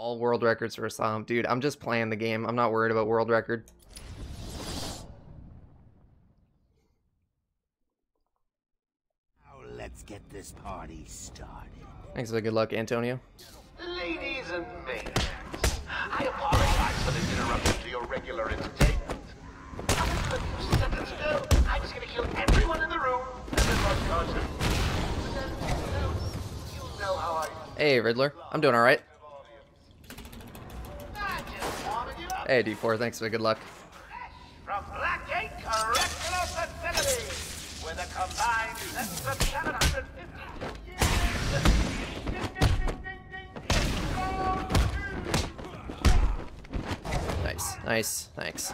All world records for Asylum. Dude, I'm just playing the game. I'm not worried about world record. Now let's get this party started. Thanks for the good luck, Antonio. Ladies and maniacs, I apologize for this interruption to your regular entertainment. But you set it still. I was going to kill everyone in the room and then run caution. But then, you know how I... Hey, Riddler. I'm doing alright. I just warming you up. Hey, D4. Thanks for the good luck. From Blackgate Correctional Facility, with a combined sentence of 750 Nice. Nice. Thanks.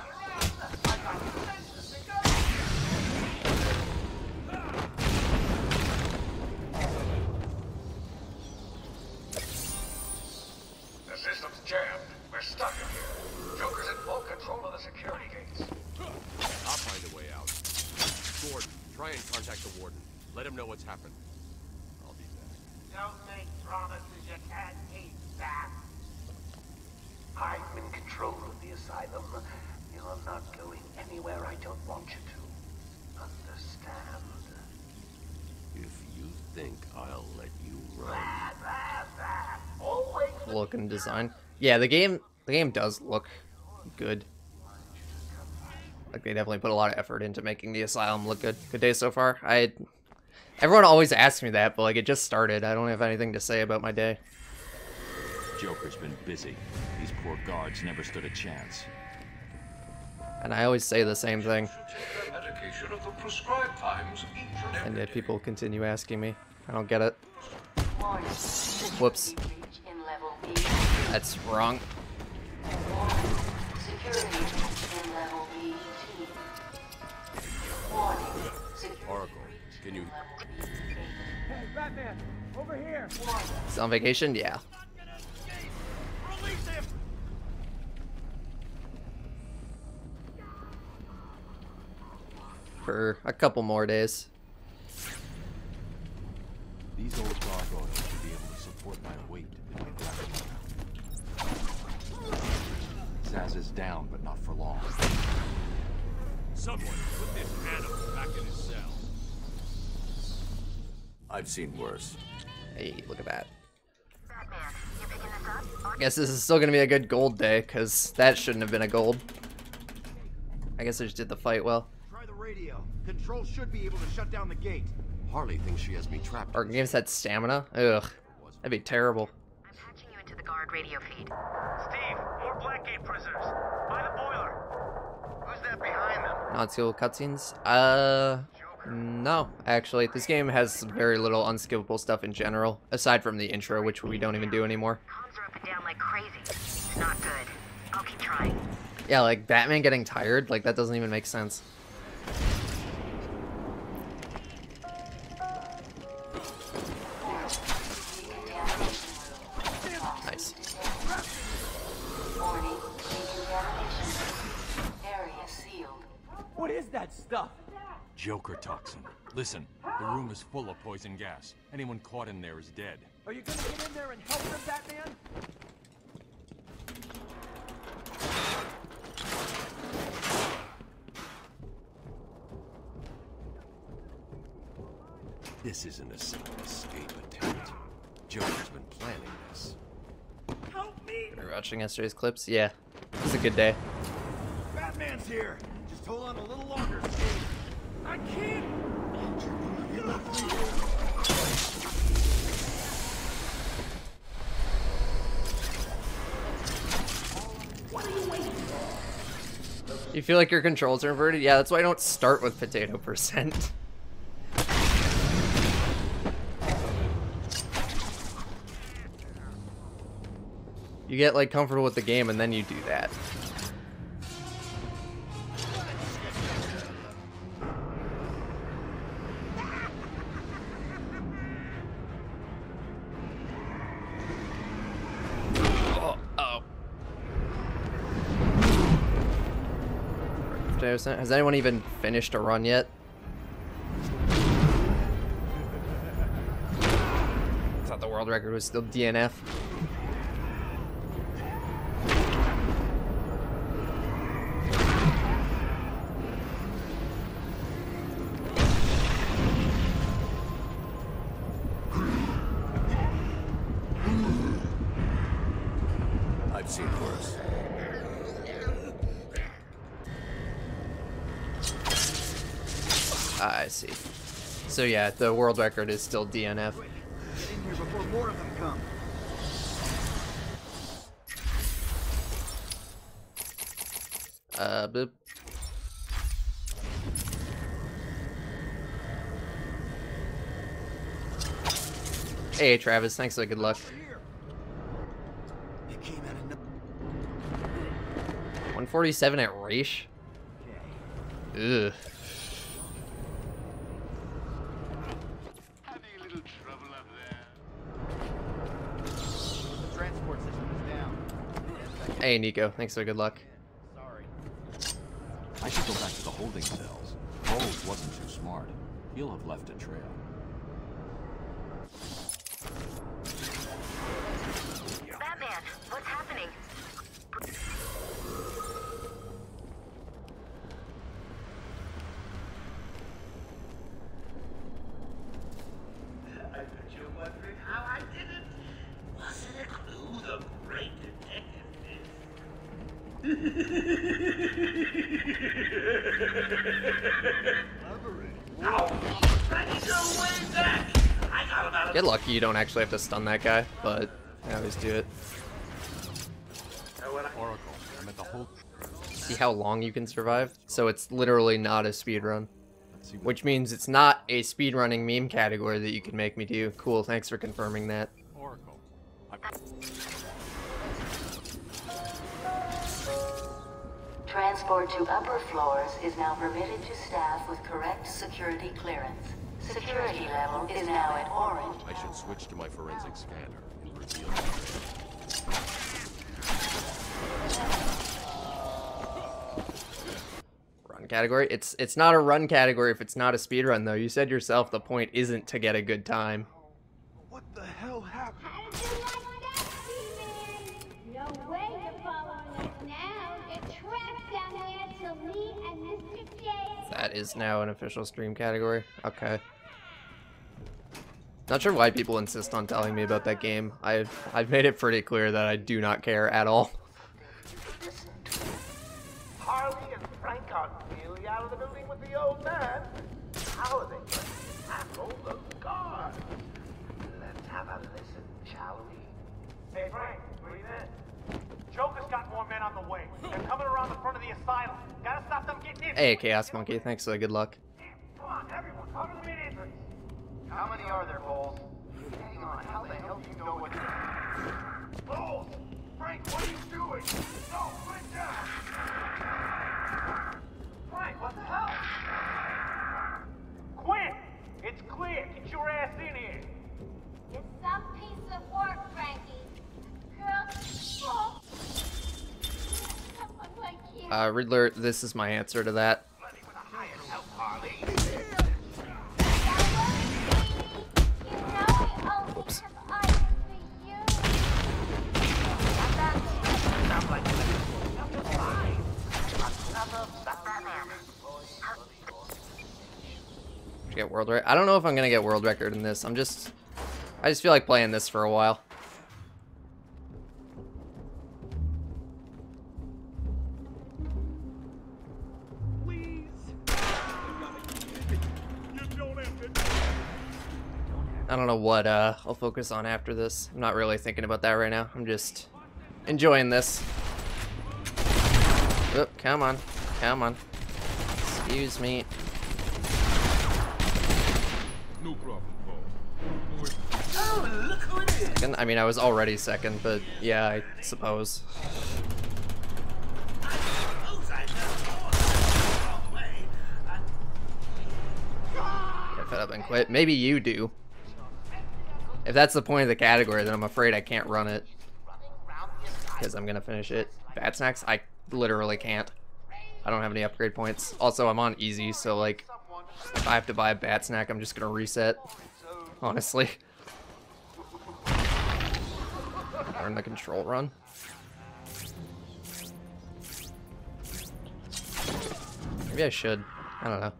The system's jammed. We're stuck in here. Joker's in full control of the security gates. I'll find a way out. Gordon, try and contact the warden. Let him know what's happened. I'll be back. Don't make promises you can't keep, Sam. I'm in control of the asylum. You're not going anywhere I don't want you to. Understand? If you think I'll let you run... Always Look and design. Yeah, the game does look good. Like, they definitely put a lot of effort into making the Asylum look good. Good day so far. Everyone always asks me that, but like, it just started. I don't have anything to say about my day. Joker's been busy. These poor guards never stood a chance. And I always say the same thing. take their medication at the prescribed times each and And every yet day. people continue asking me. I don't get it. Whoops. That's wrong. Oracle, can you... Hey, Batman! Over here! He's on vacation? Yeah. Release him! For a couple more days. These old gargoyles should be able to support my weight in my gravity. Zaz is down, but not for long. Someone put this animal back in his cell. I've seen worse. Hey, look at that. I guess this is still gonna be a good gold day, because that shouldn't have been a gold. I guess I just did the fight well. Try the radio. Control should be able to shut down the gate. Harley thinks she has me trapped. Our games had stamina? Ugh. That'd be terrible. I'm patching you into the guard radio feed. Steve, more Blackgate prisoners. By the boiler. Who's that behind them? Non-skill cutscenes? No. Actually, this game has very little unskippable stuff in general, aside from the intro, which we don't even do anymore. Comms are up and down like crazy. It's not good. I'll keep trying. Yeah, like, Batman getting tired? Like, that doesn't even make sense. Nice. What is that stuff? Joker toxin. Listen, the room is full of poison gas. Anyone caught in there is dead. Are you gonna get in there and help them, Batman? This isn't a simple escape attempt. Joker's been planning this. Help me! Are you watching yesterday's clips? Yeah. It's a good day. Batman's here! Just hold on a little longer, Steve. I can't! You left me here. What are you waiting for? You feel like your controls are inverted? Yeah, that's why I don't start with potato percent. You get like comfortable with the game and then you do that. Has anyone even finished a run yet? I thought the world record was still DNF. I've seen worse. I see. So yeah, the world record is still DNF. Get in here before more of them come. Boop. Hey, Travis, thanks for the good luck. Here. It came out of no 147 at Raish? Ugh. Having a little trouble up there. The transport system is down. Hey, Nico, thanks for the good luck. Sorry. I should go back to the holding cells. Bowles wasn't too smart. He'll have left a trail. Batman, what's happening? I bet you're wondering how I did it. Was it a clue the great detective is? Oh, ready your way back. I got him out of Get lucky you don't actually have to stun that guy, but I always do it. Oracle, I'm at the whole... See how long you can survive? So it's literally not a speedrun. Let's see what... Which means it's not a speedrunning meme category that you can make me do. Cool, thanks for confirming that. Oracle. Transport to upper floors is now permitted to staff with correct security clearance. Security level is now at orange. I should switch to my forensic scanner and reveal the trail. Run category? It's not a run category if it's not a speedrun though. You said yourself the point isn't to get a good time. What the hell happened? How'd you like that, He-Man? No way you're following us now. You're trapped down here till me and Mr. J. That is now an official stream category. Okay. Not sure why people insist on telling me about that game. I've made it pretty clear that I do not care at all. Harley and Frank are nearly out of the building with the old man. How are they going to handle the guard? Let's have a listen, shall we? Hey, Frank, breathe in. Joker's got more men on the way. They're coming around the front of the asylum. Gotta stop them getting in. Hey, Chaos Monkey, thanks for the good luck. Come on, everyone, cover the main entrance. How many are there, Bowles? Hang on, how the hell do you know what... Bowles! Frank, what are you doing? No, right down! Frank, what the hell? Quinn, it's clear. Get your ass in here. It's some piece of work, Frankie. Girls, oh. Someone like you. Riddler, this is my answer to that. Oops. Get world record. I don't know if I'm gonna get world record in this. I just feel like playing this for a while. I don't know what I'll focus on after this. I'm not really thinking about that right now. I'm just enjoying this. Oh, come on. Come on. Excuse me. No problem, Oh, look who it is! Second? I mean, I was already second, but yeah, I suppose. I suppose I know. Wrong way. Get fed up and quit. Maybe you do. If that's the point of the category, then I'm afraid I can't run it. Because I'm gonna finish it. Bad snacks? I literally can't. I don't have any upgrade points. Also, I'm on easy, so like, if I have to buy a bat snack, I'm just gonna reset. Honestly. Learn the control run. Maybe I should. I don't know.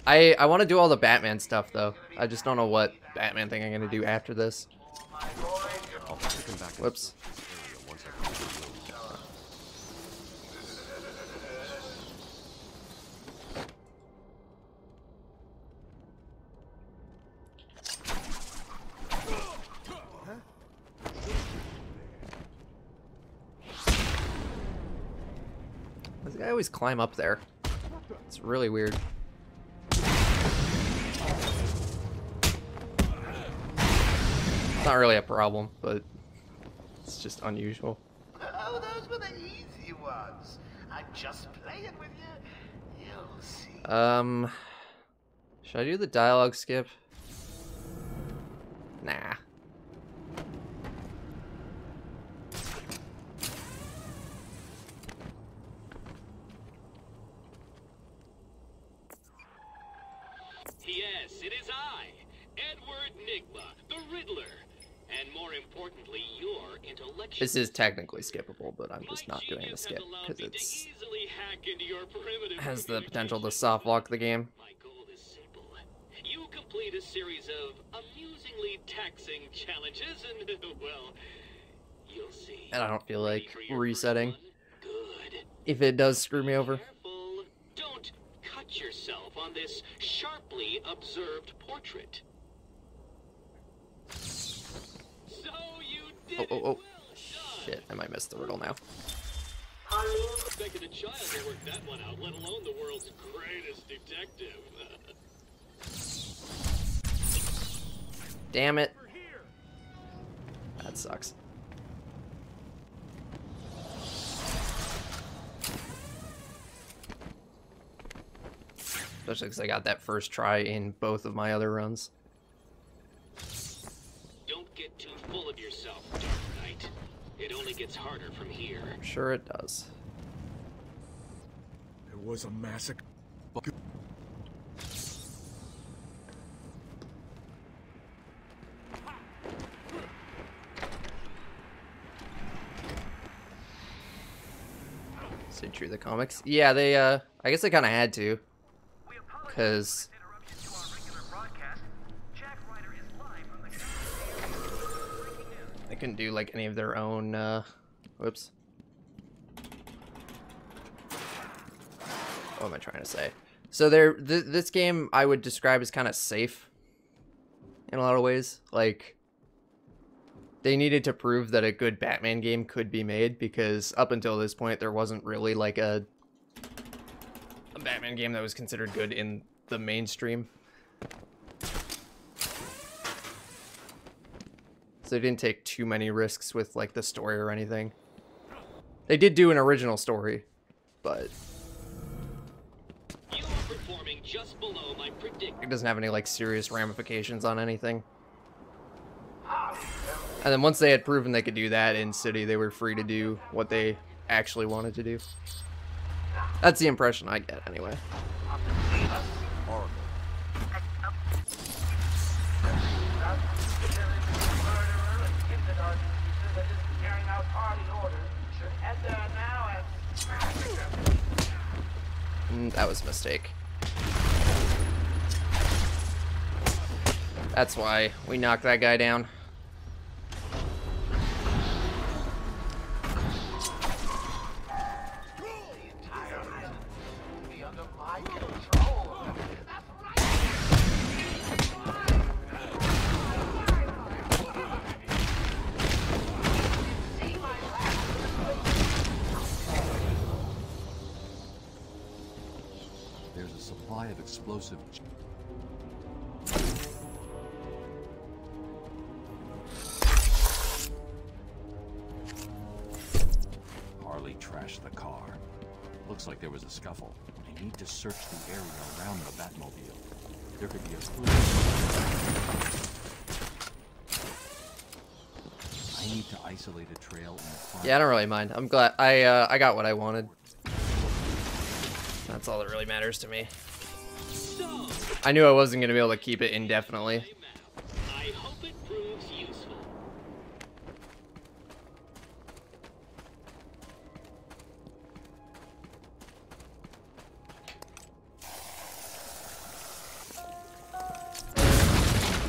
I want to do all the Batman stuff, though. I just don't know what Batman thing I'm gonna do after this. Whoops. I always climb up there. It's really weird. It's not really a problem, but it's just unusual. Oh, those were the easy ones. I'm just playing with you. You'll see. Should I do the dialogue skip? Nah. Yes, it is I, Edward Nigma, the Riddler. And more importantly, your intellectual... This is technically skippable, but I'm just not doing the skip because it's has the potential to soft lock the game. My goal is simple. You complete a series of amusingly taxing challenges and, well, you'll see. And I don't feel like resetting Good. if it does screw me over. Careful. Don't cut yourself on this sharply observed portrait. So you did Oh. well Shit, I might miss the riddle now. expected a child to work that one out, let alone the world's greatest detective. Damn it. That sucks. Especially because I got that first try in both of my other runs. Don't get too full of yourself, Dark Knight. It only gets harder from here. I'm sure it does. It was a massacre. Stay true to the comics. Yeah, they, I guess they kind of had to. Because... they couldn't do, like, any of their own, whoops. What am I trying to say? So this game I would describe as kind of safe in a lot of ways. Like, they needed to prove that a good Batman game could be made, because up until this point there wasn't really like a Batman game that was considered good in the mainstream. So they didn't take too many risks with like the story or anything. They did do an original story, but You are performing just below my it doesn't have any like serious ramifications on anything. And then once they had proven they could do that in City, they were free to do what they actually wanted to do. That's the impression I get, anyway. That was a mistake. That's why we knocked that guy down. There's a supply of explosive... Harley trashed the car. Looks like there was a scuffle. I need to search the area around the Batmobile. There could be a clue. I need to isolate a trail in the front. Yeah, I don't really mind. I'm glad I got what I wanted. That's all that really matters to me. I knew I wasn't going to be able to keep it indefinitely. I hope it proves useful.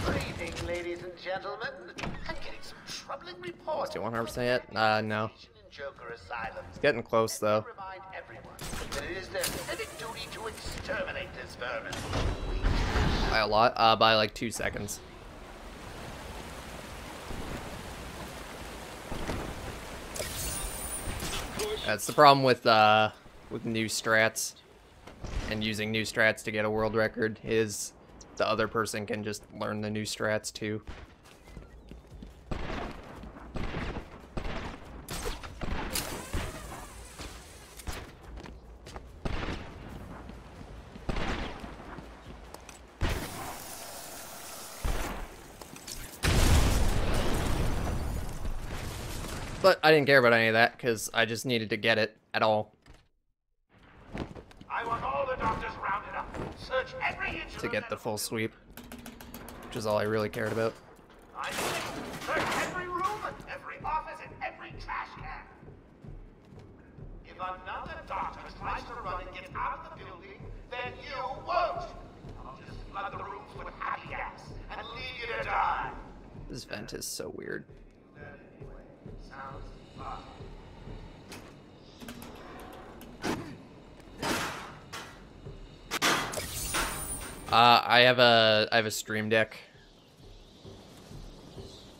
Good evening, ladies and gentlemen. I'm getting some troubling reports. Do you 100% yet? No. Joker Asylum. It's getting close, though. Remind everyone that it is their civic duty to exterminate this vermin. By a lot. By like 2 seconds. That's the problem with with new strats, and using new strats to get a world record is the other person can just learn the new strats too. But I didn't care about any of that because I just needed to get it at all. I want all the doctors rounded up. Search every inch To get the full sweep, which is all I really cared about. I search every room, every office, and every trash can. If another doctor tries to run and get out of the building, then you won't. I'll just flood the rooms with happy gas and leave you to die. This vent is so weird. Sounds fun. I have a stream deck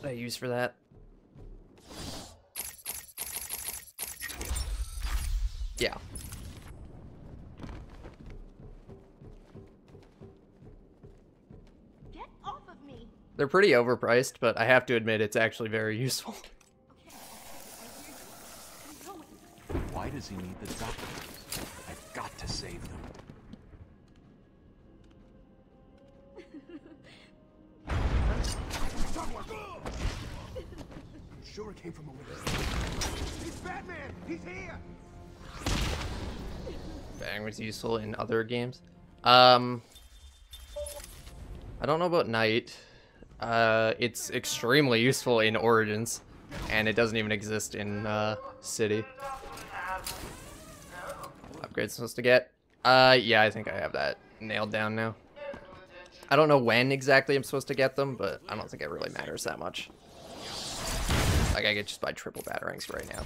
that I use for that. Yeah. Get off of me. They're pretty overpriced, but I have to admit it's actually very useful. Why does he need the doctors? I've got to save them. I'm sure it came from over there. It's Batman! He's here! Bang was useful in other games. I don't know about Night. It's extremely useful in Origins, and it doesn't even exist in City. Upgrades supposed to get? Yeah, I think I have that nailed down now. I don't know when exactly I'm supposed to get them, but I don't think it really matters that much. Like, I could just buy triple batarangs right now.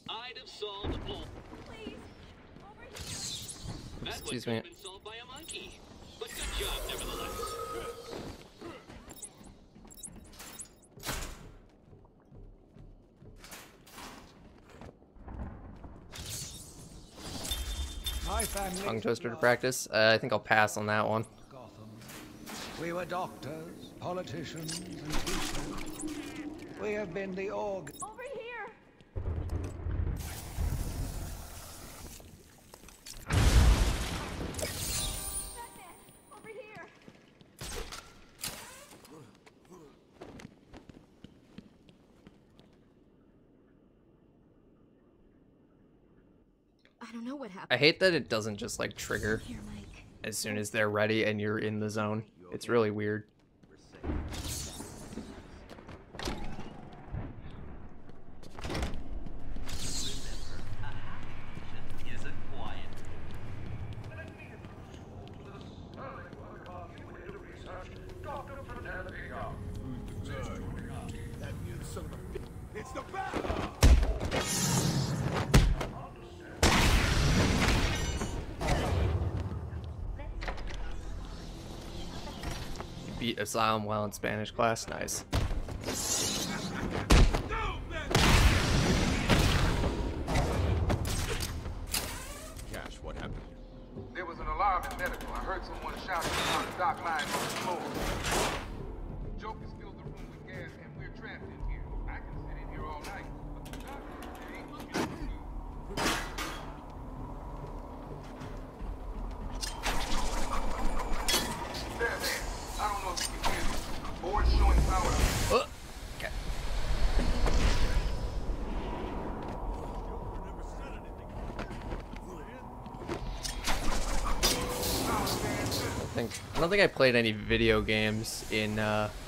I'd have solved all. Please, over here. That Excuse would me. have been solved by a monkey. But good job, nevertheless. My family. Tongue twister to practice. I think I'll pass on that one. Gotham. We were doctors, politicians, and teachers. We have been the org. Over here. Batman, over here. I don't know what happened. I hate that it doesn't just like trigger Here, Mike. as soon as they're ready and you're in the zone. It's really weird. It's the Bat! You beat Asylum while in Spanish class. Nice. Cash, what happened? There was an alarm in medical. I heard someone shouting on the dock line on the floor. Joker's filled the room with gas, and we're trapped in here. I can sit in here all night, but the doctor ain't looking at me. There. I don't know if you can hear me. Board showing power. Okay. I don't think I played any video games in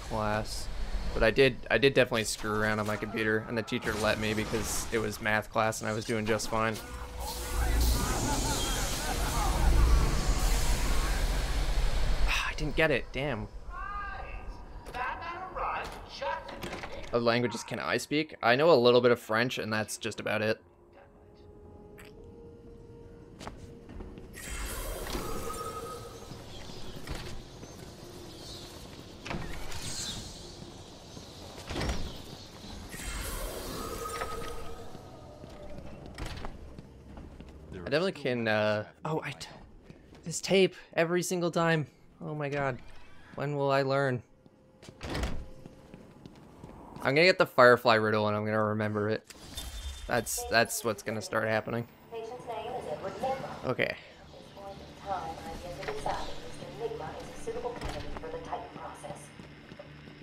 class, but I did definitely screw around on my computer, and the teacher let me because it was math class and I was doing just fine. I didn't get it. Damn. What languages can I speak? I know a little bit of French, and that's just about it. I definitely can, this tape every single time. Oh my god. When will I learn? I'm gonna get the Firefly riddle and I'm gonna remember it. That's what's gonna start happening. Okay.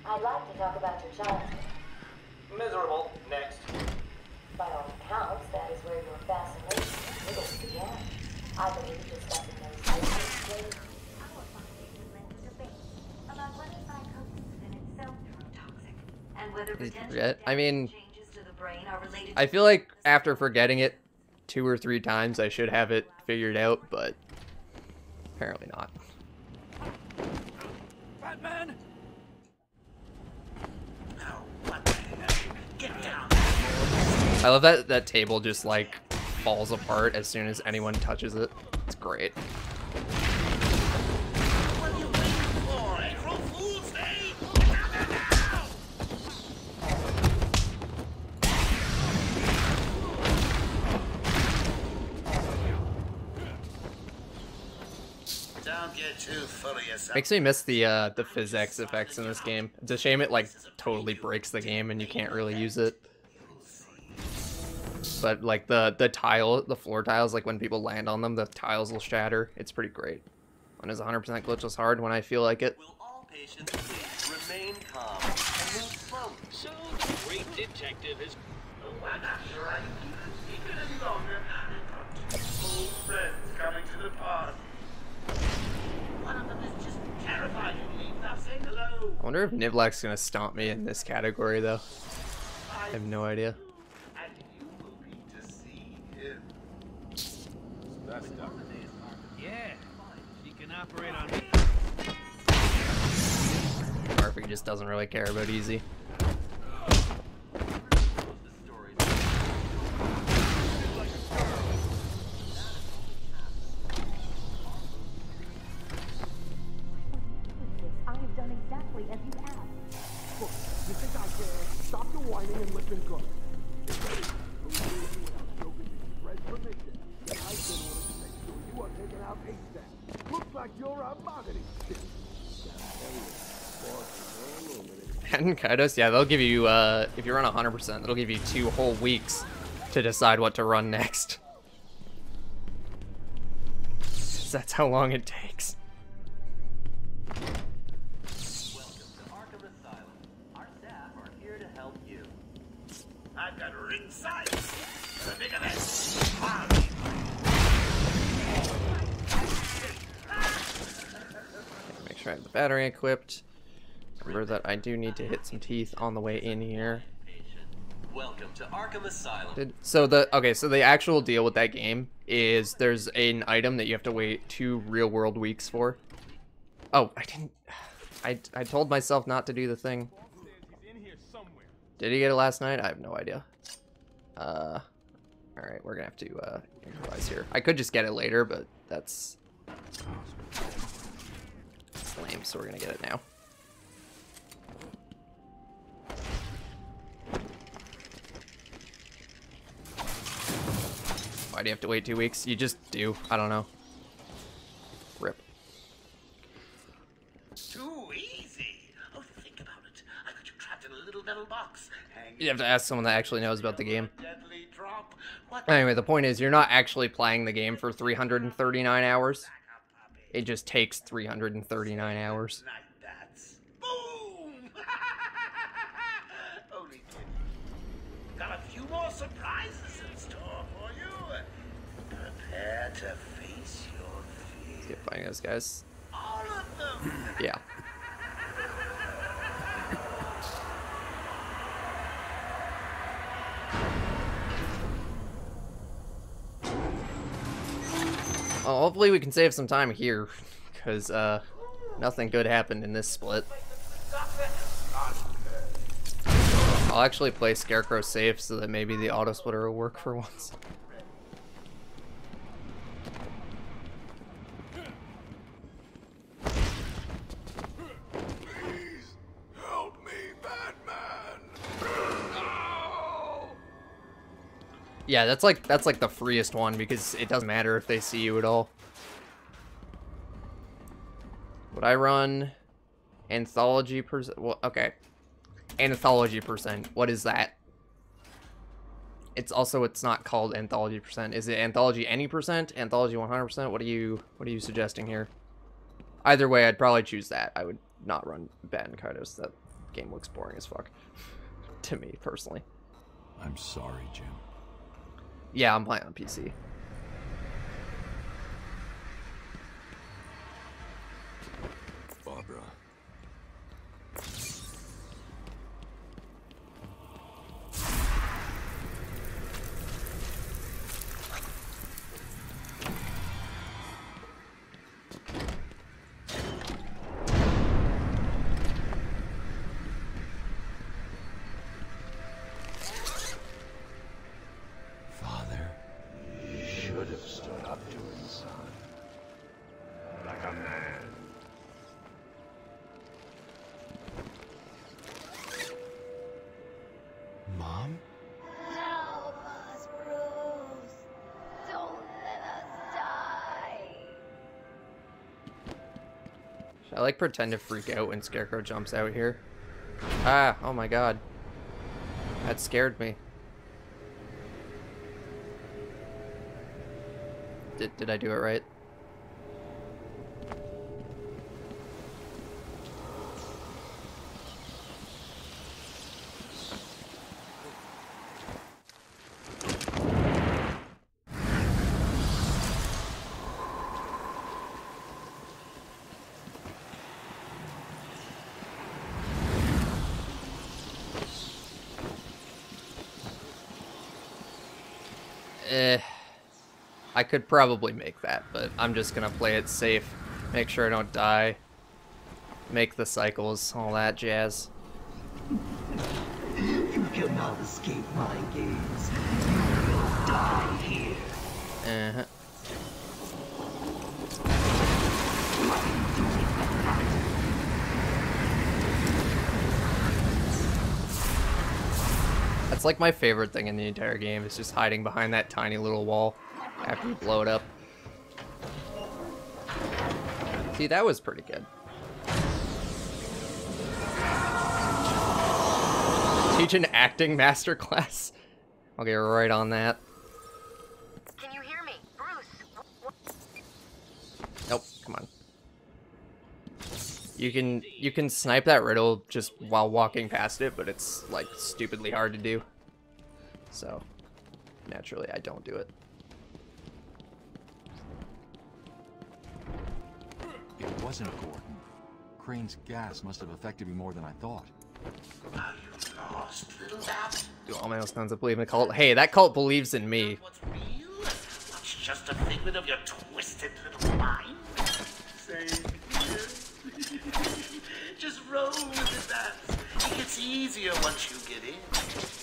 I'd like to talk about your childhood. Miserable. Next. By all accounts, that is where your fascination with riddles began. I believe discussing those things. Our conversation led to debate about whether psychosis is in itself neurotoxic and whether potential I mean, changes to the brain are related. I feel like after forgetting it 2 or 3 times, I should have it figured out, but apparently not. Batman! I love that that table just like falls apart as soon as anyone touches it. It's great. What are you waiting for? April Fool's Day? Don't get too full of yourself. Makes me miss the physics effects in this game. It's a shame it like totally breaks the game and you can't really use it. But like the floor tiles, like when people land on them, the tiles will shatter. It's pretty great. One is 100% glitchless hard when I feel like it. Will all patients please remain calm and move slowly? So the great detective is... Oh, I'm not sure I can keep this secret any longer. Old friends coming to the pond. One of them is just terrified you leave without saying hello. I wonder if Niblack's gonna stomp me in this category though. I have no idea. And you will be to see him. That's done. Yeah. She can operate on me. Murphy just doesn't really care about easy. I've done exactly as you asked. Look, you think I care? Stop your whining and listen good. Get ready. Transformation. I've been ordered to make sure you are taken out ASAP. Looks like you're a mahogany shit. And Kaidos, yeah, they'll give you, if you run 100%, that'll give you 2 whole weeks to decide what to run next. That's how long it takes. Welcome to Arkham Asylum. Our staff are here to help you. I've got ringside for the big event. Make sure I have the battery equipped. Remember that I do need to hit some teeth on the way in here. Welcome to Arkham Asylum. So the actual deal with that game is there's an item that you have to wait 2 real-world weeks for. Oh, I didn't... I told myself not to do the thing. Did he get it last night? I have no idea. Alright, we're gonna have to improvise here. I could just get it later, but that's lame, so we're gonna get it now. Why do you have to wait 2 weeks? You just do. I don't know. Rip. Too easy. Oh, think about it. I got you trapped in a little metal box. You have to ask someone that actually knows about the game. Deadly drop. What? Anyway, the point is, you're not actually playing the game for 339 hours. It just takes 339 hours. Night bats. Boom! Only kidding. Got a few more surprises in store for you. Prepare to face your fears. Let's get fighting those guys. All of them. Yeah. Well, hopefully we can save some time here, because nothing good happened in this split. I'll actually play Scarecrow safe so that maybe the auto splitter will work for once. Please help me, Batman. No! Yeah, that's like the freest one because it doesn't matter if they see you at all. Would I run anthology percent? Well, okay. Anthology percent. What is that? It's not called anthology percent. Is it anthology any percent? Anthology 100%? What are you suggesting here? Either way, I'd probably choose that. I would not run Bat Cardos. That game looks boring as fuck to me personally. I'm sorry, Jim. Yeah, I'm playing on PC. Barbara. Father. Should have stood up to his son. Like a man. Mom? Help us, Bruce. Don't let us die. Should I like pretend to freak out when Scarecrow jumps out here? Ah, oh my god. That scared me. Did I do it right? I could probably make that, but I'm just gonna play it safe. Make sure I don't die. Make the cycles, all that jazz. You cannot escape my gaze. You will die here. Uh-huh. That's like my favorite thing in the entire game, is just hiding behind that tiny little wall after you blow it up. See, that was pretty good. Teach an acting masterclass. I'll get right on that. Can you hear me? Bruce? Nope, come on. You can snipe that riddle just while walking past it, but it's like stupidly hard to do. So, naturally I don't do it. It wasn't Gordon. Crane's gas must have affected me more than I thought. Are you lost, little bat? Do all my else that believe in the cult? Hey, that cult believes in me. What's real? What's just a figment of your twisted little mind? Same here. Just roll with it, bat. It gets easier once you get in.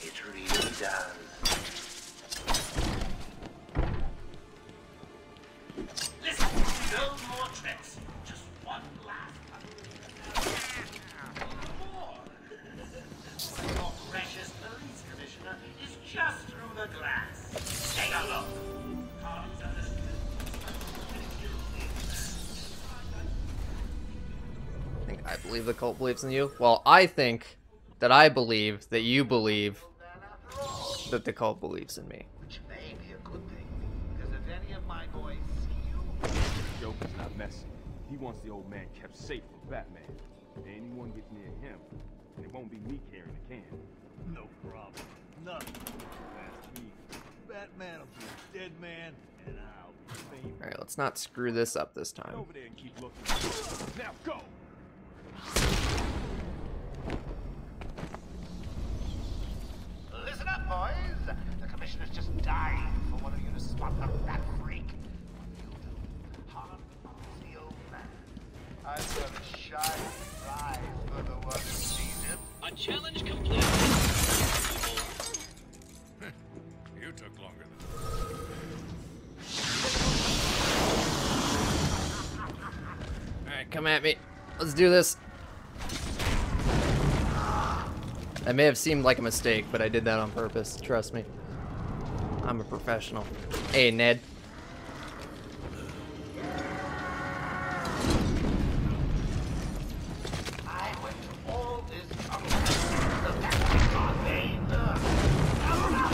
It really does. Listen, no more tricks. Just one last one. More. Your precious police commissioner is just through the glass. Take a look. Can't understand. I think I believe the cult believes in you. Well, I think that I believe that you believe that the cult believes in me. Which may be a good thing, because if any of my boys see you, Joker's not messing. He wants the old man kept safe from Batman. If anyone gets near him, and it won't be me carrying the can. No problem. Nothing. That's me. Batman will be a dead man, and I'll be famous. Alright, let's not screw this up this time. Over there and keep looking. Now go! listen up, boys. The commissioner's just dying for one of you to spot the rat freak. You do. Harm the old man. I've got a shiny prize for the one who sees him. A challenge complete. You took longer Alright, come at me. Let's do this. That may have seemed like a mistake, but I did that on purpose. Trust me. I'm a professional. Hey, Ned. I went to all this trouble. The back on me. Come on,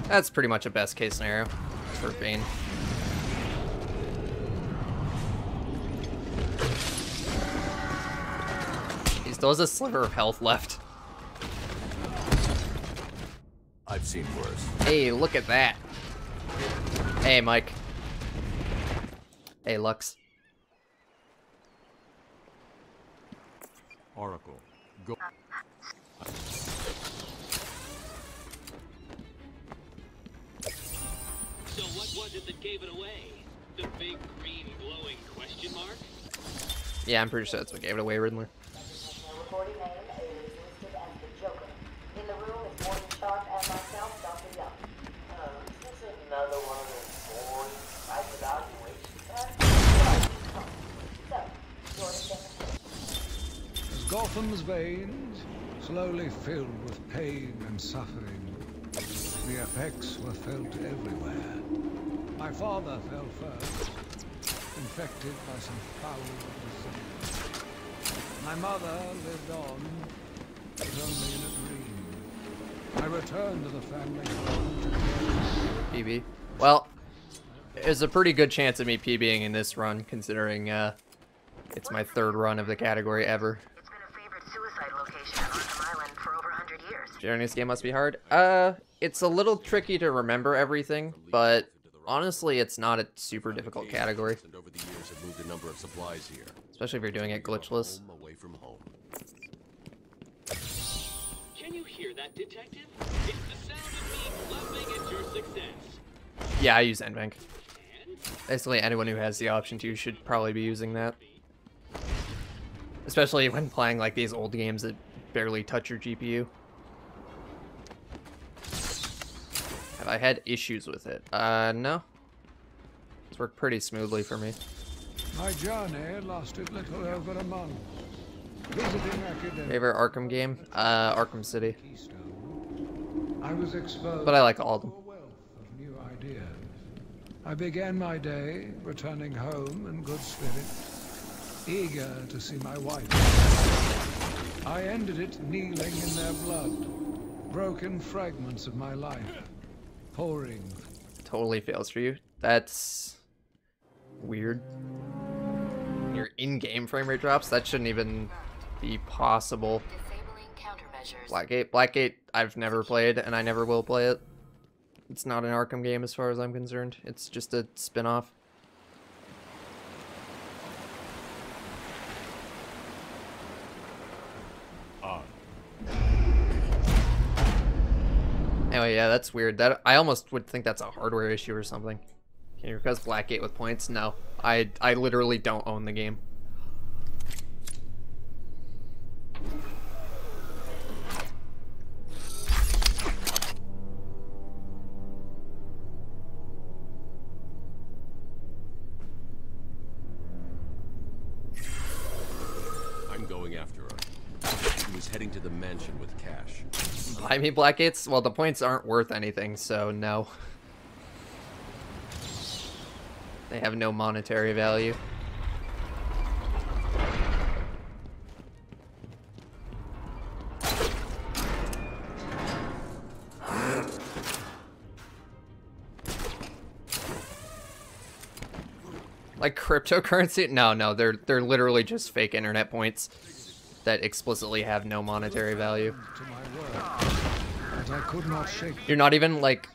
That's pretty much a best case scenario for Bane. He still has a sliver of health left. I've seen worse. Hey, look at that. Hey, Mike. Hey, Lux. Oracle, go. So what was it that gave it away? The big green glowing question mark? Yeah, I'm pretty sure that's what gave it away, Riddler. The recording name is listed as the Joker. In the room is Morgan Sharp and myself, Dr. Young. this is another one of those boring psych evaluation tests. So, your definition. As Gotham's veins slowly filled with pain and suffering, the effects were felt everywhere. My father fell first, infected by some foul disease. My mother lived on, but only in a dream. I returned to the family home to care. PB. Well, there's a pretty good chance of me PBing in this run, considering it's my third run of the category ever. It's been a favorite suicide location on Arkham Island for over 100 years. Sharing this game must be hard. It's a little tricky to remember everything, but honestly, it's not a super difficult category. And over the years have moved a number of supplies here. Especially if you're doing it glitchless. Home away from home. Can you hear that, detective? It's the sound of me clapping at your success. Yeah, I use NBank. Basically, anyone who has the option to should probably be using that. Especially when playing like these old games that barely touch your GPU. Have I had issues with it? No. It's worked pretty smoothly for me. My journey lasted little over a month. Visiting academics. Favorite Arkham game? Arkham City. I was exposed But I like all of them. to a wealth of new ideas. I began my day returning home in good spirits, eager to see my wife. I ended it kneeling in their blood, broken fragments of my life, pouring. Totally fails for you. That's weird. Your in-game frame rate drops? That shouldn't even be possible. Disabling countermeasures. Blackgate, I've never played, and I never will play it. It's not an Arkham game as far as I'm concerned. It's just a spin-off. Anyway, yeah, that's weird. That I almost would think that's a hardware issue or something. Can you request Blackgate with points? No. I literally don't own the game. I'm going after her. She was heading to the mansion with cash. Buy me Blackgates? Well, the points aren't worth anything, so no. They have no monetary value. Like cryptocurrency? No, they're literally just fake internet points that explicitly have no monetary value. I could not shake. You're not even like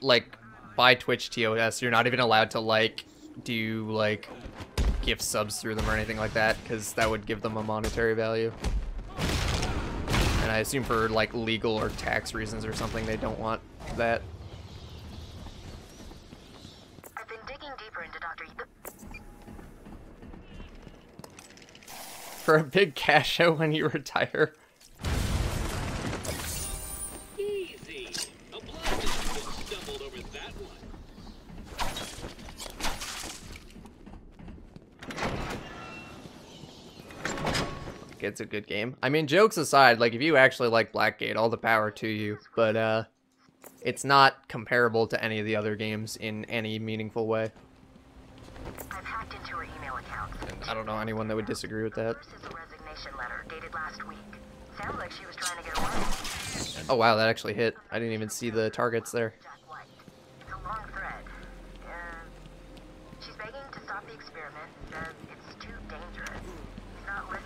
by Twitch TOS, you're not even allowed to like do like gift subs through them or anything like that, because that would give them a monetary value. And I assume for like legal or tax reasons or something, they don't want that. I've been digging deeper into Dr. For a big cash out when you retire. Easy. A blind stumbled over that one. It's a good game. I mean, jokes aside, like, if you actually like Blackgate, all the power to you, but it's not comparable to any of the other games in any meaningful way. I've hacked into her email account. And I don't know anyone that would disagree with that. This is a resignation letter dated last week. Sounds like she was trying to get away. Oh wow, that actually hit. I didn't even see the targets there. It's a long thread. She's begging to stop the experiment. Says it's too dangerous. He's not listening.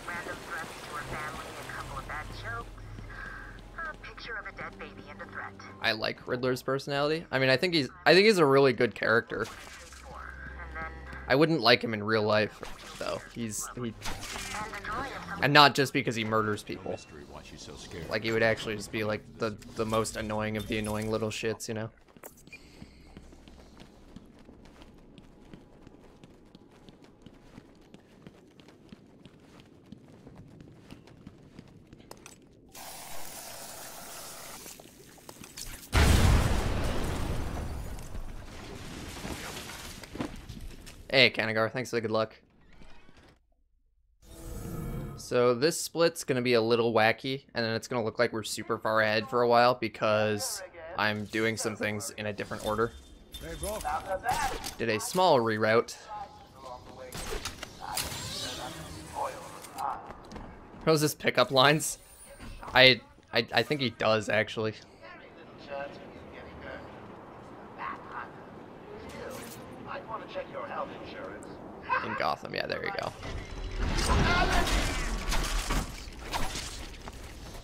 Random threats to her family, a couple of bad jokes, a picture of a dead baby and a threat. I like Riddler's personality. I mean, I think he's a really good character. I wouldn't like him in real life, though. And not just because he murders people. Like, he would actually just be like the most annoying of the annoying little shits, you know? Hey, Kanagar, thanks for the good luck. So this split's gonna be a little wacky, and then it's gonna look like we're super far ahead for a while because I'm doing some things in a different order. Did a small reroute. How's this pickup lines? I think he does actually. In Gotham, yeah, there you go.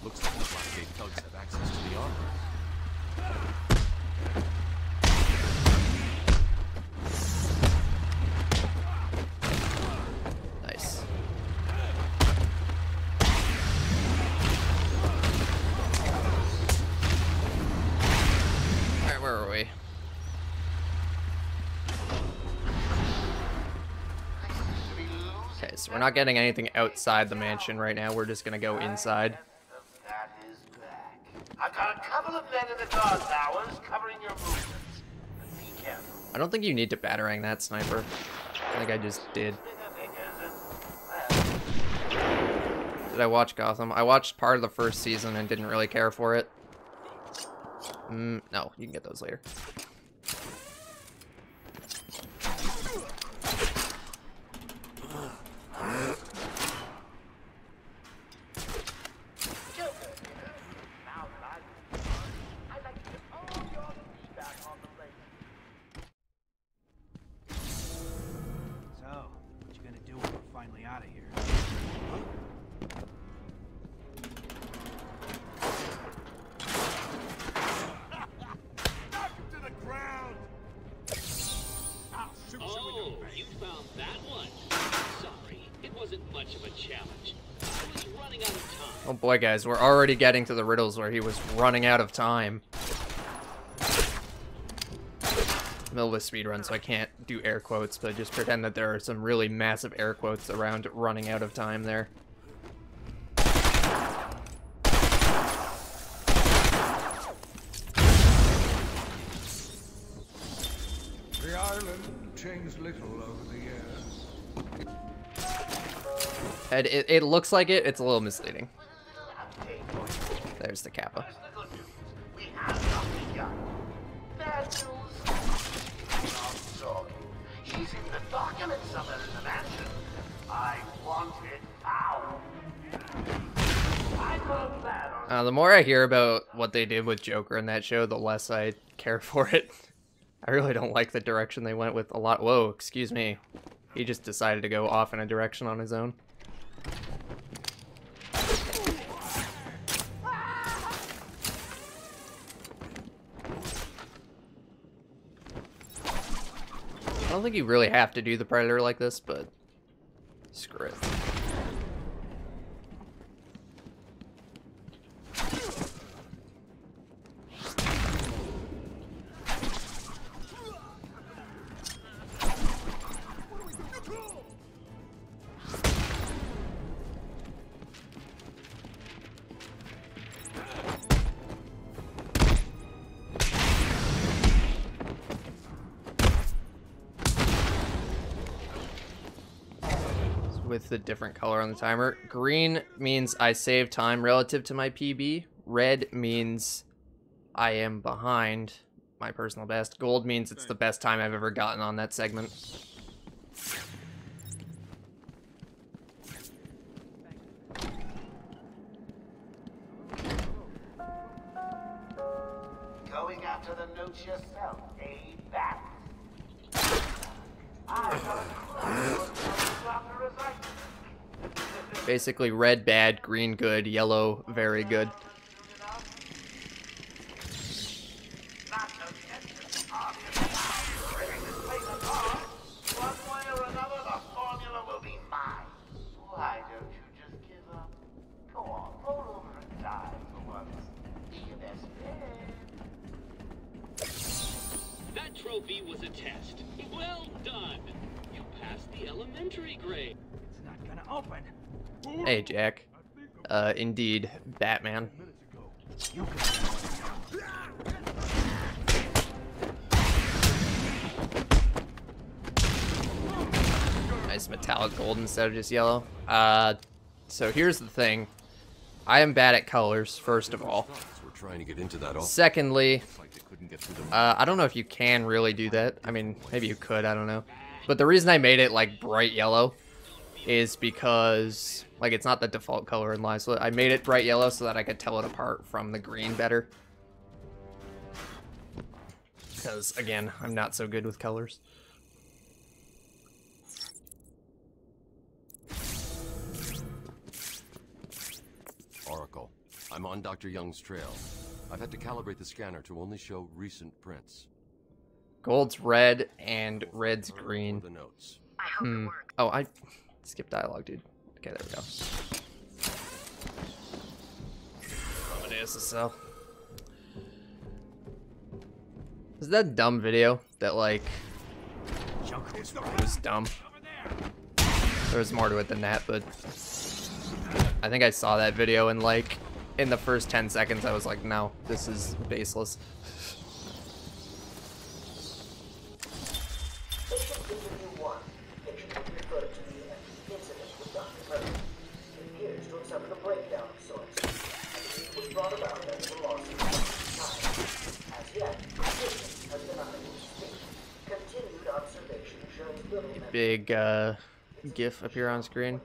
Looks like the Blackgate thugs have access to the armor. Nice. Alright, where are we? Okay, so we're not getting anything outside the mansion right now. We're just gonna go inside. I've got a couple of men in the guard towers covering your movements. Be careful. I don't think you need to batarang that sniper. I think I just did. Did I watch Gotham? I watched part of the first season and didn't really care for it. No, you can get those later. Out of here. Knock him to the ground. I'll shoot Oh, you in the face. you found that one. Sorry, it wasn't much of a challenge. I was running out of time. Oh boy, guys, we're already getting to the riddles where he was running out of time. Middle of a speedrun, so I can't do air quotes, but just pretend that there are some really massive air quotes around running out of time there. The island changed little over the years. And it looks like it, it's a little misleading. There's the Kappa. We have not begun. Bad news. She's in the document somewhere in the mansion. I want it found. I put a plan on The more I hear about what they did with Joker in that show, the less I care for it. I really don't like the direction they went with a lot. Whoa, excuse me. He just decided to go off in a direction on his own. I don't think you really have to do the Predator like this, but screw it. with the different color on the timer. Green means I save time relative to my PB. Red means I am behind my personal best. Gold means it's the best time I've ever gotten on that segment. Going after the notes yourself, eh, Bat? Basically red bad, green good, yellow very good. Why don't you just give up? Go on, roll over and die for once. Be your best friend. That trophy was a test. Well done. You passed the elementary grade. It's not gonna open. Hey, Jack. Indeed, Batman. Nice metallic gold instead of just yellow. So here's the thing. I am bad at colors, first of all. We're trying to get into that. Secondly, I don't know if you can really do that. I mean, maybe you could, I don't know. But the reason I made it, like, bright yellow is because, like, it's not the default color in Live. So I made it bright yellow so that I could tell it apart from the green better. Because, again, I'm not so good with colors. Oracle, I'm on Dr. Young's trail. I've had to calibrate the scanner to only show recent prints. Gold's red and red's green. The notes. Oh, I skipped dialogue, dude. Okay, there we go. Oh, it is SSL. Is that a dumb video that, like, it was dumb? There was more to it than that, but I think I saw that video and, like, in the first 10 seconds I was like, no, this is baseless. Big GIF appear on screen.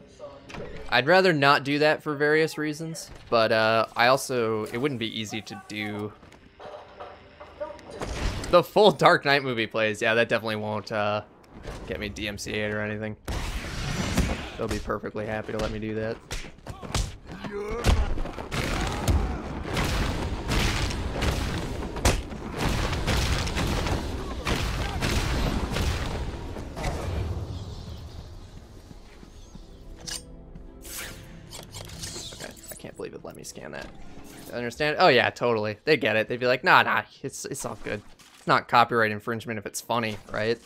I'd rather not do that for various reasons, but I also, it wouldn't be easy to do the full Dark Knight movie plays. Yeah, that definitely won't get me DMCA'd or anything. They'll be perfectly happy to let me do that. Believe it let me scan that. Understand? Oh yeah, totally. They get it. They'd be like, nah, it's all good. It's not copyright infringement if it's funny, right?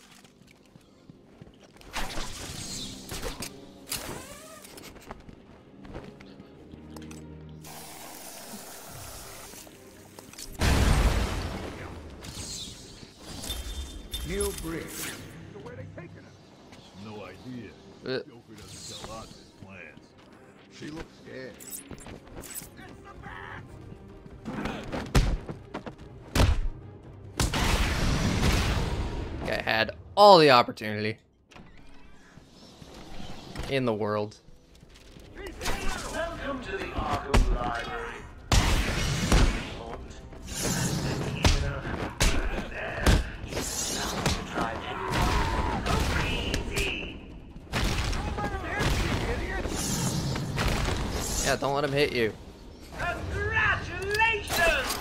New brick. Where they taking us? No idea. Joker doesn't tell us his plans. She looks scared. Guy had all the opportunity in the world. Welcome to the Arkham Library. Yeah, don't let him hit you. Congratulations!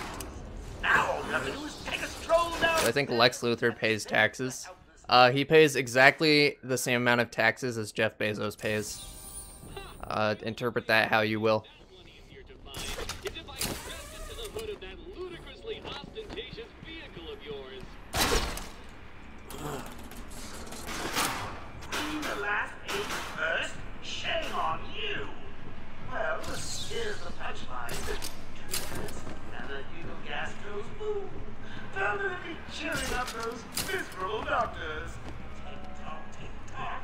Now all we have to do is take a stroll down. I think Lex Luthor pays taxes. He pays exactly the same amount of taxes as Jeff Bezos pays. Interpret that how you will. The last page first? Shame on you! Well, here's the punchline. 2 minutes, and the evil gas goes boom. Permanently cheering up those miserable doctors. Tick-tock, tick-tock.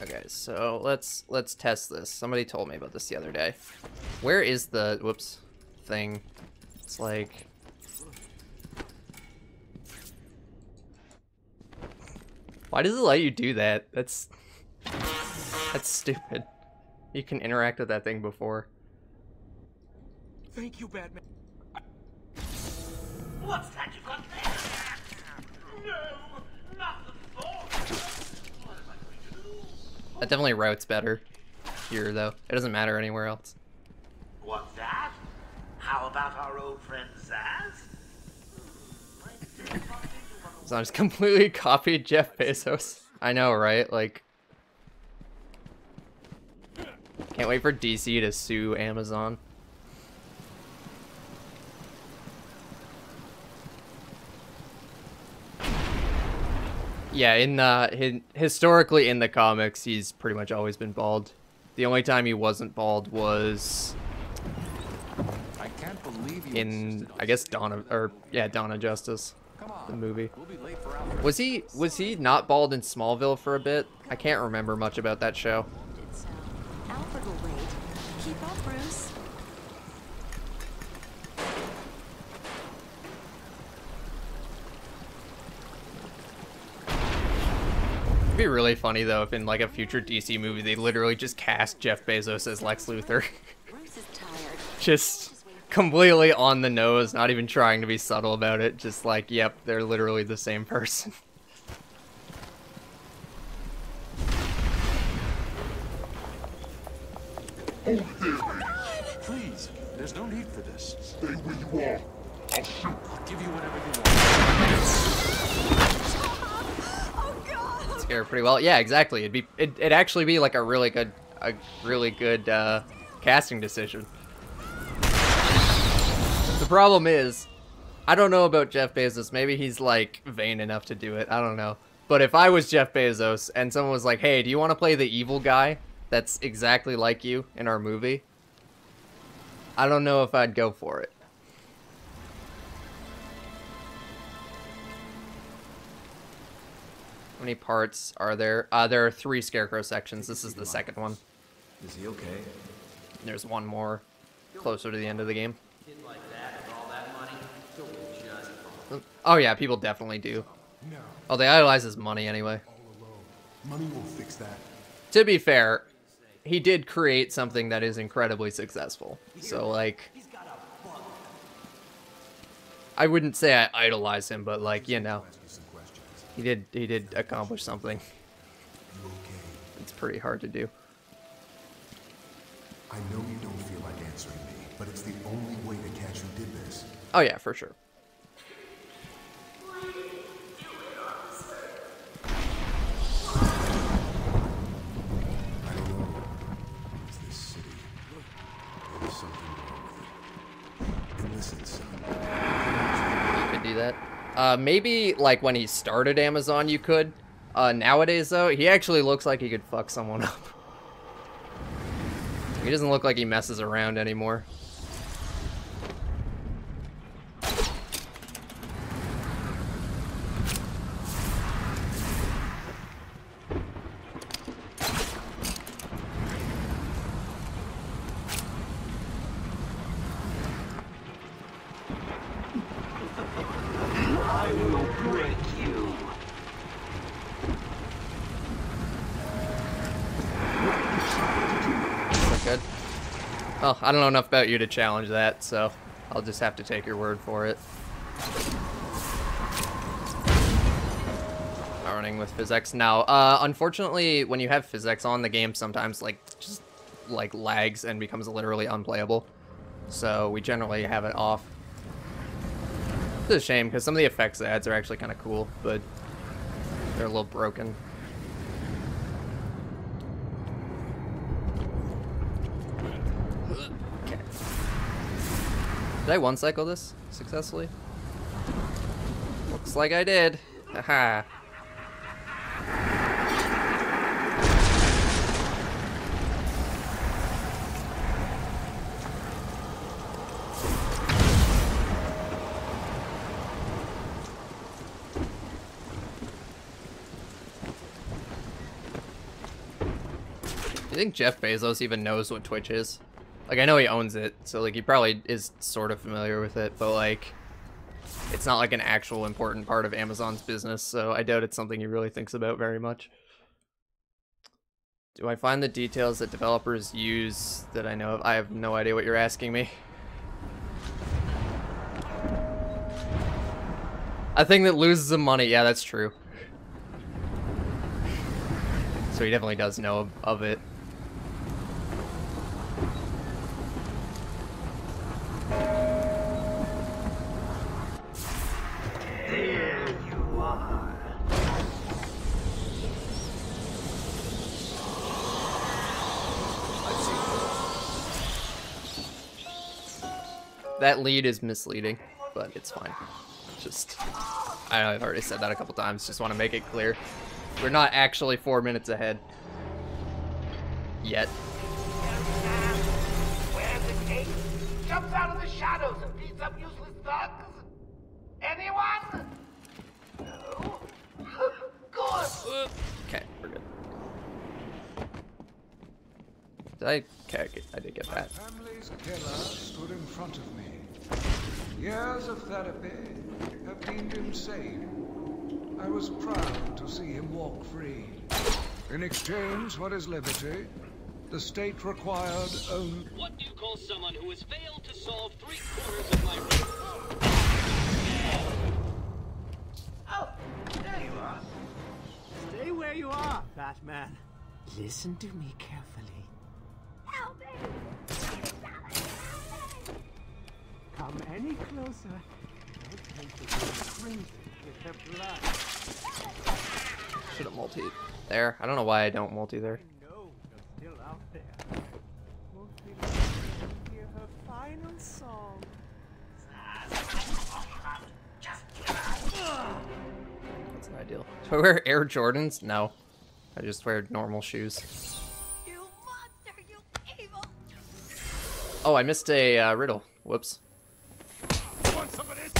Okay, so let's test this. Somebody told me about this the other day. Where is the whoops thing? It's like why does it let you do that? That's stupid. You can interact with that thing before. Thank you, Batman. What's that you got there? No, not the thought. What am I going to do? That definitely routes better here, though. It doesn't matter anywhere else. What's that? How about our old friend Zaz? So I just completely copied Jeff Bezos. I know, right? Like, can't wait for DC to sue Amazon. Yeah, historically in the comics, he's pretty much always been bald. The only time he wasn't bald was I can't believe you in, I guess, Dawn of Justice, the movie. Was he not bald in Smallville for a bit? I can't remember much about that show. Alfred will wait. Keep up, Bruce. It'd be really funny though if in like a future DC movie they literally just cast Jeff Bezos as Lex Luthor. Bruce is tired. Just completely on the nose, not even trying to be subtle about it. Just like, yep, they're literally the same person. Please, there's no need for this. Stay where you are. I'll shoot. I'll give you whatever you want. Scare pretty well. Yeah, exactly. It'd actually be like a really good casting decision. The problem is, I don't know about Jeff Bezos. Maybe he's like vain enough to do it. I don't know. But if I was Jeff Bezos and someone was like, "Hey, do you want to play the evil guy that's exactly like you in our movie?" I don't know if I'd go for it. How many parts are there? There are 3 Scarecrow sections. This is the second one. Is he okay? There's one more closer to the end of the game. Kid like that with all that money, he'll be just fine. Oh yeah, people definitely do. No. Oh, they idolize his money anyway. Money will fix that. To be fair, he did create something that is incredibly successful. So like, I wouldn't say I idolize him, but like, you know, he did accomplish something. It's pretty hard to do. I know you don't feel like answering me, but it's the only way to catch who did this. Oh yeah, for sure. I don't know. It's this city. There's something wrong with it. And listen, son. You could do that. Maybe like when he started Amazon, you could. Nowadays though, he actually looks like he could fuck someone up. He doesn't look like he messes around anymore. I will break you. Good. Well, I don't know enough about you to challenge that, so I'll just have to take your word for it. Running with physics now. Unfortunately, when you have physics on, the game sometimes just lags and becomes literally unplayable. So we generally have it off. It's a shame because some of the effects it adds are actually kind of cool, but they're a little broken. Did I one-cycle this successfully? Looks like I did. Haha. I think Jeff Bezos even knows what Twitch is. Like, I know he owns it, so, like, he probably is sort of familiar with it, but, like, it's not, like, an actual important part of Amazon's business, so I doubt it's something he really thinks about very much. Do I find the details that developers use that I know of? I have no idea what you're asking me. A thing that loses him money, yeah, that's true. So he definitely does know of it. There you are. That lead is misleading, but it's fine. Just, I know I've already said that a couple times, just want to make it clear. We're not actually 4 minutes ahead. Yet. Where's the cake? Jumps out of the shadows and beats up useless thugs? Anyone? No? Good. Okay, we're good. Did I? Okay, I did get that. Family's killer stood in front of me. Years of therapy have deemed him sane. I was proud to see him walk free. In exchange for his liberty, the state required only... What do you call someone who has failed to solve 3/4 of my... Oh, there you are. Stay where you are, Batman. Listen to me carefully. Help me! Come any closer. I'll paint the room crimson with her blood. Should have multi there. I don't know why I don't multi there. I know you're still out there. Won't be long to hear her final song. That's not ideal. Do I wear Air Jordans? No. I just wear normal shoes. You monster, you evil! Oh, I missed a riddle. Whoops. Want some of this?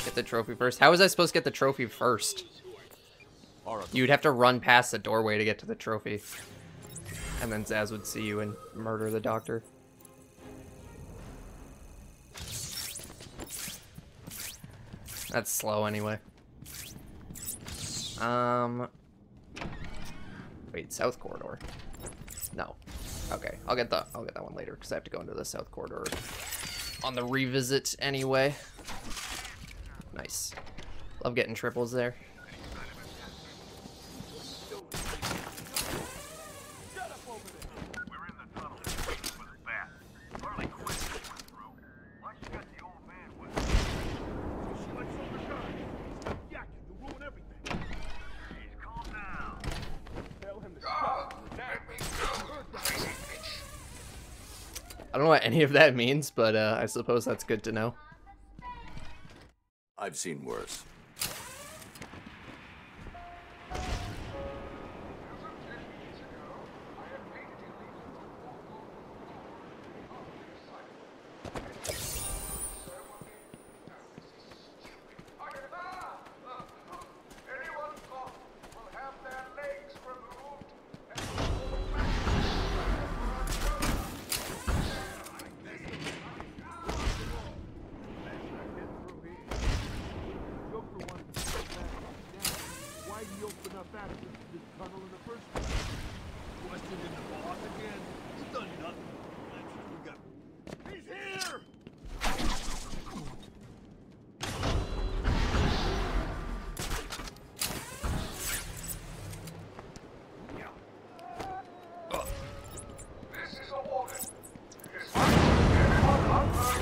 Get the trophy first. How was I supposed to get the trophy first? You'd have to run past the doorway to get to the trophy. And then Zaz would see you and murder the doctor. That's slow anyway. Wait, south corridor. No. Okay, I'll get that one later because I have to go into the south corridor on the revisit anyway. Nice. Love getting triples there. I don't know what any of that means, but I suppose that's good to know. I've seen worse.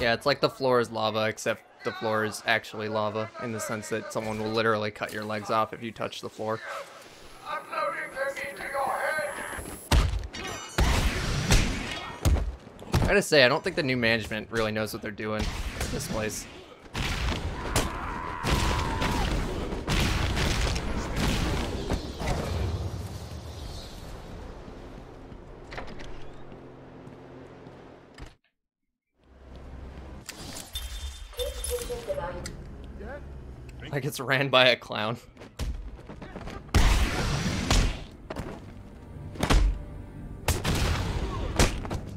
Yeah, it's like the floor is lava, except the floor is actually lava, in the sense that someone will literally cut your legs off if you touch the floor. Uploading them into your head. I gotta say, I don't think the new management really knows what they're doing at this place. Like it's ran by a clown.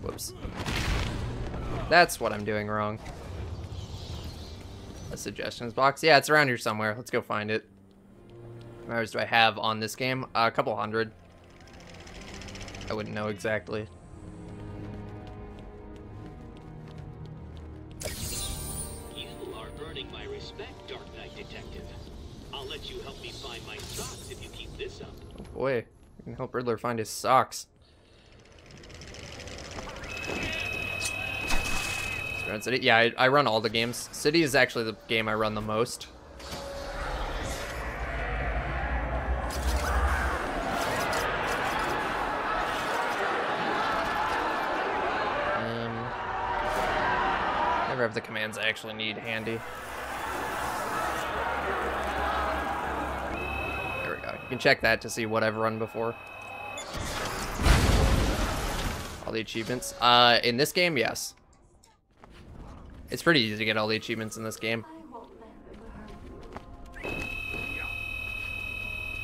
Whoops. That's what I'm doing wrong. A suggestions box. Yeah, it's around here somewhere. Let's go find it. How many hours do I have on this game? A couple hundred. I wouldn't know exactly. You are earning my respect, Dark Knight Detective. I'll let you help me find my socks if you keep this up. Oh boy, you can help Riddler find his socks. Speedrun City? Yeah, I run all the games. City is actually the game I run the most. Never have the commands I actually need handy. There we go. You can check that to see what I've run before. All the achievements. In this game, yes. It's pretty easy to get all the achievements in this game.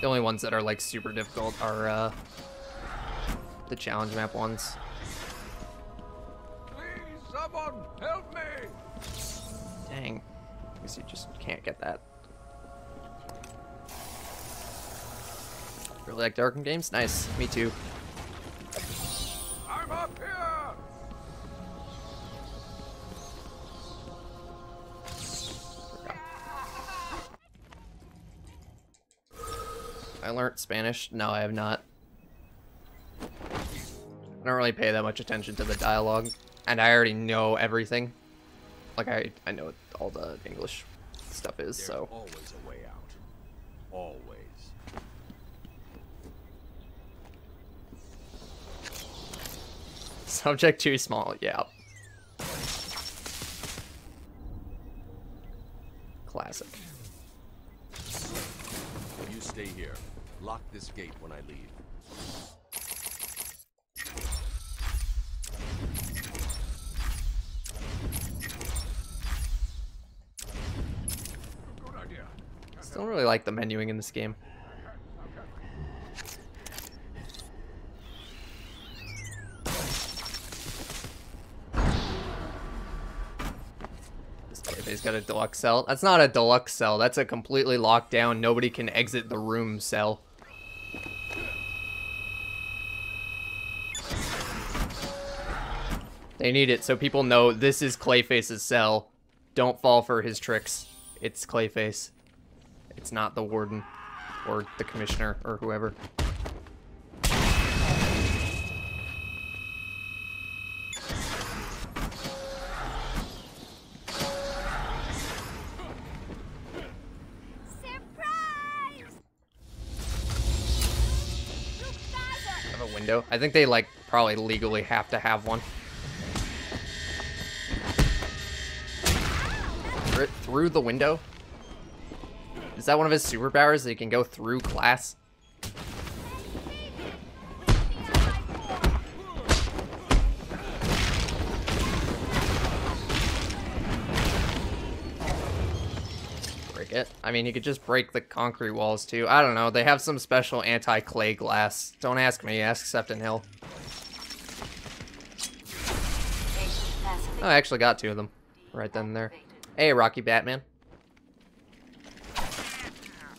The only ones that are like super difficult are the challenge map ones. Please, someone help me! Dang. I guess you just can't get that. Really like the Arkham games? Nice. Me too. I'm up here! I learned Spanish. No, I have not. I don't really pay that much attention to the dialogue, and I already know everything. Like I know what all the English stuff is, so. There's always a way out. Always. Subject too small, yeah. Classic. You stay here. Lock this gate when I leave. Still don't really like the menuing in this game. He's got a deluxe cell. That's not a deluxe cell. That's a completely locked down, nobody can exit the room cell. They need it so people know this is Clayface's cell. Don't fall for his tricks. It's Clayface. It's not the warden or the commissioner or whoever. Window. I think they like probably legally have to have one. Through the window? Is that one of his superpowers that he can go through glass? Break it. I mean, he could just break the concrete walls too. I don't know. They have some special anti-clay glass. Don't ask me. Ask Septon Hill. Oh, I actually got two of them right then and there. Hey, Rocky Batman.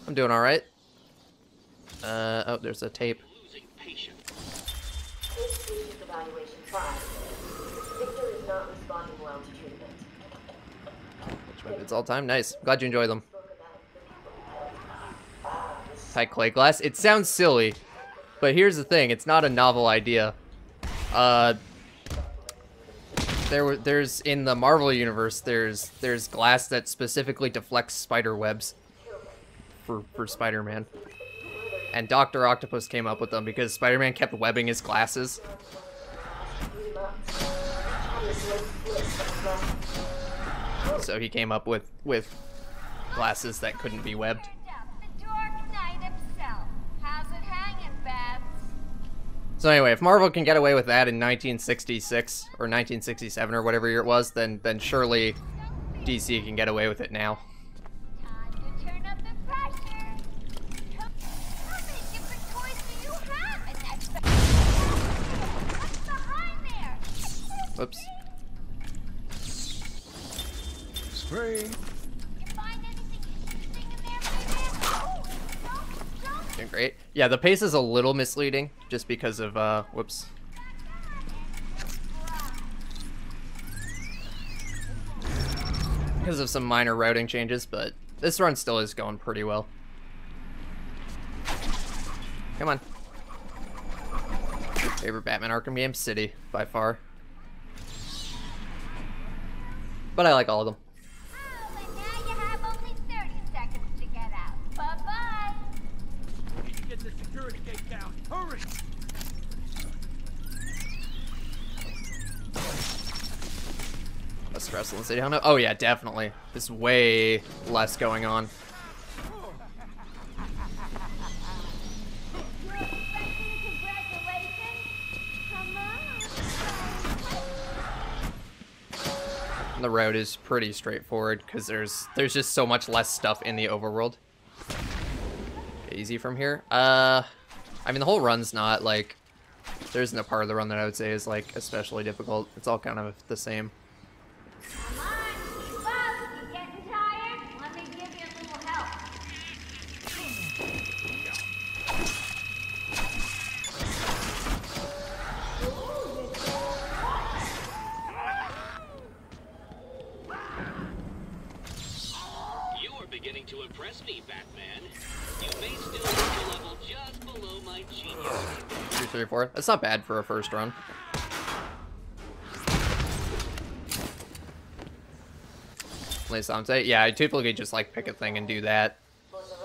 I'm doing all right. Oh, there's a tape. Evaluation 5. Victor is not responding well to treatment. Which methods all time? Nice. Glad you enjoy them. Tight clay glass. It sounds silly, but here's the thing. It's not a novel idea. There's in the Marvel universe, there's glass that specifically deflects spider webs for Spider-Man. And Dr. Octopus came up with them because Spider-Man kept webbing his glasses. So he came up with glasses that couldn't be webbed. The Dark Knight himself. How's it hanging, Babs? So anyway, if Marvel can get away with that in 1966 or 1967 or whatever year it was, then surely DC can get away with it now. Time to turn up the pressure. How many different toys do you have in that bag? What's behind there? Whoops. Spring. You find anything interesting in there, baby? Oh, don't. Doing great. Yeah, the pace is a little misleading just because of whoops. Because of some minor routing changes, but this run still is going pretty well. Come on. Favorite Batman Arkham game? City, by far. But I like all of them. Oh, and now you have only 30 seconds to get out. Bye-bye. We need to get the security gate down. Hurry! Less stressful in City. I don't know. Oh yeah, definitely. There's way less going on. You're expecting a congratulations? Come on. The road is pretty straightforward because there's just so much less stuff in the overworld. Easy from here. I mean the whole run's not like, there isn't a part of the run that I would say is like especially difficult. It's all kind of the same. Come on, Bubs, you getting tired? Let me give you a little help. You are beginning to impress me, Batman. You may still reach a level just below my genius. 2, 3, 4. That's not bad for a first run. At least I'm saying. Yeah, I typically just like pick a thing and do that.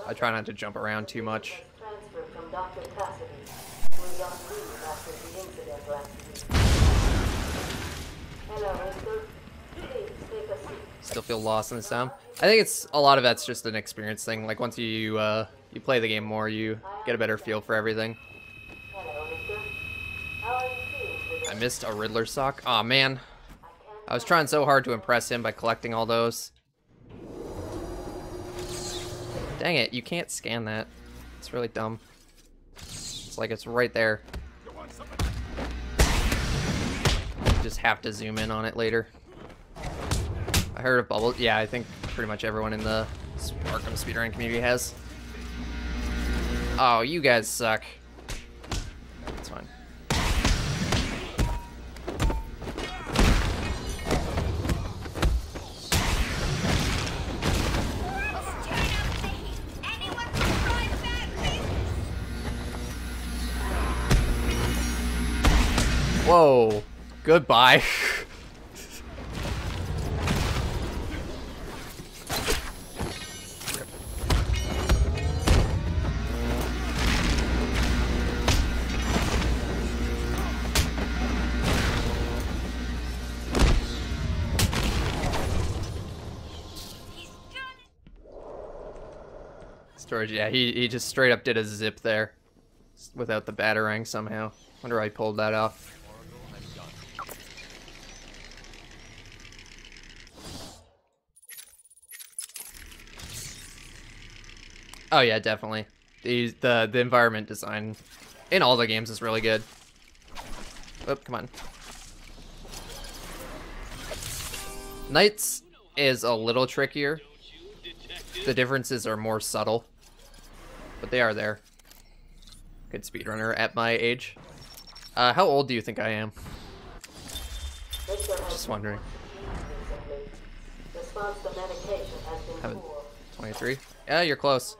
I try not to jump around too much. Transfer from Dr. Cassidy, who is on leave after the incident last week. Hello, mister. Please take a seat. Still feel lost in the sound. I think it's a lot of that's just an experience thing. Like once you play the game more, you get a better feel for everything. Hello, mister. How are you feeling today? I missed a Riddler sock. Aw, man. I was trying so hard to impress him by collecting all those. Dang it, you can't scan that. It's really dumb. It's like it's right there. Just have to zoom in on it later. I heard of bubble. Yeah, I think pretty much everyone in the Arkham Speedrun community has. Oh, you guys suck. That's fine. Whoa. Goodbye. Storage, yeah, he just straight up did a zip there without the batarang somehow. Wonder how he pulled that off. Oh yeah, definitely. The environment design in all the games is really good. Oh, come on. Nights is a little trickier. The differences are more subtle, but they are there. Good speedrunner at my age. How old do you think I am? Just wondering. Response to medication has been poor. 23? Yeah, you're close.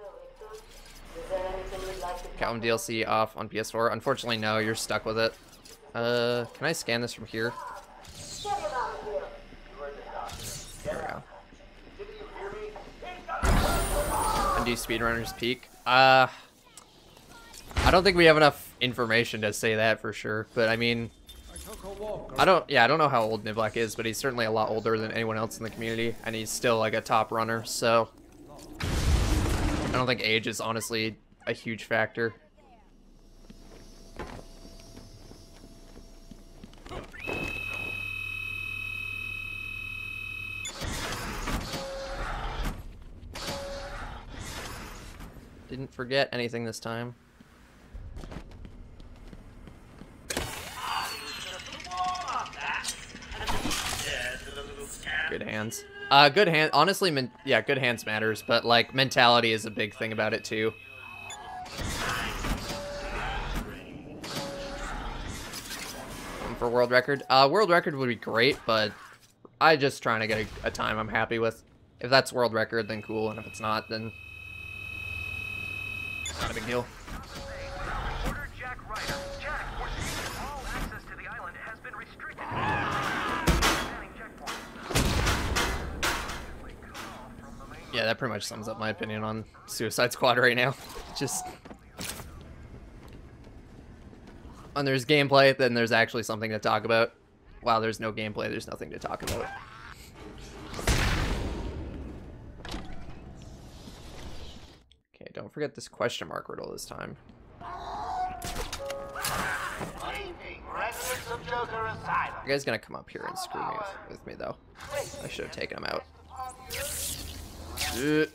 Is there anything you'd like to Capcom DLC off on PS4. Unfortunately, no, you're stuck with it. Can I scan this from here? get him out of here? There we go. Undo speedrunner's peak. I don't think we have enough information to say that for sure, but I mean, I don't know how old Niblack is, but he's certainly a lot older than anyone else in the community, and he's still like a top runner, so I don't think age is honestly a huge factor. Didn't forget anything this time. Good hands. Good hand. Honestly, yeah, good hands matters, but like mentality is a big thing about it too. For world record, world record would be great, but I just trying to get a time I'm happy with. If that's world record, then cool, and if it's not, then it's not a big deal. Yeah, that pretty much sums up my opinion on Suicide Squad right now. Just when there's gameplay, then there's actually something to talk about. While there's no gameplay, there's nothing to talk about. Okay, don't forget this question mark riddle this time. You guys gonna come up here and screw me with me though. I should have taken him out. Good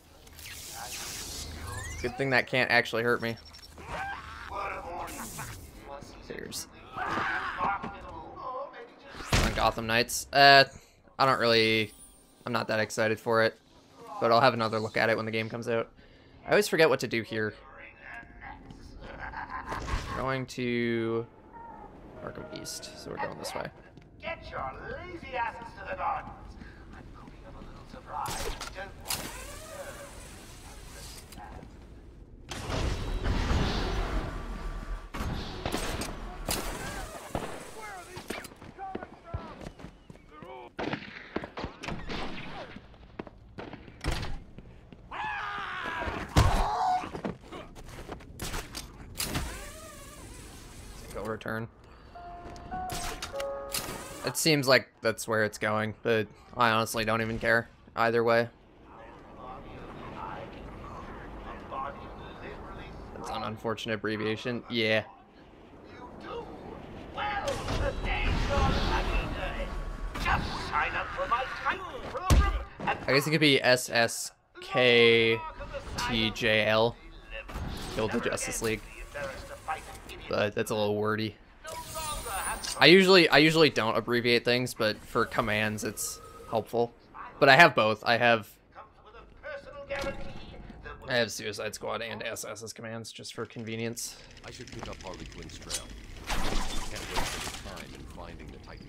thing that can't actually hurt me. Cheers. On Gotham Knights. I'm not that excited for it, but I'll have another look at it when the game comes out. I always forget what to do here. We're going to Arkham East, so we're going this way. Get your lazy asses to the gardens. I'm cooking up a little surprise. Don't want to return. It seems like that's where it's going, but I honestly don't even care either way. That's an unfortunate abbreviation. Yeah. I guess it could be SSKTJL. Guild of Justice League. But that's a little wordy. I usually don't abbreviate things, but for commands it's helpful. But I have both. I have Suicide Squad and SS as commands just for convenience. I should pick up Harley Quinn's trail. Can't waste any time in finding the Titan.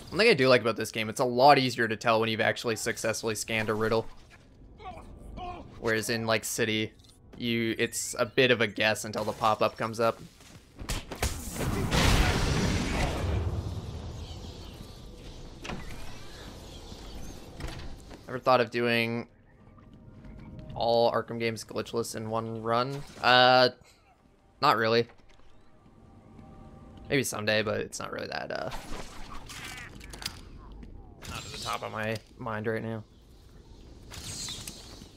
One thing I do like about this game, it's a lot easier to tell when you've actually successfully scanned a riddle. Whereas in like City, it's a bit of a guess until the pop-up comes up. Ever thought of doing all Arkham games glitchless in one run? Not really. Maybe someday, but it's not really that, not at the top of my mind right now.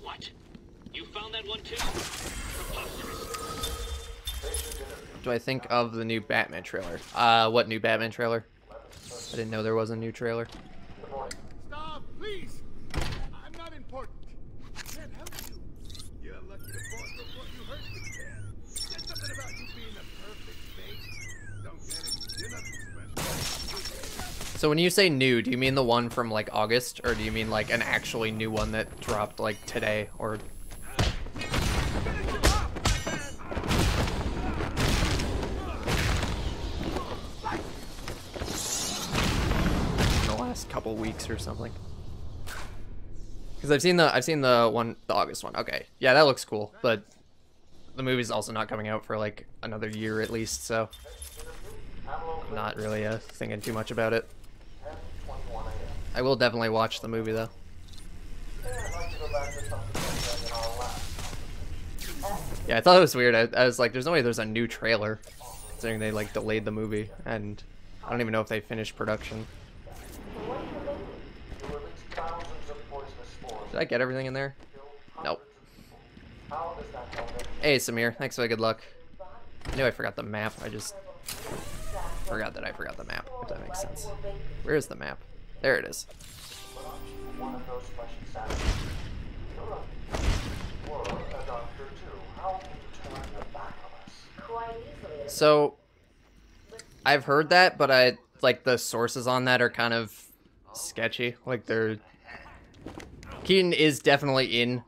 What? You found that one too? Do I think of the new Batman trailer? What new Batman trailer? I didn't know there was a new trailer. Stop, please! I'm not important. I can't help you. You're lucky to fall before you hurt me. Said something about you being a perfect mate. Don't get it. You're nothing special. So when you say new, do you mean the one from like August, or do you mean like an actually new one that dropped like today, or? Couple weeks or something, because I've seen the August one. Okay, yeah, that looks cool, but the movie's also not coming out for like another year at least, so I'm not really thinking too much about it. I will definitely watch the movie though. Yeah, I thought it was weird. I was like, there's no way there's a new trailer. It's considering they like delayed the movie, and I don't even know if they finished production. Did I get everything in there? Nope. Hey Samir, thanks for the good luck. I knew I forgot the map, I just forgot that I forgot the map, if that makes sense. Where is the map? There it is. So, I've heard that, but I like the sources on that are kind of sketchy. Like Keaton is definitely in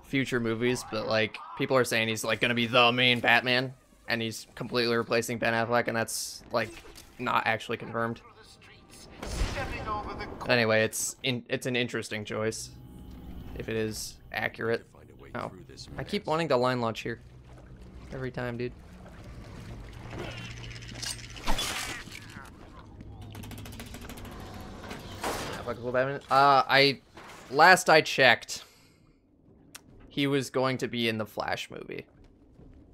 future movies, but like people are saying he's like gonna be the main Batman, and he's completely replacing Ben Affleck, and that's like not actually confirmed. Anyway, it's an interesting choice if it is accurate. Oh, I keep wanting to line launch here every time, dude. Last I checked, he was going to be in the Flash movie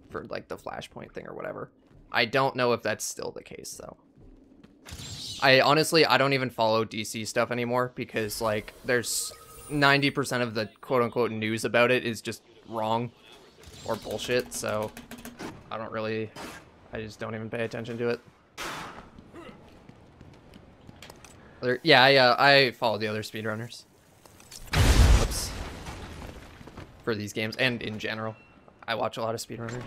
for like the Flashpoint thing or whatever. I don't know if that's still the case though. I don't even follow DC stuff anymore because like there's 90% of the quote unquote news about it is just wrong or bullshit, so I just don't even pay attention to it. I follow the other speedrunners. Whoops. For these games, and in general. I watch a lot of speedrunners.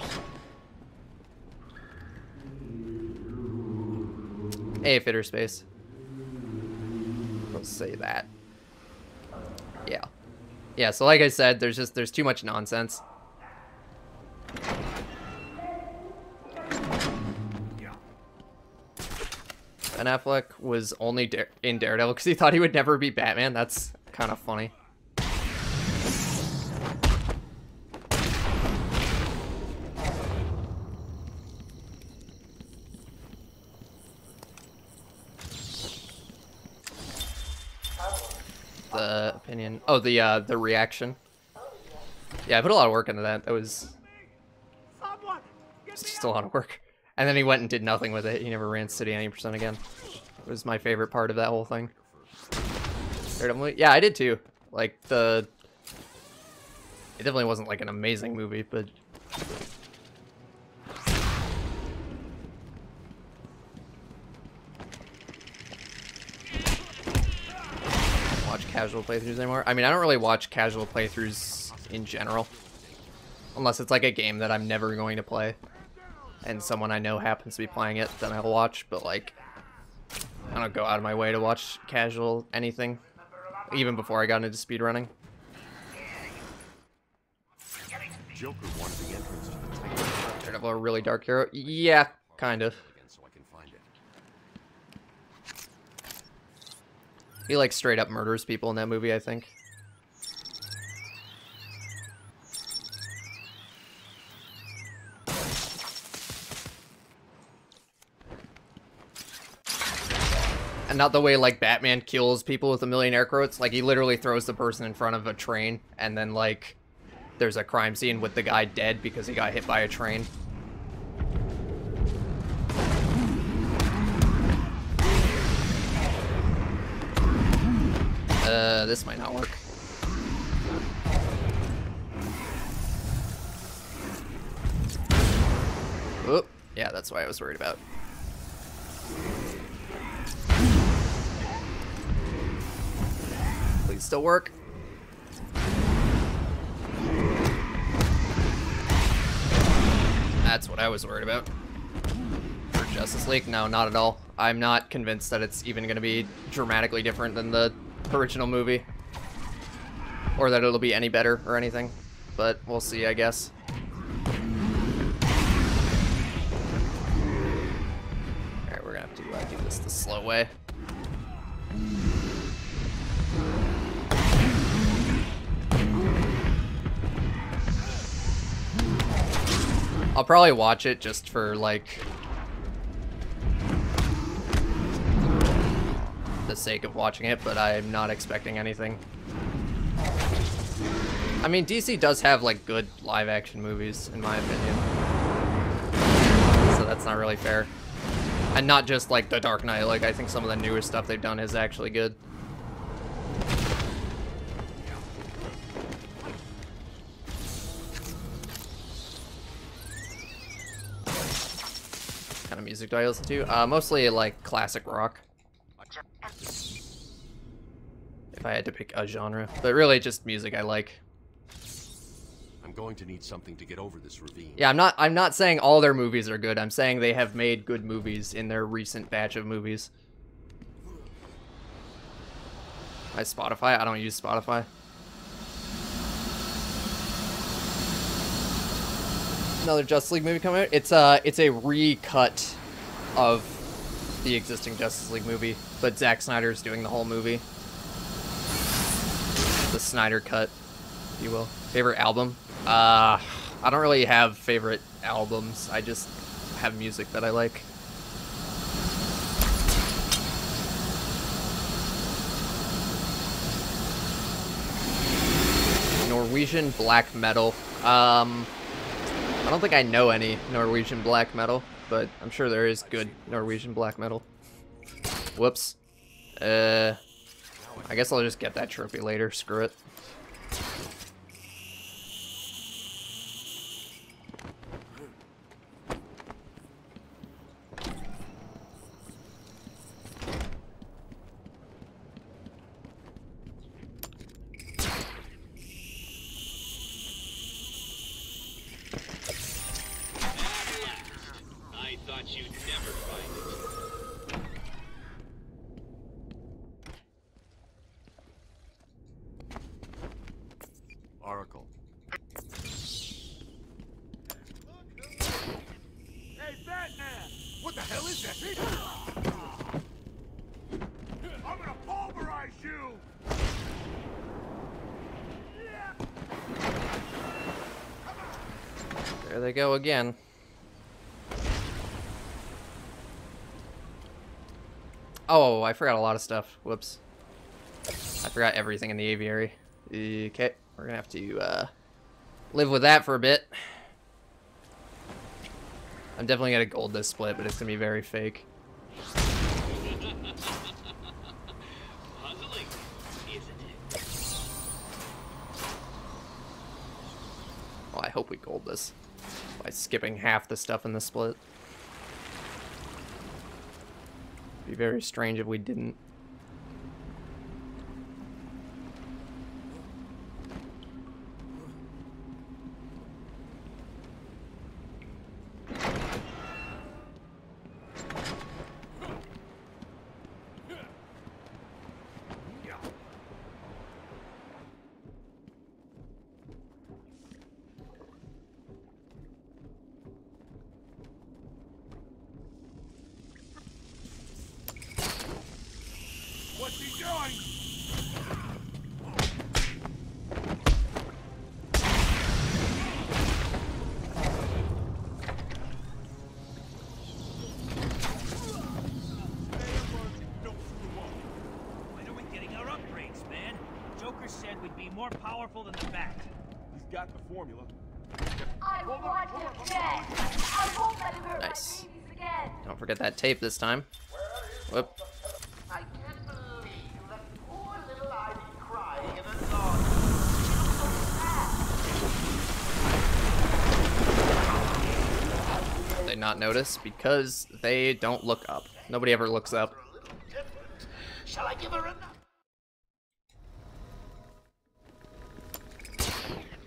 Hey, Fitter Space. Let's say that. Yeah. Yeah, so like I said, there's too much nonsense. Ben Affleck was only in Daredevil because he thought he would never be Batman. That's kind of funny. The opinion. Oh, the reaction. Yeah, I put a lot of work into that. That was just a lot of work. And then he went and did nothing with it. He never ran City 90% again. It was my favorite part of that whole thing. Yeah, I did too. Like, it definitely wasn't like an amazing movie, but... watch casual playthroughs anymore. I mean, I don't really watch casual playthroughs in general. Unless it's like a game that I'm never going to play. And someone I know happens to be playing it, then I'll watch, but like, I don't go out of my way to watch casual anything, even before I got into speedrunning. Joker wanted the entrance to the tank. Daredevil, a really dark hero? Yeah, kind of. He like straight up murders people in that movie, I think. And not the way, like, Batman kills people with a million air quotes. Like, he literally throws the person in front of a train, and then, like, there's a crime scene with the guy dead because he got hit by a train. This might not work. Oh, yeah, that's what I was worried about. Please still work. That's what I was worried about. For Justice League? No, not at all. I'm not convinced that it's even going to be dramatically different than the original movie. Or that it'll be any better or anything. But we'll see, I guess. Alright, we're going to have to do this the slow way. I'll probably watch it just for, like, the sake of watching it, but I'm not expecting anything. I mean, DC does have, like, good live-action movies, in my opinion. So That's not really fair. And not just like The Dark Knight, like I think some of the newest stuff they've done is actually good. What kind of music do I listen to? Mostly like classic rock. If I had to pick a genre, but really just music I like. I'm going to need something to get over this ravine. Yeah, I'm not saying all their movies are good. I'm saying they have made good movies in their recent batch of movies. My Spotify? I don't use Spotify. Another Justice League movie coming out. It's a recut of the existing Justice League movie, but Zack Snyder's doing the whole movie. The Snyder cut, if you will. Favorite album? I don't really have favorite albums. I just have music that I like. Norwegian black metal. I don't think I know any Norwegian black metal, but I'm sure there is good Norwegian black metal. Whoops. I guess I'll just get that trophy later. Screw it. I thought you'd never find it. Oracle. Hey, Batman! What the hell is that? I'm gonna pulverize you! There they go again. Oh, I forgot a lot of stuff. Whoops. I forgot everything in the aviary. Okay, we're gonna have to live with that for a bit. I'm definitely gonna gold this split, but it's gonna be very fake. Puzzling, isn't it? Well, I hope we gold this by skipping half the stuff in the split. It'd be very strange if we didn't. What's he doing? When are we getting our upgrades, man? Joker said we'd be more powerful than the Bat. He's got the formula. I want him dead. I won't let him hurt Nice. my babies again. Don't forget that tape this time. Whoop. I can't believe that poor little Ivy crying in a dog. Did they not notice? Because they don't look up. Nobody ever looks up. Shall I give her a...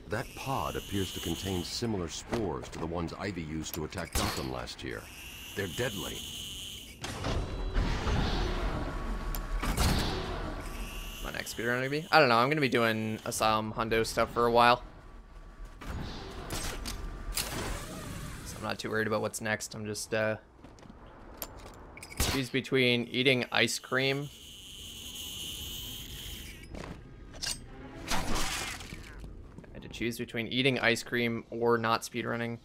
That pod appears to contain similar spores to the ones Ivy used to attack Gotham last year. They're deadly. My next speedrun gonna be? I don't know. I'm gonna be doing Asylum Hundo stuff for a while. So I'm not too worried about what's next. I'm just choose between eating ice cream choose between eating ice cream or not speedrunning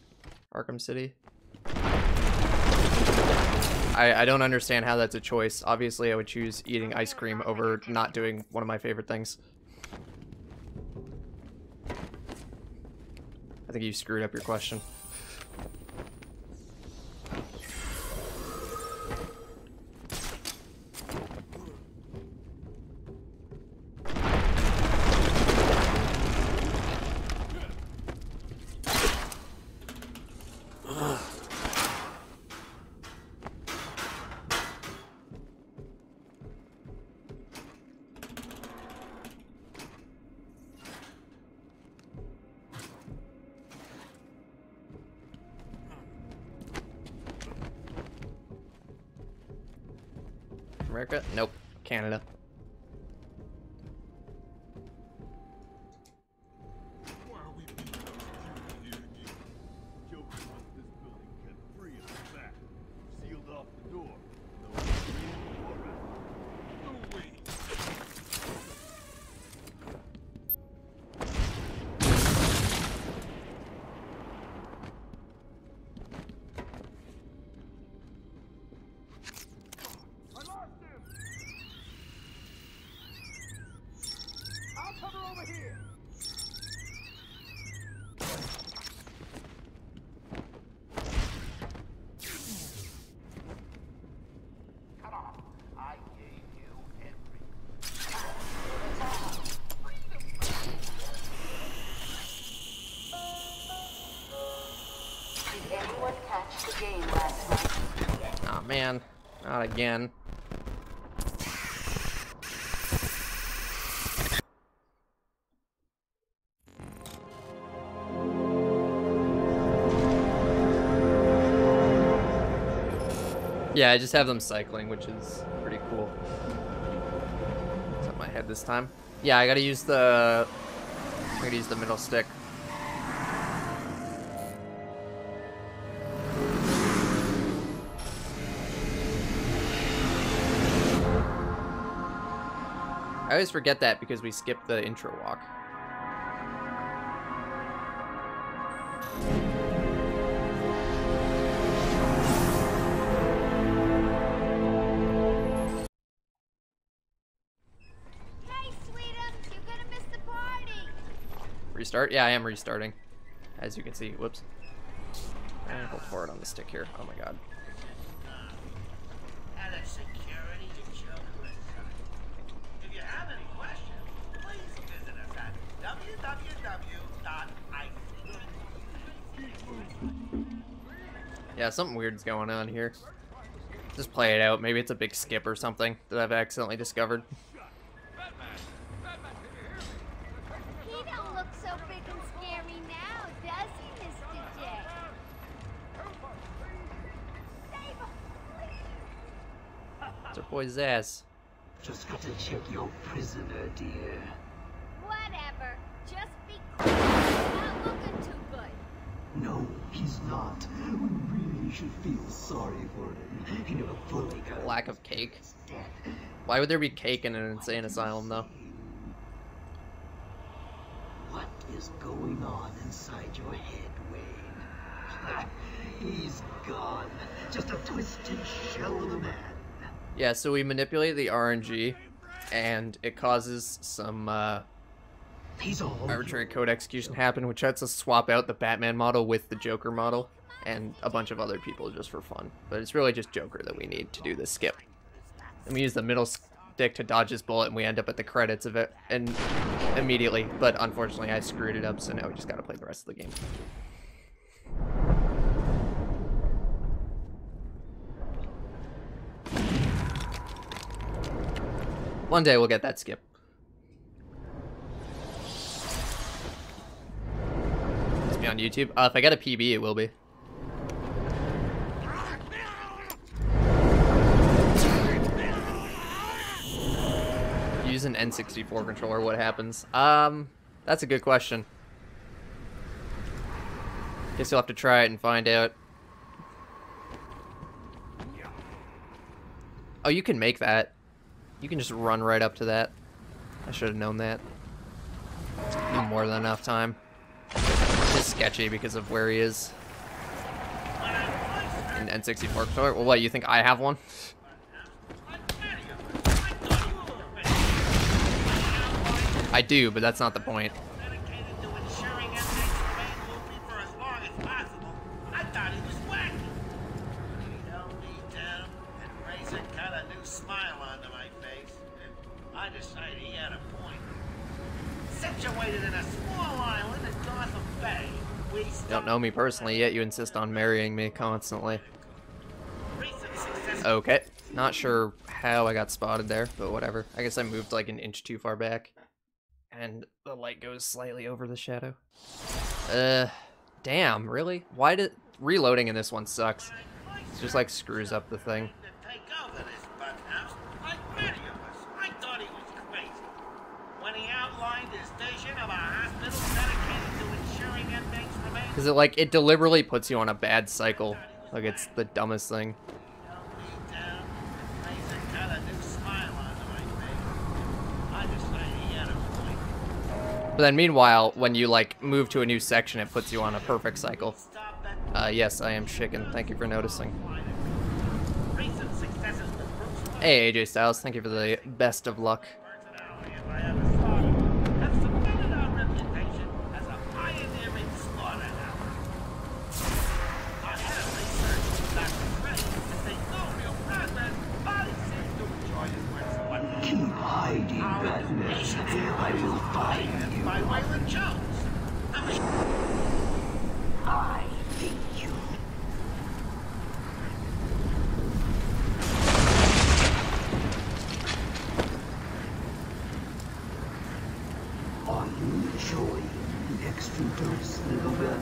Arkham City. I don't understand how that's a choice. Obviously, I would choose eating ice cream over not doing one of my favorite things. I think you screwed up your question. America? Nope. Canada. Why are we being here again? Joker wants this building kept free of the back. Sealed off the door. No way. I lost him! I'll cover over here! Come on. I gave you everything. Did anyone catch the game last night? Aw, man. Not again. Yeah, I just have them cycling, which is pretty cool. It's up my head this time. Yeah, I gotta use the middle stick. I always forget that because we skipped the intro walk. Hey, sweetums, you're gonna miss the party. Restart? Yeah, I am restarting. As you can see. Whoops. And hold forward on the stick here. Oh my god. And a security Joker. If you have any questions, please visit us at www.ice. Yeah, something weird's going on here. Just play it out. Maybe it's a big skip or something that I've accidentally discovered. He don't look so big and scary now, does he, Mr. J? Save him, please. It's our boy's ass. Just got to check your prisoner, dear. Whatever. Just be cool. He's not looking too good. No, he's not. We really should feel sorry for him. He never fully got Lack of cake. Why would there be cake in an insane asylum, though? What is going on inside your head, Wayne? He's gone. Just a twisted shell of a man. Yeah, so we manipulate the RNG, and it causes some arbitrary code execution happen, which lets us swap out the Batman model with the Joker model, and a bunch of other people just for fun. But it's really just Joker that we need to do this skip. And we use the middle stick to dodge his bullet, and we end up at the credits of it and immediately. But unfortunately, I screwed it up, so now we just gotta play the rest of the game. One day we'll get that skip. It's be on YouTube. If I get a PB, it will be. Use an N64 controller, what happens? That's a good question. Guess you'll have to try it and find out. Oh, you can make that. You can just run right up to that. I should have known that. More than enough time. It's sketchy because of where he is. An N64 controller. Well, what, you think I have one? I do, but that's not the point. Situated in a small island in Gotham Bay, we You don't know me personally yet, you insist on marrying me constantly. Okay, not sure how I got spotted there, but whatever. I guess I moved like an inch too far back. And the light goes slightly over the shadow. Damn, really? Why did... Reloading in this one sucks. It just like screws up the thing. when he outlined his vision of a hospital dedicated to ensuring inmates remain. Because it deliberately puts you on a bad cycle. Like, it's the dumbest thing. But then meanwhile, when you like move to a new section, it puts you on a perfect cycle. Yes, I am Shiken. Thank you for noticing. Hey, AJ Styles. Thank you for the best of luck. Keep hiding, Batman. I will find you. By Waylon Jones. I think you. Are you enjoying the extra dose, little bit?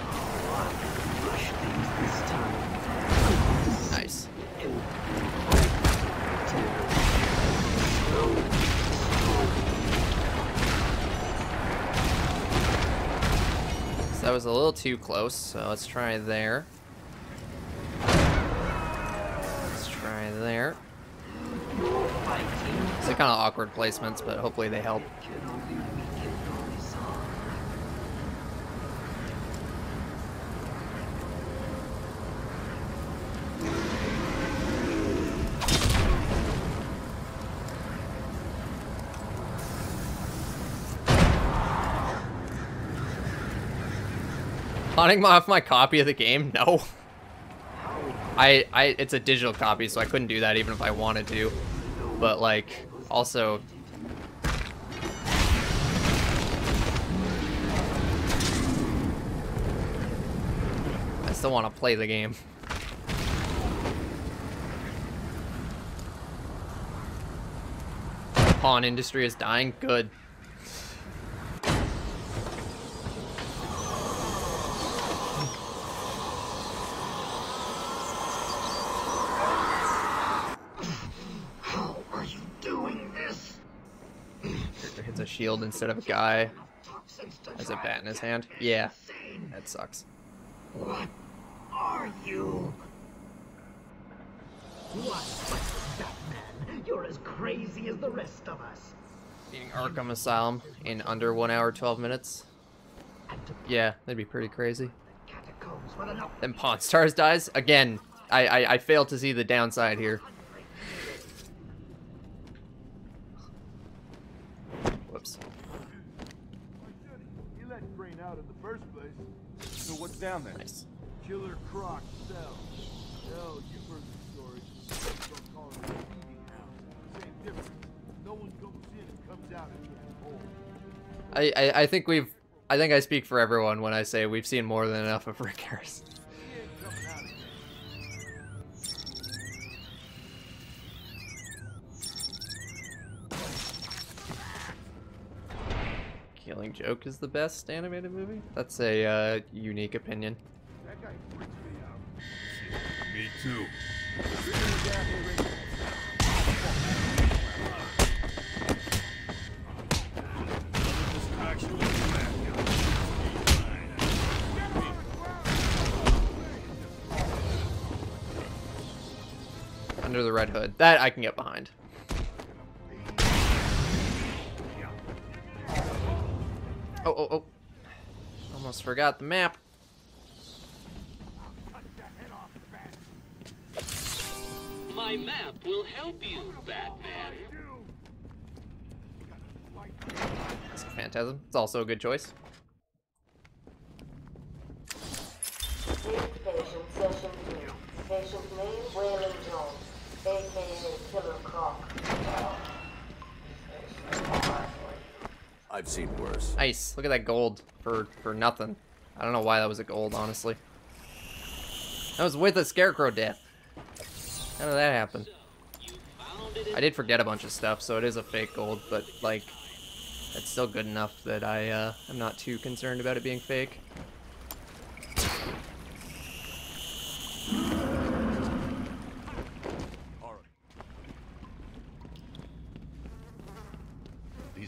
Oh, I can rush things this time. Nice. So that was a little too close, so let's try there. Let's try there. It's kind of awkward placements, but hopefully they help. Pawning off my copy of the game? No. It's a digital copy, so I couldn't do that even if I wanted to. But like, also, I still want to play the game. The pawn industry is dying. Good. Hits a shield instead of a guy. Has a bat in his hand. Yeah, that sucks. What are you? What, Batman? You're as crazy as the rest of us. Beating Arkham Asylum in under 1 hour 12 minutes. Yeah, that'd be pretty crazy. Then Pawn Stars dies again. I fail to see the downside here. Whoops. You let Crane out in the first place. So what's down there? Nice. Killer Croc cell. Hell, you've heard the story. Don't call it a feeding house. Same difference. No one goes in and comes out as a whole. I think I speak for everyone when I say we've seen more than enough of Rick Harris. Killing Joke is the best animated movie? That's a unique opinion. That guy freaks me out. Me too. Under the Red Hood. That I can get behind. Oh. Almost forgot the map. My map will help you, Batman. That's a Phantasm. It's also a good choice. Next patient, session 2. Patient's name, Waylon Jones, a.k.a. Killer Croc. I've seen worse. Nice. Look at that gold for nothing. I don't know why that was a gold, honestly. That was with a Scarecrow death. How did that happen? I did forget a bunch of stuff, so it is a fake gold, but like, it's still good enough that I'm not too concerned about it being fake.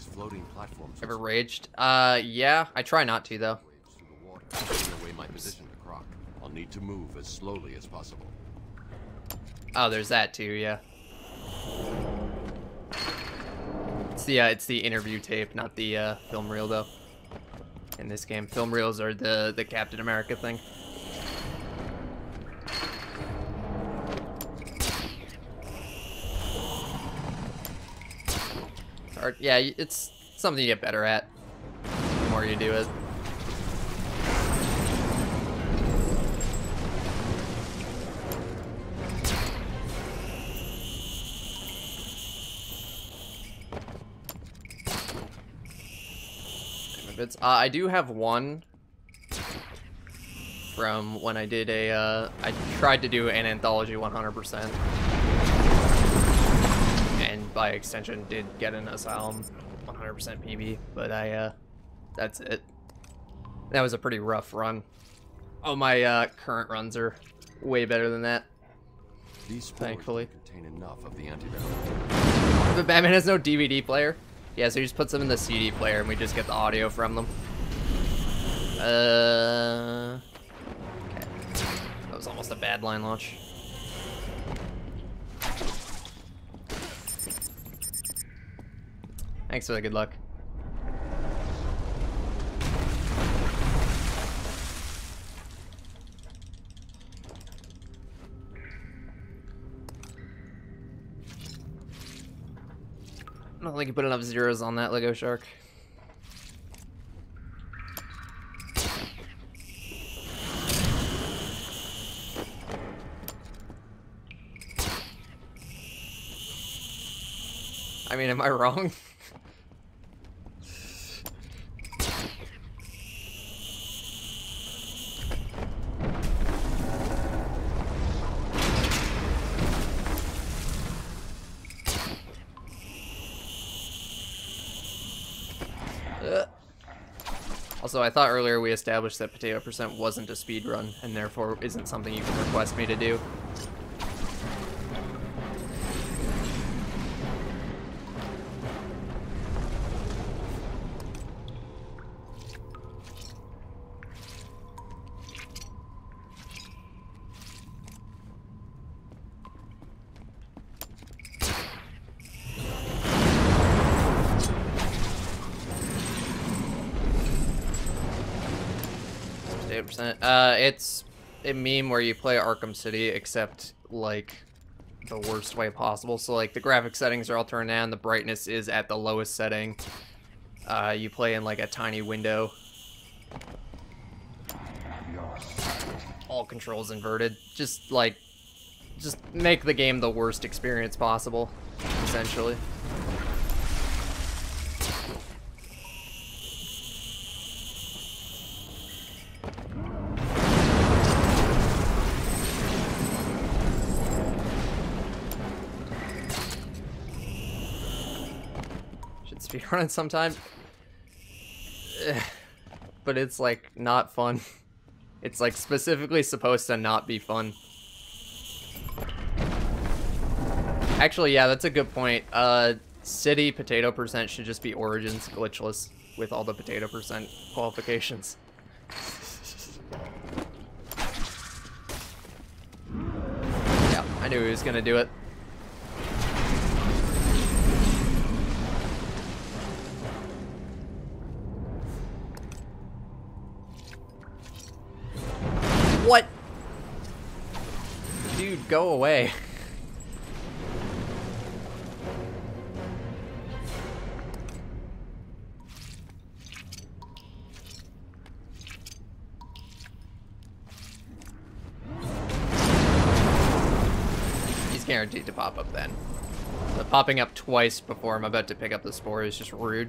these floating platforms. Ever raged? Yeah. I try not to though. Taking away my position to Croc. I'll need to move as slowly as possible. Oh, there's that too. Yeah. It's the interview tape, not the film reel though. In this game, film reels are the Captain America thing. Or, yeah, it's something you get better at the more you do it. I do have one from when I did I tried to do an anthology 100%. And by extension did get an Asylum 100% PB, but that's it. That was a pretty rough run. Oh, my current runs are way better than that. These thankfully contain enough of the antivenom. But Batman has no DVD player. Yeah, so he just puts them in the CD player and we just get the audio from them. Okay. That was almost a bad line launch. Thanks for the good luck. I don't think you put enough zeros on that Lego Shark. I mean, am I wrong? Also, I thought earlier we established that potato percent wasn't a speedrun, and therefore isn't something you can request me to do. It's a meme where you play Arkham City, except, like, the worst way possible. So, like, the graphic settings are all turned down, the brightness is at the lowest setting. You play in, like, a tiny window. All controls inverted. Just make the game the worst experience possible, essentially. Speedrun sometime, but it's like not fun. It's like specifically supposed to not be fun. Actually, yeah, that's a good point. City potato percent should just be Origins glitchless with all the potato percent qualifications. Yeah, I knew he was gonna do it. What? Dude, go away. He's guaranteed to pop up then. But popping up twice before I'm about to pick up the spore is just rude.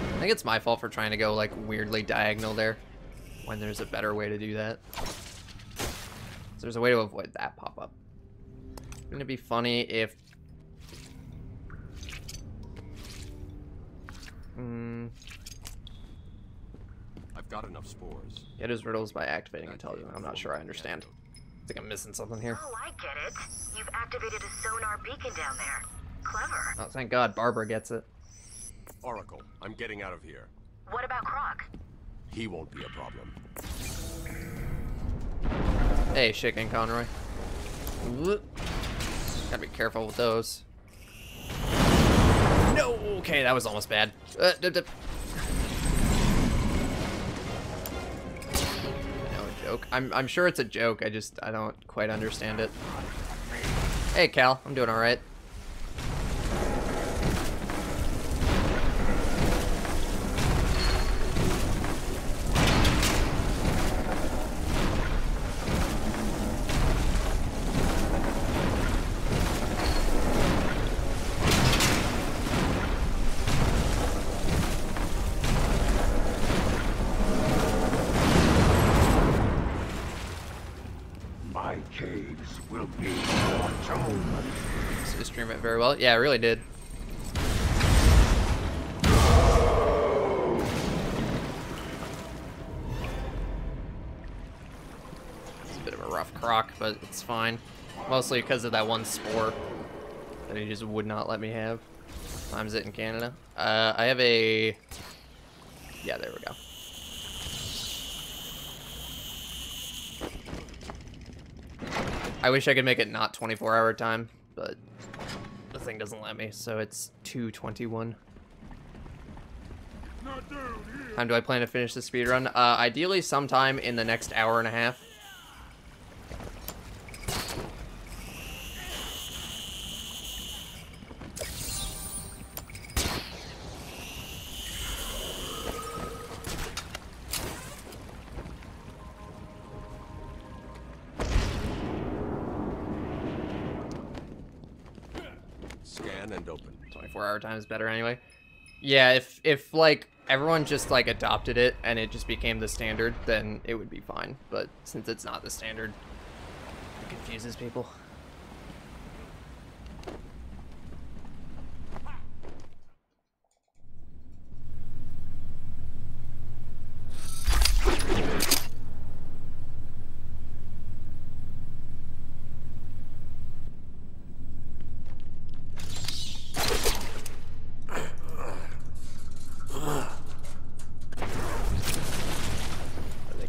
I think it's my fault for trying to go like weirdly diagonal there when there's a better way to do that. So there's a way to avoid that pop-up. It's gonna be funny if I've got enough spores. get his riddles by activating intelligence. I'm not sure I understand. think I'm missing something here. Oh, I get it. You've activated a sonar beacon down there. Clever. Oh, thank God Barbara gets it. Oracle, I'm getting out of here. What about Croc? He won't be a problem. Hey, Chicken Conroy. Whoop. Gotta be careful with those. No! Okay, that was almost bad. No joke. I'm sure it's a joke. I don't quite understand it. Hey, Cal. I'm doing all right. Stream it very well. Yeah, I really did. It's a bit of a rough croc, but it's fine. Mostly because of that one spore that he just would not let me have. Times it in Canada. I have a... Yeah, there we go. I wish I could make it not 24-hour time, but the thing doesn't let me, so it's 2:21. Time do I plan to finish the speedrun? Ideally sometime in the next hour and a half. Scan and open. 24-hour time is better anyway. Yeah, if like everyone just like adopted it and it just became the standard, then it would be fine. But since it's not the standard, it confuses people.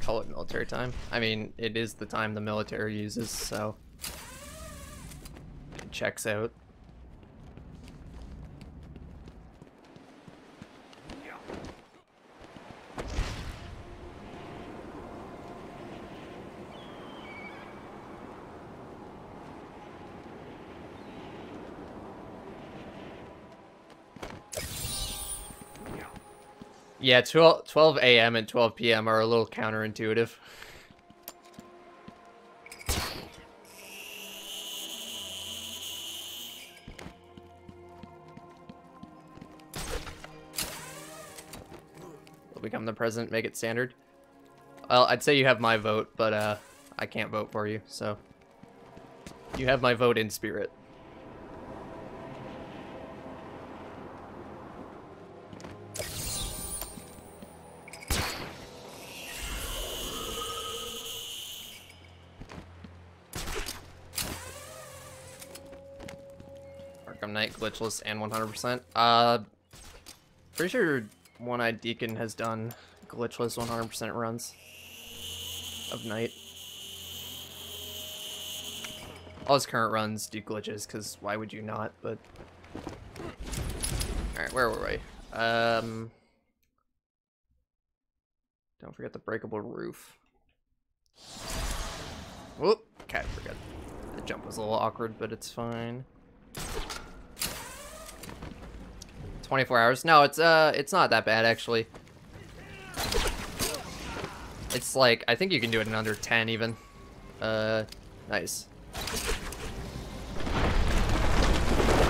Call it military time. I mean, it is the time the military uses, so it checks out. Yeah, 12 a.m. and 12 p.m. are a little counterintuitive. Will become the president, make it standard. Well, I'd say you have my vote, but I can't vote for you, so you have my vote in spirit. Arkham Knight, Glitchless, and 100%. Pretty sure One-Eyed Deacon has done Glitchless 100% runs of Knight. All his current runs do glitches, because why would you not, but... Alright, where were we? Don't forget the breakable roof. Whoop! Okay, forget. The jump was a little awkward, but it's fine. 24 hours? No, it's not that bad, actually. It's like, I think you can do it in under 10, even. Nice.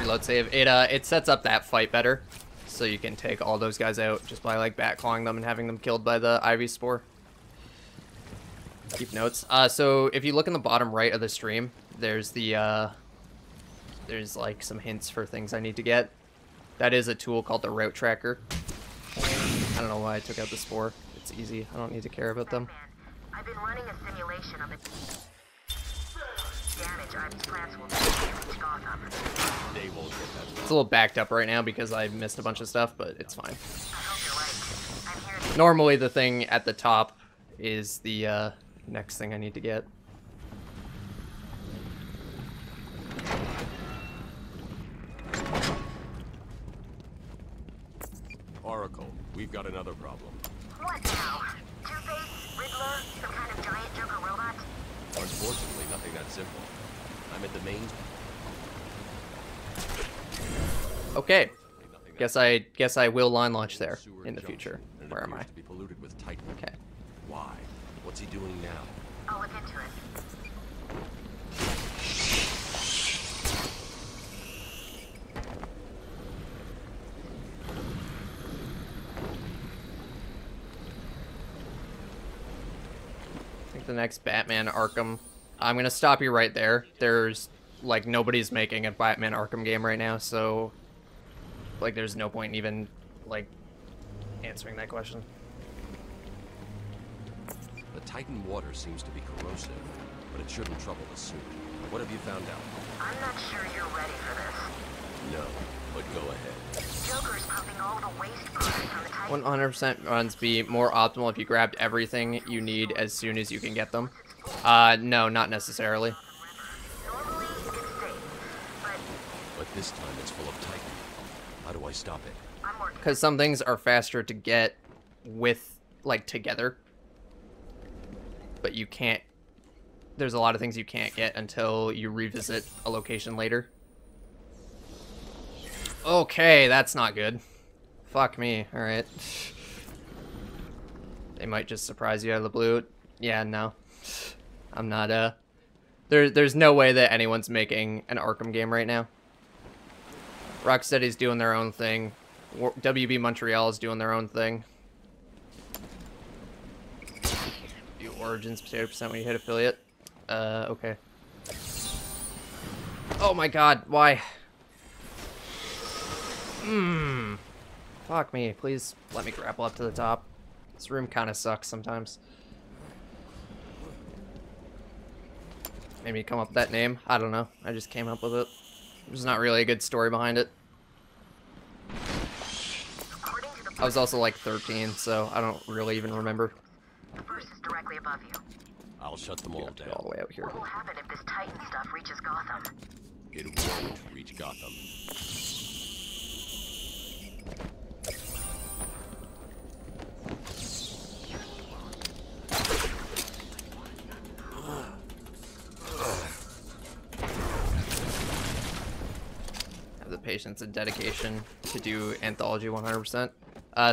Reload save. It sets up that fight better, so you can take all those guys out just by, like, backclawing them and having them killed by the Ivy Spore. Keep notes. So, if you look in the bottom right of the stream, there's the, there's, like, some hints for things I need to get. That is a tool called the Route Tracker. I don't know why I took out the Spore. It's easy. I don't need to care about them. I've been running a simulation of it. damage Ivy's plants will do to reach Gotham. They won't get that. It's a little backed up right now because I missed a bunch of stuff, but it's fine. I hope you're right. I'm here to... Normally the thing at the top is the next thing I need to get. Oracle, we've got another problem. What now? Two-Face? Riddler? Some kind of giant Joker robot? Unfortunately, nothing that simple. I'm at the main... Okay. Guess I will line launch there in the future. Where am I? To be polluted with Titan. Okay. Why? What's he doing now? I'll look into it. I think the next Batman Arkham. I'm gonna stop you right there. There's like nobody's making a Batman Arkham game right now, so like there's no point in even like answering that question. The Titan water seems to be corrosive, but it shouldn't trouble the suit. What have you found out? I'm not sure you're ready for this. No, but go ahead. Joker's pumping all the waste products from the Titan. 100% runs be more optimal if you grabbed everything you need as soon as you can get them. No, not necessarily. Normally, it's safe, but this time it's full of Titan. How do I stop it? I'm working. Because some things are faster to get with, like, together. But you can't... There's a lot of things you can't get until you revisit a location later. Okay, that's not good. Fuck me, alright. They might just surprise you out of the blue. Yeah, no. I'm not, there's no way that anyone's making an Arkham game right now. Rocksteady's doing their own thing. WB Montreal is doing their own thing. Do Origins potato % when you hit affiliate. Okay. Oh my god, why? Fuck me, please let me grapple up to the top. This room kind of sucks sometimes. Maybe come up with that name. I don't know. I just came up with it. There's not really a good story behind it. I was also like 13, so I don't really even remember. The first is directly above you. I'll shut them all down. All the way out here. What will happen if this Titan stuff reaches Gotham? It won't reach Gotham. Have the patience and dedication to do Anthology 100%.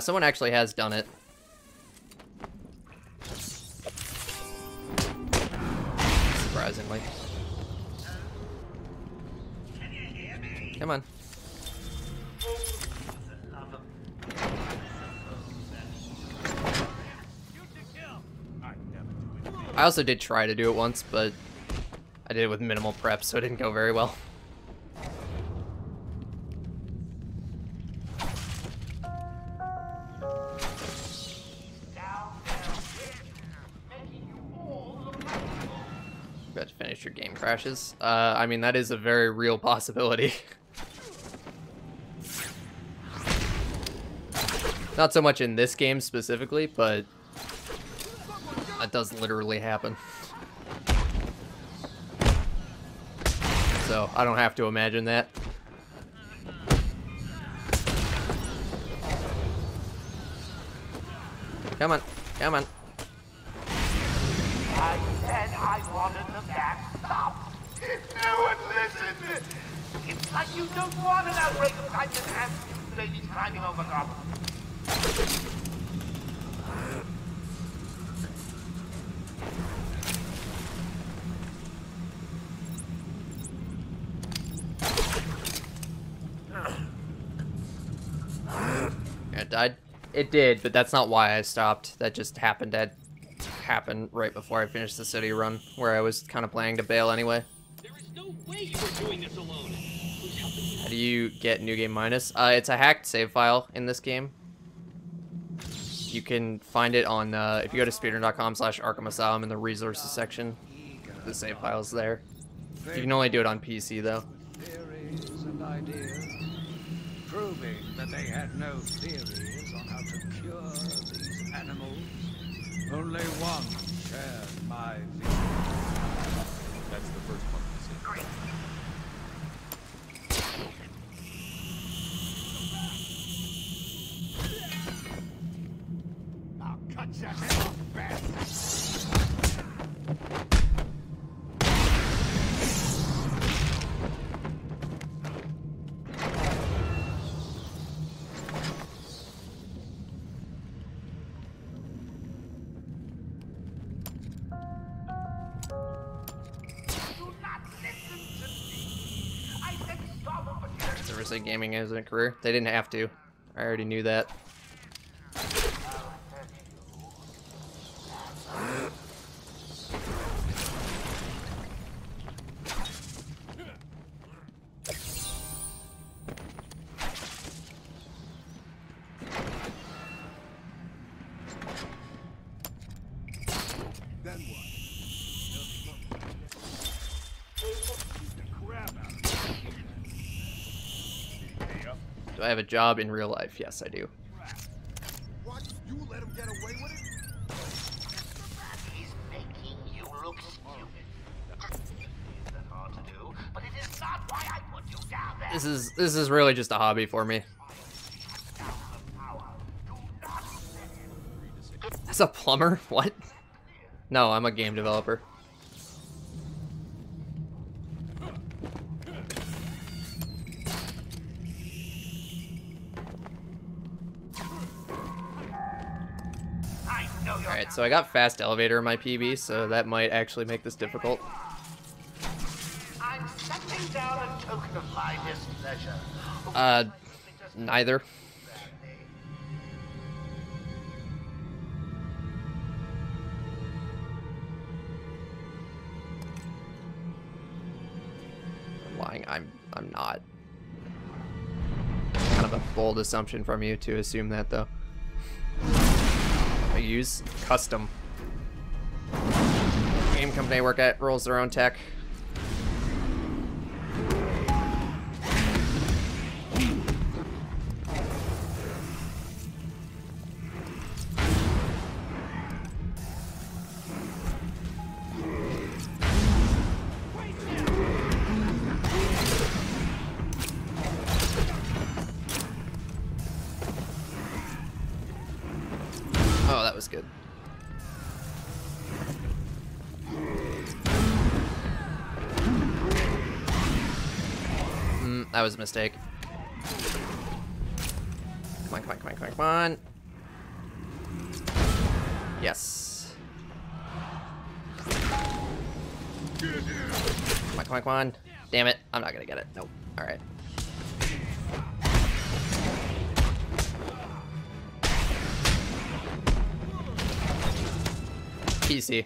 Someone actually has done it. Surprisingly. Come on. I also did try to do it once, but I did it with minimal prep, so it didn't go very well. Got to finish your game crashes. I mean, that is a very real possibility. Not so much in this game specifically, but that does literally happen. So, I don't have to imagine that. Come on, come on. I said I wanted the backstop. No one listened. It's like you don't want an outbreak of Titan and ladies climbing over Gotham. It died? It did, but that's not why I stopped. That just happened to happen right before I finished the city run, where I was kind of planning to bail anyway. There is no way you were doing this alone. Who's helping you? How do you get New Game Minus? It's a hacked save file in this game. You can find it on, if you go to speedrun.com/Arkham Asylum in the resources section, the save file's there. You can only do it on PC though. Theories and ideas, proving that they had no theories on how to cure these animals. Only one shared my vision. That's the first part of the scene. Great. I'll cut your head off, bastard! Seriously, gaming isn't a career. They didn't have to. I already knew that. Then what? Beat the crap out of me. Do I have a job in real life? Yes, I do. What? You let him get away with it? He's making you look stupid. Is that hard to do? But it is not why I put you down there. This is really just a hobby for me. That's a plumber? What? No, I'm a game developer. Alright, so I got fast elevator in my PB, so that might actually make this difficult. I'm setting down a token of my displeasure. Neither. I'm lying. I'm not. Kind of a bold assumption from you to assume that, though. I use custom. Game company I work at rolls their own tech. Oh, that was good. That was a mistake. Come on, come on, come on, come on, come on. Yes. Come on, come on, come on. Damn it. I'm not gonna get it. Nope. Alright. PC.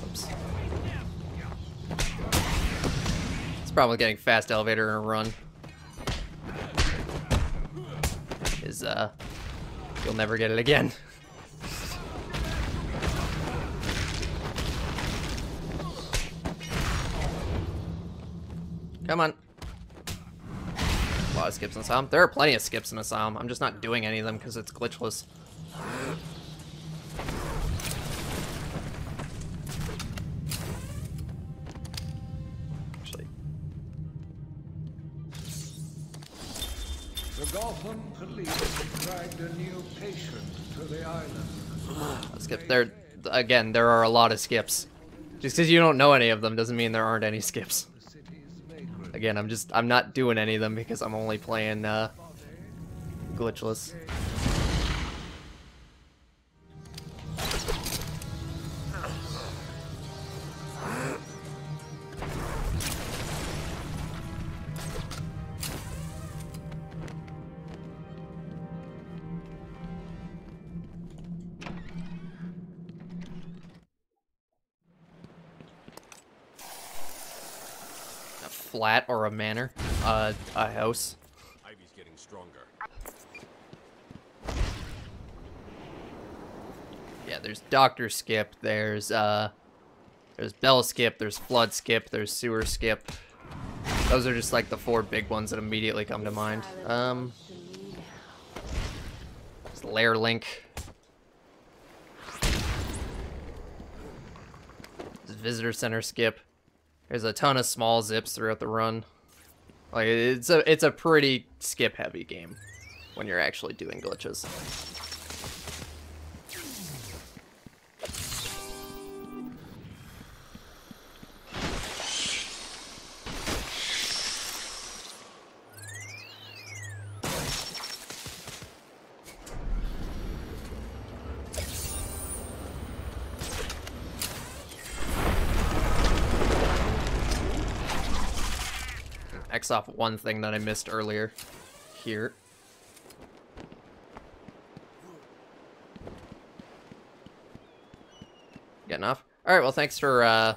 Oops. It's probably getting fast elevator in a run. You'll never get it again. Come on. A lot of skips in Asylum. There are plenty of skips in Asylum. I'm just not doing any of them because it's glitchless. Actually. The Gotham police dragged a new patient to the island. Skip. There are a lot of skips. Just because you don't know any of them doesn't mean there aren't any skips. Again, I'm not doing any of them because I'm only playing glitchless. Flat or a manor, a house. Ivy's getting stronger. Yeah, there's Doctor Skip, there's Bell Skip, there's Flood Skip, there's Sewer Skip. Those are just like the 4 big ones that immediately come to mind. There's Lair Link. There's Visitor Center Skip. There's a ton of small zips throughout the run. Like it's a pretty skip heavy game when you're actually doing glitches. X off one thing that I missed earlier here. Getting off. Alright, well thanks for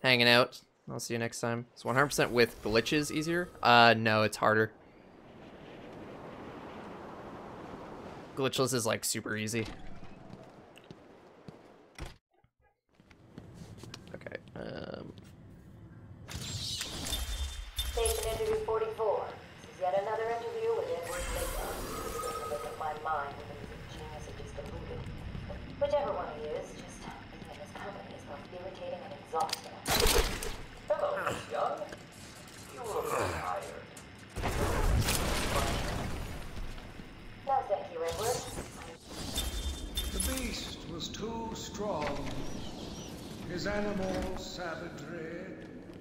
hanging out. I'll see you next time. It's 100% with glitches easier? No, it's harder. Glitchless is like super easy. Okay, Station interview 44. This is yet another interview with Edward Layton. To look at my mind with a genius or just deluded. Whichever one he is, just being in his company is both irritating and exhausting. Hello, Miss Young. You look tired. No, thank you, Edward. The beast was too strong. His animal savagery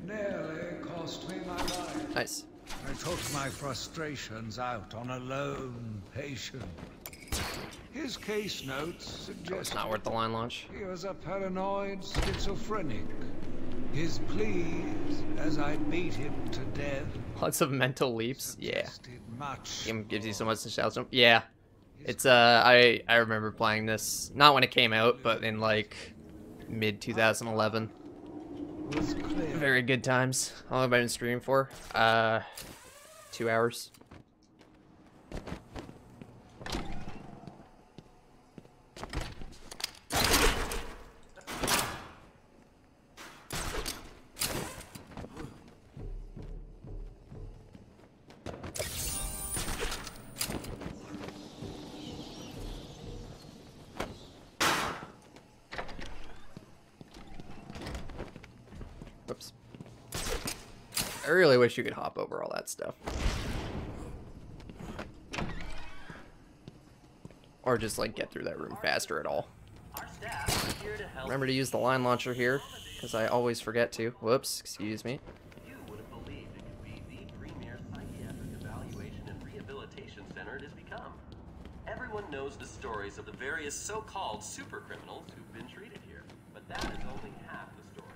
nearly cost me my life. Nice. I took my frustrations out on a lone patient. His case notes suggest it's not worth the line launch. He was a paranoid schizophrenic. His pleas, as I beat him to death. Lots of mental leaps. Yeah. Much Game gives you so much nostalgia. Yeah. It's I remember playing this not when it came out, but in like mid 2011. Very good times. How long have I been streaming for? 2 hours. Oops. I really wish you could hop over all that stuff. Or just like get through that room faster at all. Remember to use the line launcher here, because I always forget to. Whoops, excuse me. You would have believed it could be the premier psychiatric evaluation and rehabilitation center it has become. Everyone knows the stories of the various so-called super criminals who've been treated here, but that is only half the story.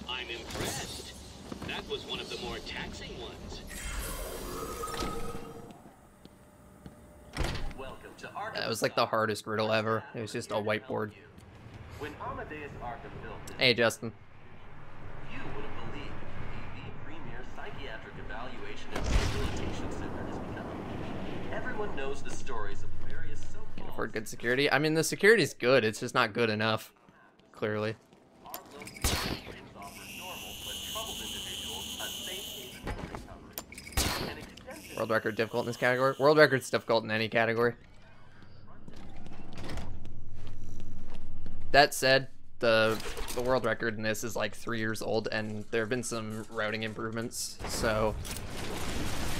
I'm impressed. That was one of the more taxing ones. Welcome to Arkham. That was like the hardest riddle ever. It was just a whiteboard. When Amadeus Arkham built this, Hey, Justin. you would have believed it could be the premier psychiatric evaluation and rehabilitation center it has become. Everyone knows the stories of the various so-called Can afford good security. I mean, the security's good. It's just not good enough. Clearly. World record difficult in this category. World record's difficult in any category. That said, the world record in this is like 3 years old, and there have been some routing improvements, so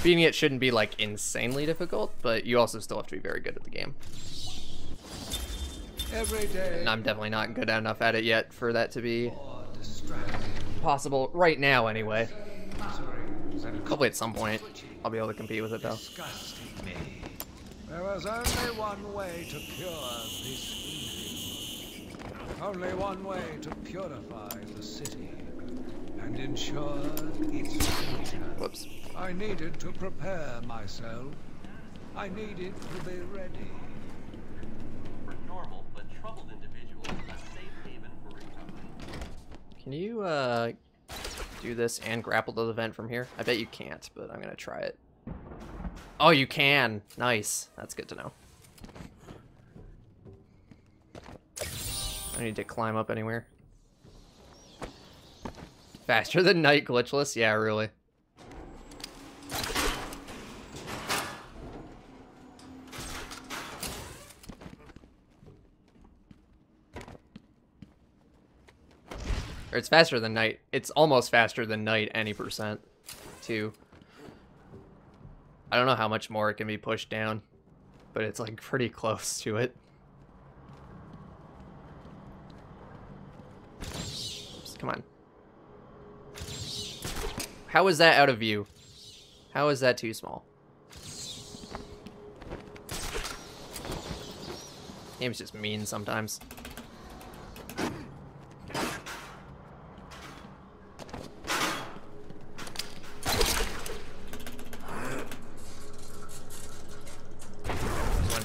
beating it shouldn't be like insanely difficult, but you also still have to be very good at the game. Every day. And I'm definitely not good enough at it yet for that to be possible right now, anyway. Hopefully at some point I'll be able to compete with it though. There was only one way to cure this evil. Only one way to purify the city and ensure its future. Whoops. I needed to prepare myself. I needed to be ready. Can you do this and grapple to the vent from here? I bet you can't, but I'm gonna try it. Oh, you can. Nice. That's good to know. I need to climb up anywhere. Faster than night, glitchless? Yeah, really. Or it's faster than night. It's almost faster than night any percent, too. I don't know how much more it can be pushed down, but it's like pretty close to it. Just, come on. How is that out of view? How is that too small? Game's just mean sometimes.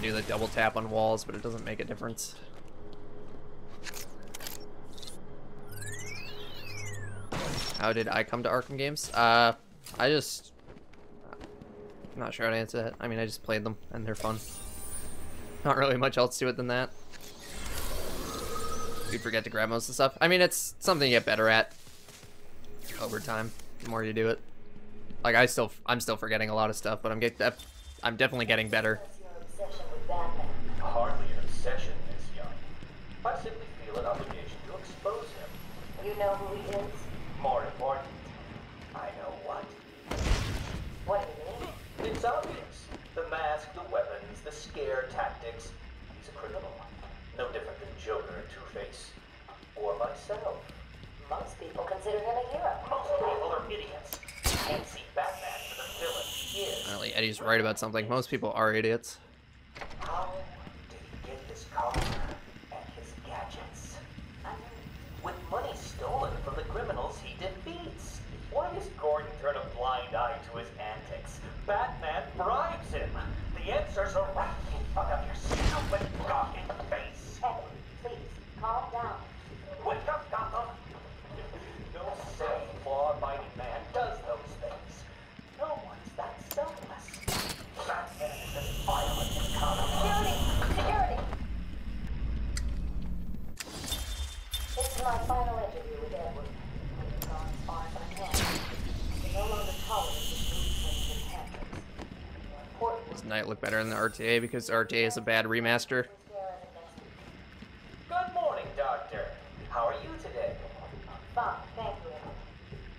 Do the double tap on walls, but it doesn't make a difference. How did I come to Arkham games? I'm not sure how to answer that. I mean, I just played them and they're fun. Not really much else to it than that. You'd forget to grab most of the stuff. I mean, it's something you get better at over time, the more you do it. Like I'm still forgetting a lot of stuff, but I'm definitely getting better. Hardly an obsession, Miss Young. I simply feel an obligation to expose him. You know who he is? More important, I know what. What do you mean? It's obvious. The mask, the weapons, the scare tactics. He's a criminal. No different than Joker and Two-Face. Or myself. Most people consider him a hero. Most people are idiots. Can't see Batman for the villain he is. Apparently Eddie's right about something. Most people are idiots. How did he get this car and his gadgets? With money stolen from the criminals he defeats. Why does Gordon turn a blind eye to his antics? Batman bribes him. The answers are right in front of your stupid, gawking face. Hey, please, calm down. Wake up, Gotham! No sane, law-abiding man does those things. No one's that selfless. Batman is as violent and common. Security! This is my final interview with Edward. I've gone as far as I can. We no longer tolerate this mood swings and tantrums. More importantly, Does Night look better than the RTA because RTA is a bad remaster? Good morning, Doctor. How are you today? fine, thank you, Edward.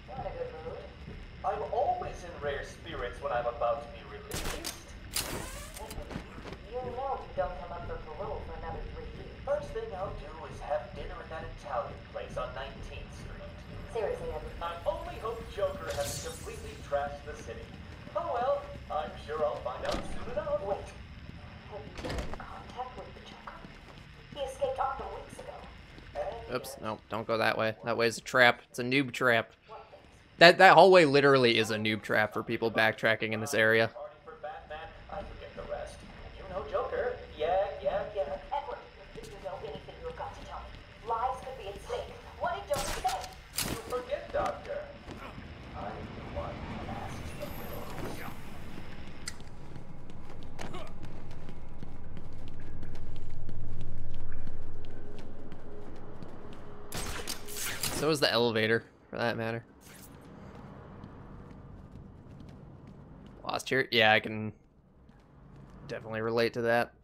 You're in a good mood. I'm always in rare spirits when I'm about to be released. Edward, you know you don't come up for parole for another 3 years. First thing I'll do is have dinner at that Italian place on 19th Street. Seriously, Edward. I only hope Joker hasn't completely trashed the city. Oh well, I'm sure I'll find out soon enough. Wait. Have you been in contact with the Joker? He escaped Arkham weeks ago. Oops, no, don't go that way. That way's a trap. It's a noob trap. That hallway literally is a noob trap for people backtracking in this area. For Batman, I forget the rest. You know Joker. Yeah. Edward, if you know anything, you've got to tell me. Lives could be at stake. What did Joker say? You forget, Doctor. I'm the one who asks the riddles. So is the elevator, for that matter. Lost here? Yeah, I can definitely relate to that.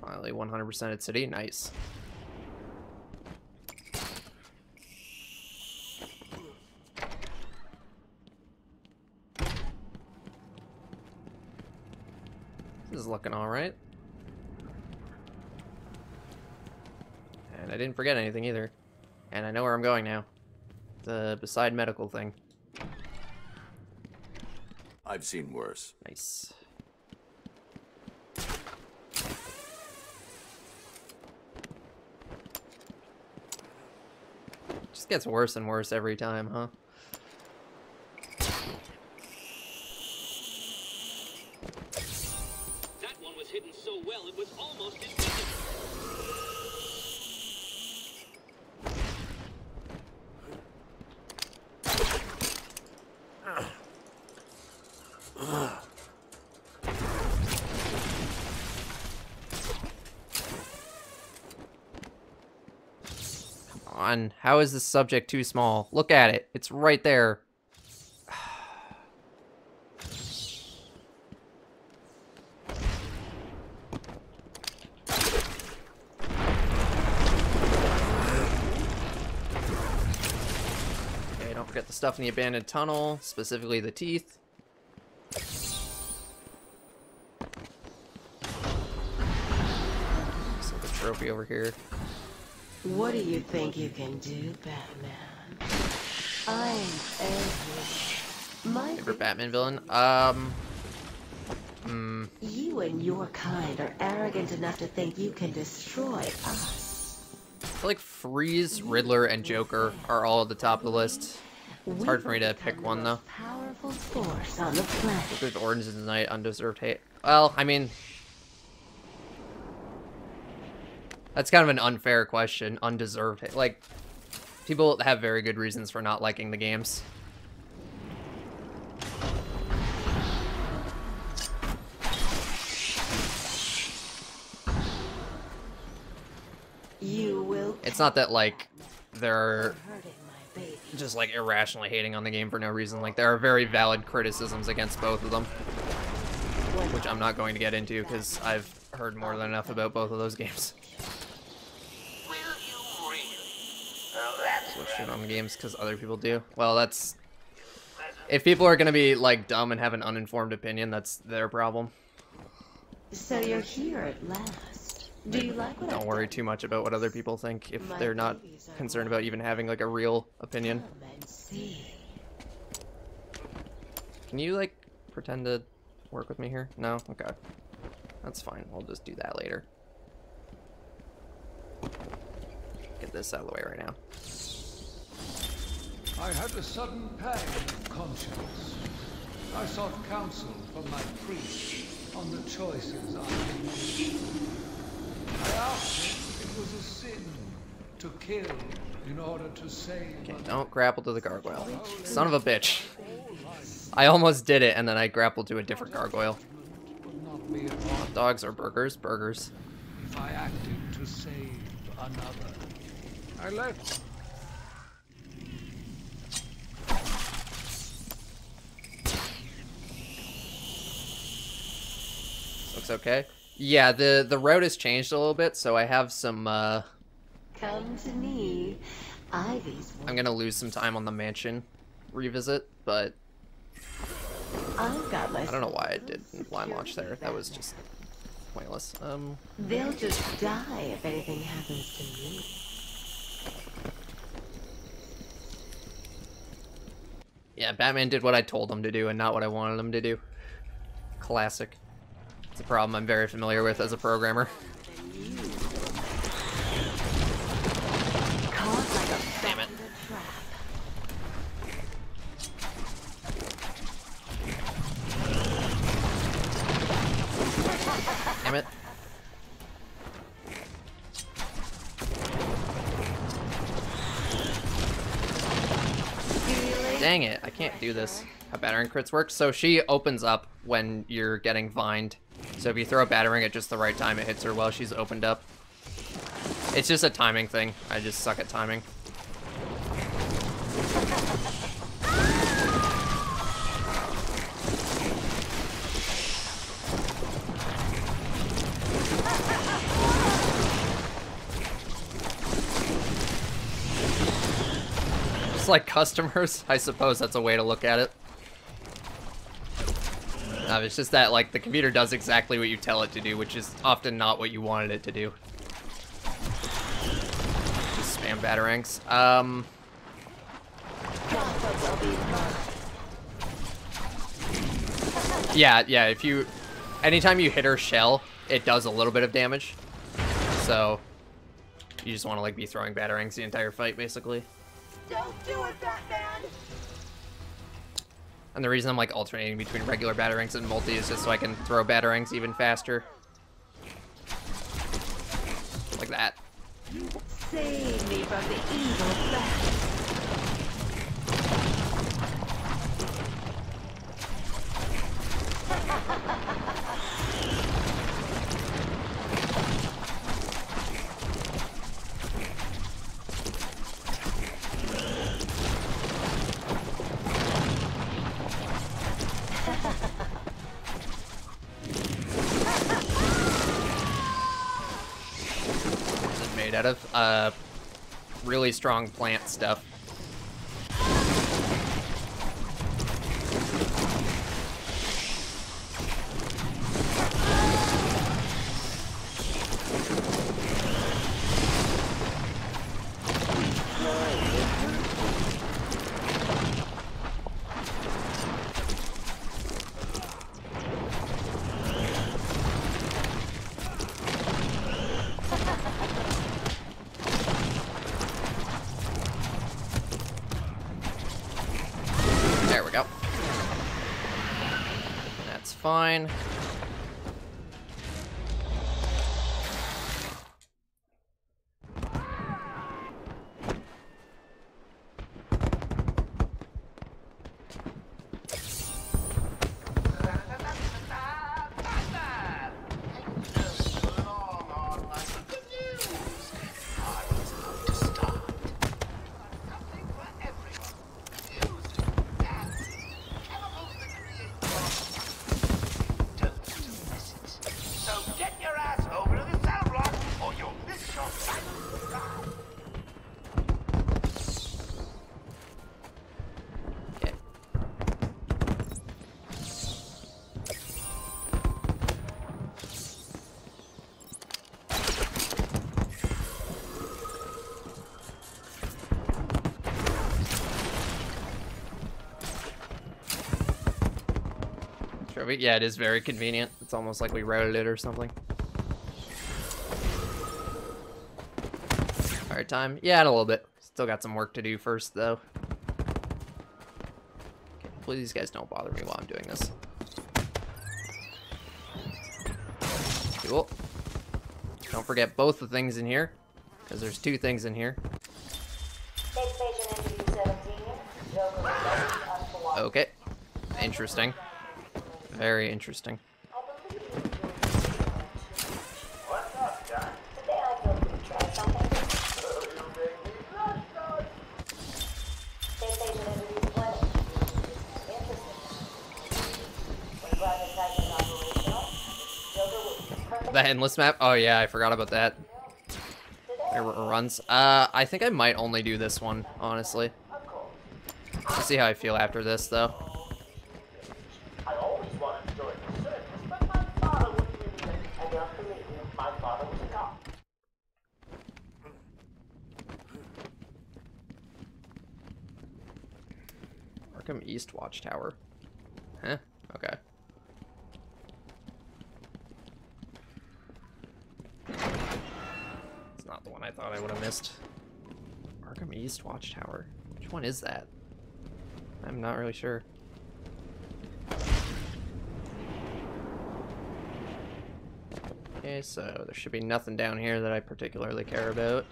Finally 100% at city, nice. This is looking alright. And I didn't forget anything either. And I know where I'm going now. The beside medical thing. I've seen worse. Nice. Just gets worse and worse every time, huh? hidden so well it was almost invisible. Come on, how is this subject too small? Look at it, it's right there. Okay, don't forget the stuff in the abandoned tunnel, specifically the teeth. So the trophy over here. What do you think you can do, Batman? I'm everything. My Favorite Batman villain? You and your kind are arrogant enough to think you can destroy us. I feel like Freeze, Riddler, and Joker are all at the top of the list. It's hard for me to pick one, though. Powerful force on the planet. Good Orange is the Night, undeserved hate. Well, I mean... That's kind of an unfair question. Undeserved hate. Like, people have very good reasons for not liking the games. You will. It's not that, like, they're just, like, irrationally hating on the game for no reason. Like, there are very valid criticisms against both of them. Which I'm not going to get into, because I've heard more than enough about both of those games. So shit on the games because other people do. Well, that's... If people are going to be, like, dumb and have an uninformed opinion, that's their problem. So you're here at last. Do you like what Don't worry too much about what other people think if they're not concerned about even having, like, a real opinion. Can you, like, pretend to work with me here? No? Okay. That's fine. We'll just do that later. Get this out of the way right now. I had a sudden pang of conscience. I sought counsel from my priest on the choices I had made. I asked if it was a sin to kill in order to save. Okay, don't grapple to the gargoyle. Son of a bitch. I almost did it, and then I grappled to a different gargoyle. Hot dogs or burgers? Burgers. If I acted to save another, I left. Looks okay. Yeah, the route has changed a little bit, so I have some, Come to me. Ivy's. I'm gonna lose some time on the mansion revisit, but I've got my. I don't know why I did blind launch there. That was just pointless. They'll just die if anything happens to me. Yeah, Batman did what I told him to do and not what I wanted him to do. Classic. It's a problem I'm very familiar with as a programmer. Damn it. Damn it. Dang it, I can't do this. How battering crits work? So she opens up when you're getting vined. So if you throw a battering at just the right time, it hits her while she's opened up. It's just a timing thing. I just suck at timing. Just like customers, I suppose that's a way to look at it. It's just that, like, the computer does exactly what you tell it to do, which is often not what you wanted it to do. Just spam batarangs. Yeah, if you... Anytime you hit her shell, it does a little bit of damage. So, you just want to, like, be throwing batarangs the entire fight, basically. Don't do it, Batman! And the reason I'm, like, alternating between regular batarangs and multi is just so I can throw batarangs even faster. that. Save me from the evil flash. Made out of really strong plant stuff. There we go. That's fine. Yeah, it is very convenient. It's almost like we routed it or something. Hard time? Yeah, in a little bit. Still got some work to do first, though. Okay, hopefully these guys don't bother me while I'm doing this. Cool. Don't forget both the things in here, because there's two things in here. Okay. Interesting. Very interesting. What's up, John? Today I thought we'd try something. Oh, you make me blush, John. Stay patient and release plenty. Interesting. When Project Titan is operational, Joker will be perfect. The endless map? Oh yeah, I forgot about that. There were runs. I think I might only do this one, honestly. Let's see how I feel after this, though. I always wanted to join the circus, but my father wouldn't give me I don't believe you. My father was a cop. Arkham East Watchtower. Huh? Okay. It's not the one I thought I would have missed. Arkham East Watchtower. Which one is that? I'm not really sure. Okay, so there should be nothing down here that I particularly care about.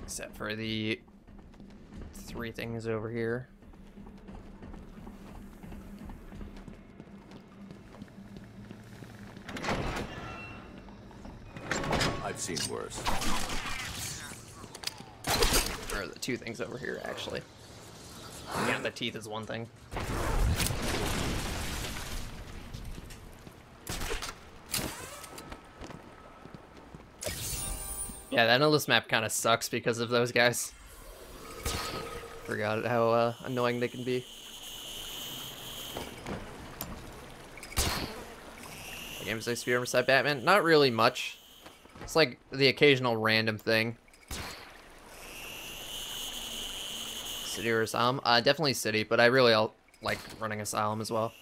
Except for the three things over here. I've seen worse. Or the two things over here, actually. Yeah, the teeth is one thing. Yeah, that endless map kind of sucks because of those guys. Forgot how annoying they can be. The game's like Speedrun beside Batman? Not really much. It's like the occasional random thing. City or Asylum? Definitely City, but I really like running Asylum as well.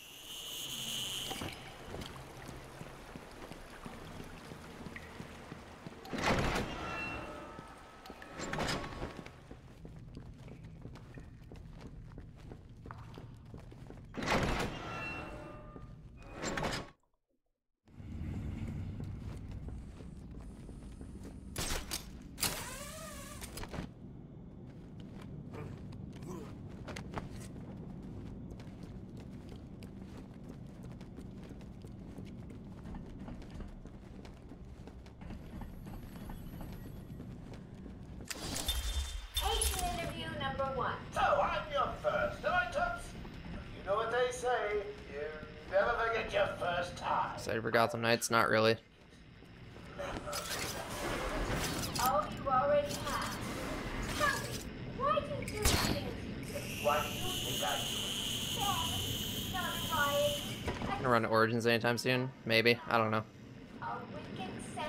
it your first time? Excited for Gotham Knights? Not really. Oh, you already have. Tell me, why do you do the things you do? Why do you think I I'm gonna run to Origins anytime soon. Maybe. I don't know. A wicked sense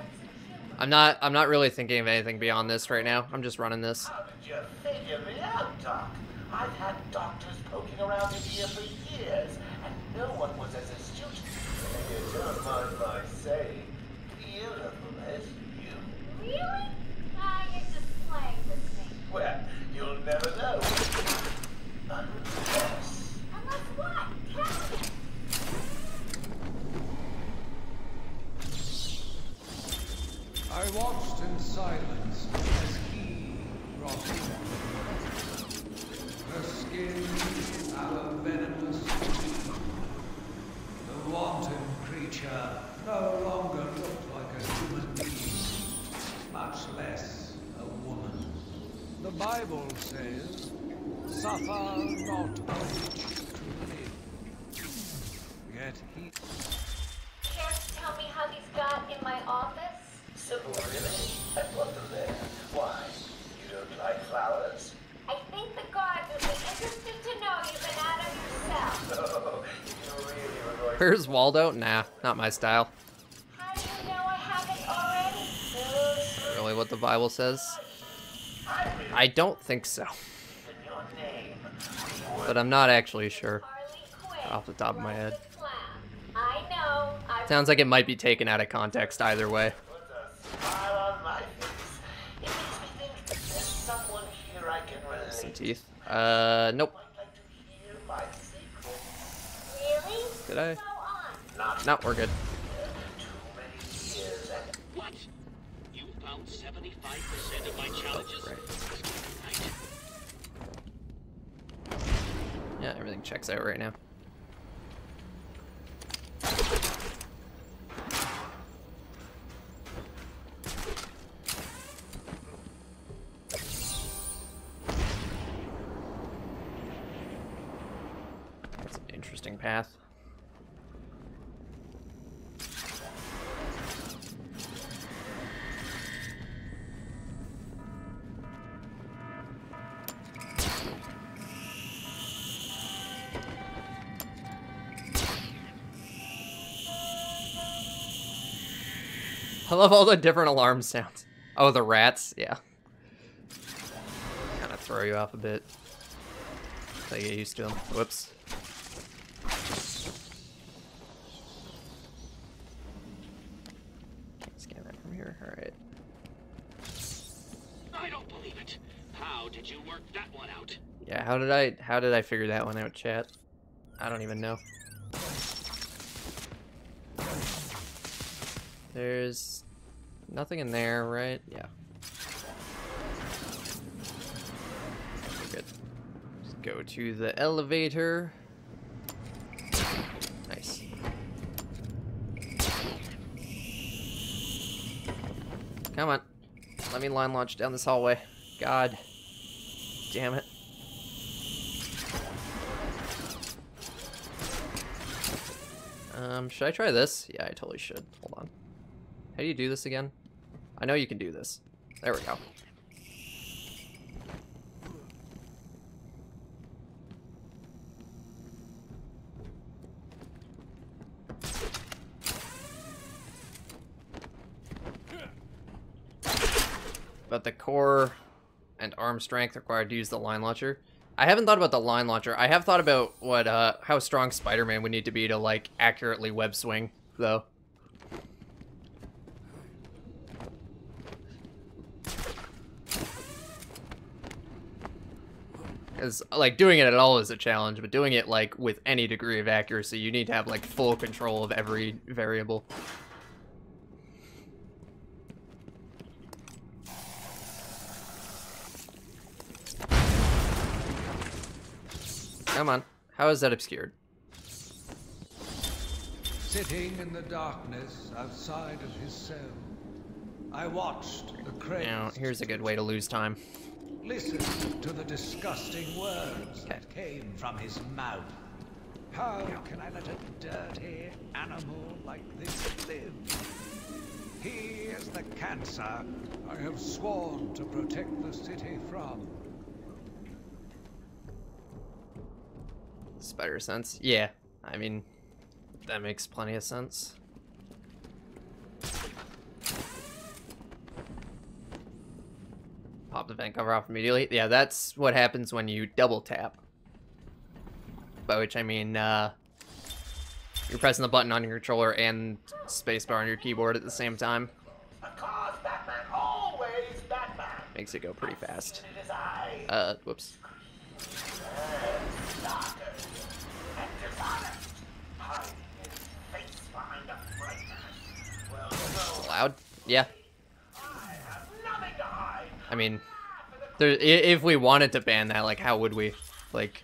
of humor. I'm not really thinking of anything beyond this right now. I'm just running this. How did you figure me out, Doc? I've had doctors poking around in here for years, and no one was as astute. You don't mind my saying, beautiful as you. Really? Ah, you're just playing with me. Well, you'll never know. Unless... Unless what? Tell me. I watched in silence as he brought me. Her skin, our venomous teeth. The wanton creature no longer looked like a human being, much less a woman. The Bible says, suffer not a witch to live. Yet he... Can't tell me how these got in my office? Simple, really? I put them there. Why? You don't like flowers? I think the gods would be interested to know you've been out of yourself. No, you really were going... Where's Waldo? Nah, not my style. How do you know I haven't already? Really what the Bible says? I don't think so. But I'm not actually sure. Off the top of my head. I know. Sounds like it might be taken out of context either way. Smile on my face. It makes me think that there's someone here I can relate. Some teeth. Nope. My secret. Really? Did I? Go on. No, we're good. What? You found 75% of my challenges? Right. Yeah, everything checks out right now. That's an interesting path. I love all the different alarm sounds. Oh, the rats? Yeah. Kind of throw you off a bit. So you get used to them. Whoops. Can't scan that from here. Alright. I don't believe it. How did you work that one out? Yeah, how did I figure that one out, chat? I don't even know. There's nothing in there, right? Yeah. We're good. Just go to the elevator. Nice. Come on. Let me line launch down this hallway. God damn it. Should I try this? Yeah, I totally should. Hold on. How do you do this again? I know you can do this. There we go. But the core and arm strength required to use the line launcher. I haven't thought about the line launcher. I have thought about what how strong Spider-Man would need to be to like accurately web swing, though. Because like doing it at all is a challenge, but doing it like with any degree of accuracy, you need to have like full control of every variable. Come on. How is that obscured? Sitting in the darkness outside of his cell, I watched the craze. Now, here's a good way to lose time. Listen to the disgusting words that came from his mouth. How can I let a dirty animal like this live? He is the cancer I have sworn to protect the city from. Spider sense? Yeah. I mean, that makes plenty of sense. Pop the vent cover off immediately. Yeah, that's what happens when you double tap. By which I mean, you're pressing the button on your controller and spacebar on your keyboard at the same time. Because Batman, always Batman. Makes it go pretty fast. In his eye. Whoops. Loud? Yeah. I mean, if we wanted to ban that, like, how would we? Like,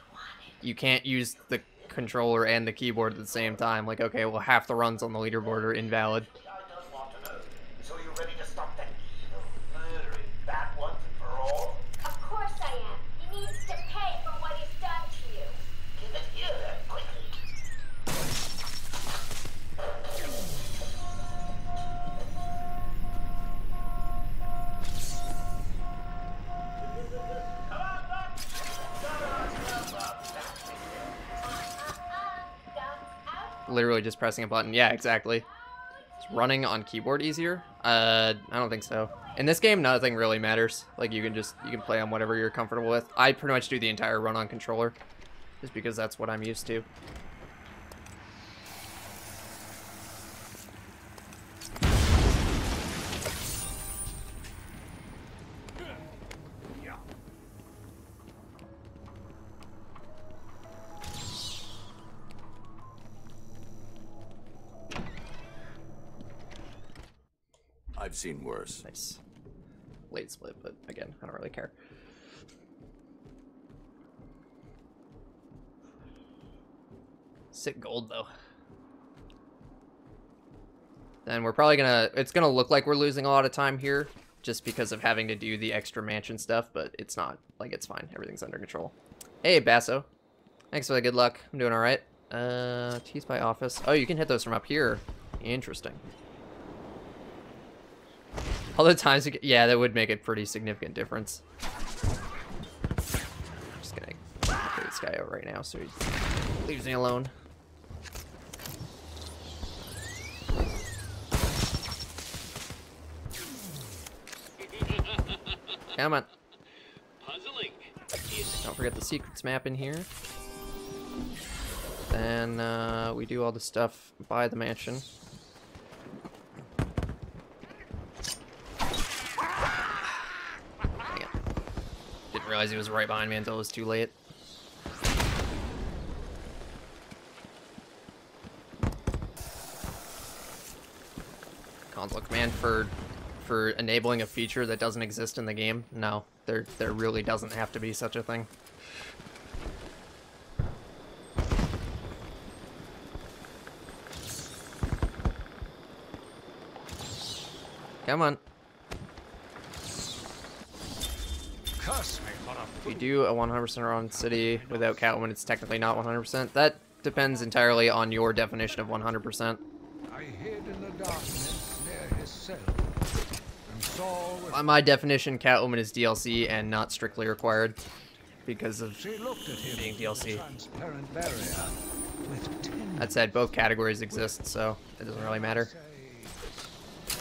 you can't use the controller and the keyboard at the same time. Like, okay, well, half the runs on the leaderboard are invalid. So you ready to stop that evil, murdering bat once and for all? Of course I am. He needs to pay for what he's done to you. Give it here, quickly. Literally just pressing a button. Yeah, exactly. Is running on keyboard easier? I don't think so. In this game, nothing really matters. Like, you can play on whatever you're comfortable with. I pretty much do the entire run on controller, just because that's what I'm used to. I've seen worse. Nice. Late split, but again, I don't really care. Sick gold, though. Then we're probably it's gonna look like we're losing a lot of time here, just because of having to do the extra mansion stuff, but it's not. Like, it's fine. Everything's under control. Hey, Basso. Thanks for the good luck. I'm doing alright. Tease by office. Oh, you can hit those from up here. Interesting. All the times, yeah, that would make a pretty significant difference. I'm just gonna clear this guy out right now so he leaves me alone. Come on. Puzzling. Don't forget the secrets map in here. Then we do all the stuff by the mansion. Didn't realize he was right behind me until it was too late. Console command for enabling a feature that doesn't exist in the game? No, there really doesn't have to be such a thing. Come on. If you do a 100% run city without Catwoman, it's technically not 100%. That depends entirely on your definition of 100%. I hid in the darkness near his cell and saw with By my definition, Catwoman is DLC and not strictly required because of being DLC. transparent barrier with tender That said, both categories exist, so it doesn't really matter.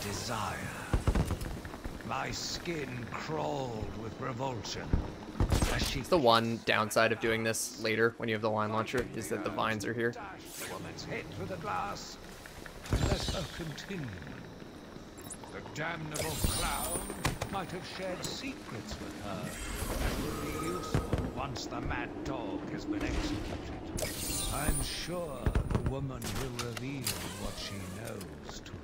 desire. My skin crawled with revulsion. It's the one downside of doing this later when you have the line launcher, is that the vines are here. The woman's head through the glass and let her continue. The damnable clown might have shared secrets with her that would be useful once the mad dog has been executed. I'm sure the woman will reveal what she knows to me.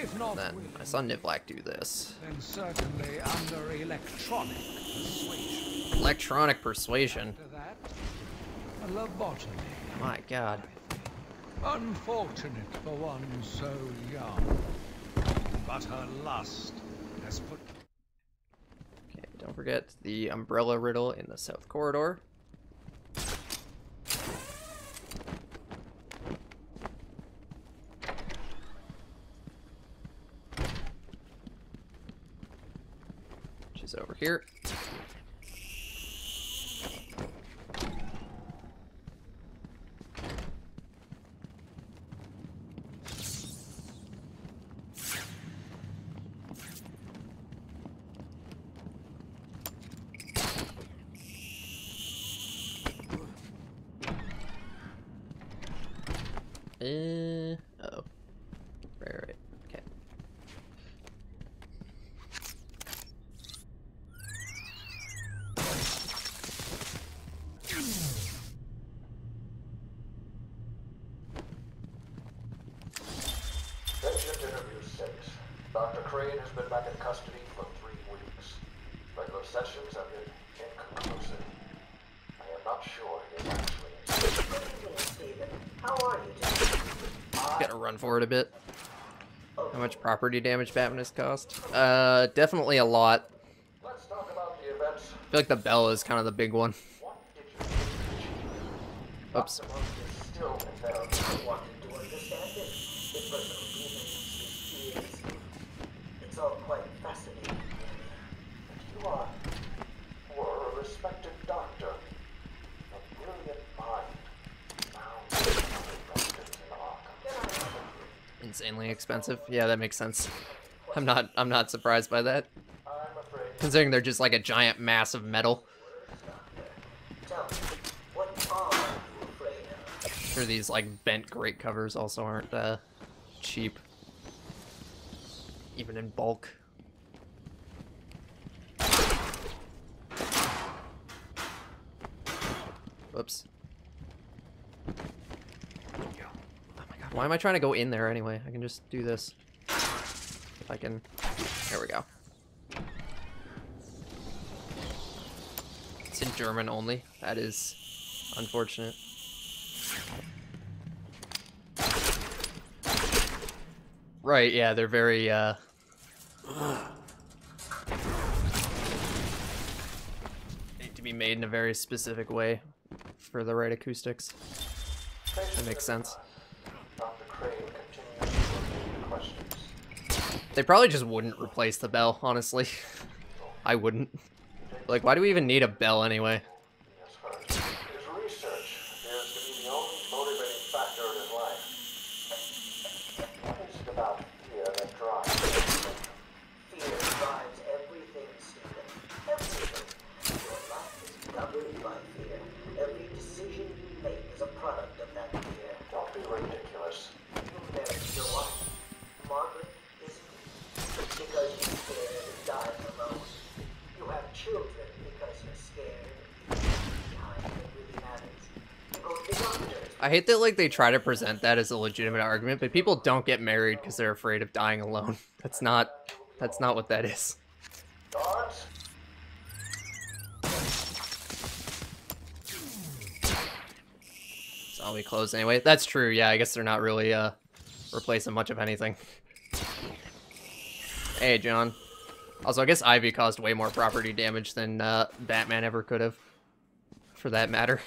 If not, Then I saw Nivlac do this. then certainly under electronic persuasion. Electronic persuasion. After that, a lobotomy. My god. Unfortunate for one so young. But her lust has put... Okay, don't forget the umbrella riddle in the south corridor. is over here. Oh. Right. Okay. Patient interview 6. Dr. Crane has been back in custody for 3 weeks. Regular sessions have been inconclusive. I am not sure he is actually Stephen, how are you today? Gotta run for it a bit. How much property damage Batman has caused? Definitely a lot. Let's talk about the events. I feel like the bell is kind of the big one. Oops. Still invalid. I wanted to understand it. His personal feelings, his fears. It's all quite fascinating. You were a respected doctor. A brilliant mind. Now, residence in Arkham. Insanely expensive. Yeah, that makes sense. I'm not surprised by that. Considering they're just like a giant mass of metal. Tell me, what are you afraid of? Sure, these like bent grate covers also aren't cheap. Even in bulk. Whoops. Why am I trying to go in there anyway? I can just do this. If I can... There we go. It's in German only. That is unfortunate. Right, yeah, they're very, need to be made in a very specific way for the right acoustics. That makes sense. They probably just wouldn't replace the bell, honestly. I wouldn't. Like, why do we even need a bell anyway? His research appears to be the only motivating factor in his life. What is it about fear that drives him? Fear drives everything, Stephen. Everything. Your life is governed by fear. Every decision you make is a product of that fear. Don't be ridiculous. You married your wife. Margaret isn't. Because you're scared of dying alone. You have children because you're scared. Behind what really matters. You go to the doctors. I hate that, like, they try to present that as a legitimate argument, but people don't get married because they're afraid of dying alone. That's not what that is. Guards? Zombie clothes anyway. That's true, yeah, I guess they're not really, replacing much of anything. Hey, John. Also, I guess Ivy caused way more property damage than, Batman ever could have. For that matter.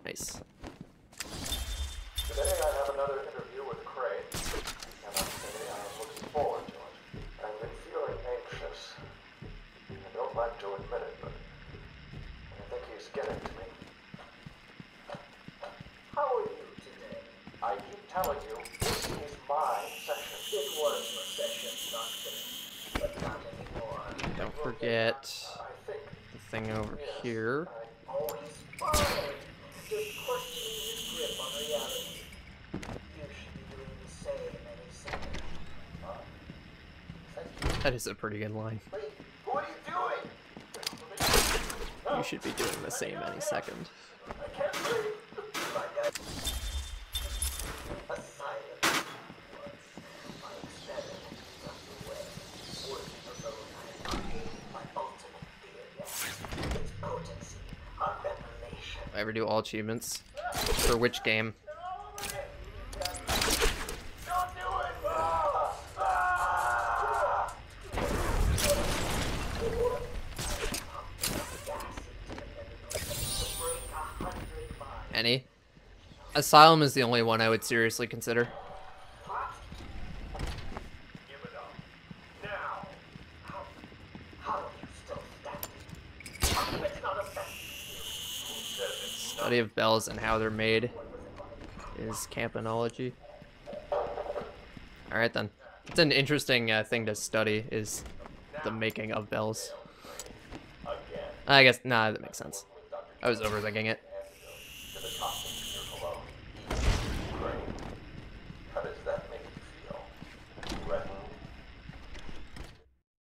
Nice. Today I have another interview with Crane, and I'm saying I am looking forward to it. I've been feeling anxious. I don't like to admit it, but I think he's getting to me. How are you today? I keep telling you, this is my session. It was your session, Doctor. But not anymore. Don't forget the thing over here. Oh, he's fine. Just questioning his grip on reality. You should be doing the same any second. That is a pretty good line. What are you doing? You should be doing the same any second. I can't breathe. Asylum was my experiment underway. Working alone, I created my ultimate fear gas. Its potency, a revelation. I ever do all achievements? For which game? many. Asylum is the only one I would seriously consider. Give it up. Now. How are you still standing? How come it's not affecting you? Study of bells and how they're made is campanology. Alright then. It's an interesting thing to study, is the making of bells. I guess, nah, that makes sense. I was overthinking it. How does that make you feel? Threatened?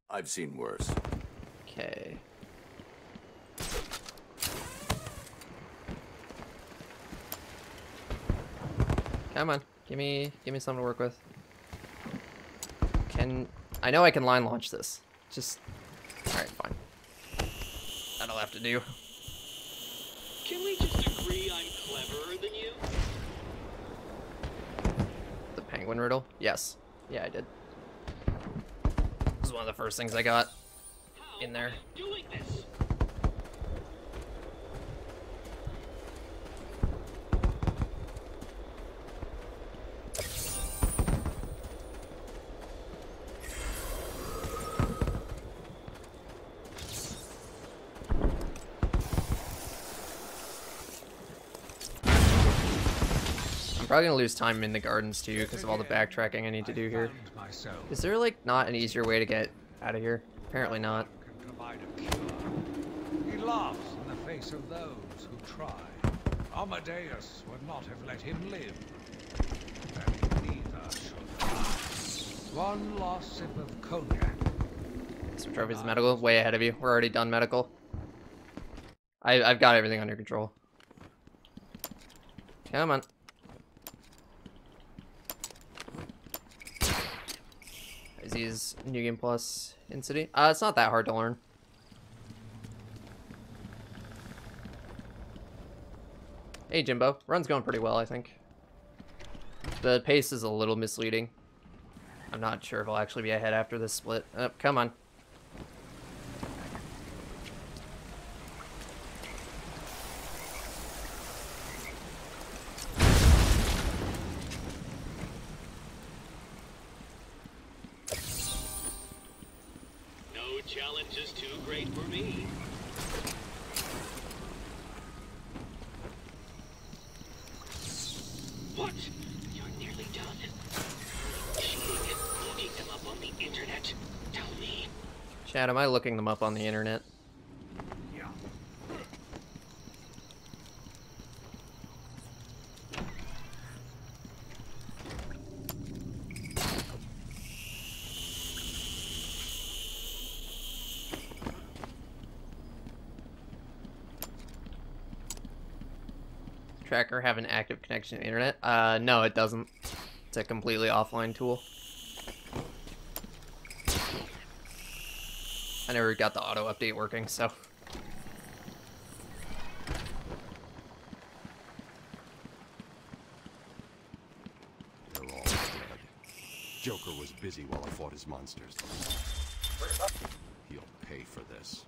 I've seen worse. Okay. Come on, give me something to work with. I know I can line launch this. Just alright, fine. That'll have to do. Can we just agree I'm cleverer than you? The penguin riddle? Yes. Yeah, I did. This is one of the first things I got in there. Doing this. I'm probably gonna lose time in the gardens too because of all the backtracking I need to do here. Is there like not an easier way to get out of here? Apparently not. He laughs in the face of those who try. Amadeus would not have let him live. And neither should I. One last sip of cognac. Some trophies of medical, way ahead of you. We're already done medical. I've got everything under control. Come on. Is New Game Plus in City? It's not that hard to learn. Hey Jimbo, run's going pretty well, I think. The pace is a little misleading. I'm not sure if I'll actually be ahead after this split. Come on. No challenge is too great for me. What? You're nearly done. Cheating, looking them up on the internet. Tell me. Chad, am I looking them up on the internet? Yeah. Tracker have an active connection to the internet? No, it doesn't. It's a completely offline tool. I never got the auto update working, so. They're all dead. Joker was busy while I fought his monsters. He'll pay for this.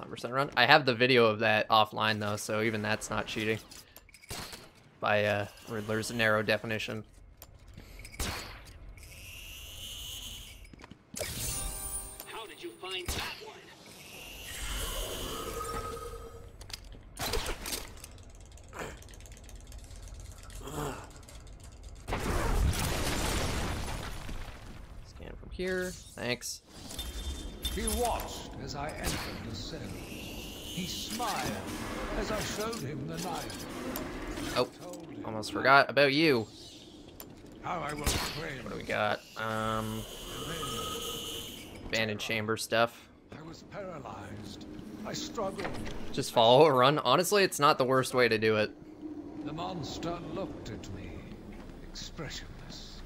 100% run. I have the video of that offline though, so even that's not cheating. By Riddler's narrow definition. How did you find that one? Scan from here. Thanks. He watched as I entered the cell. He smiled as I showed him the knife. Oh, almost forgot about you. How I will frame. What do we got? Abandoned chamber stuff. I was paralyzed. I struggled. Just follow a run. Honestly, it's not the worst way to do it. The monster looked at me, expressionless.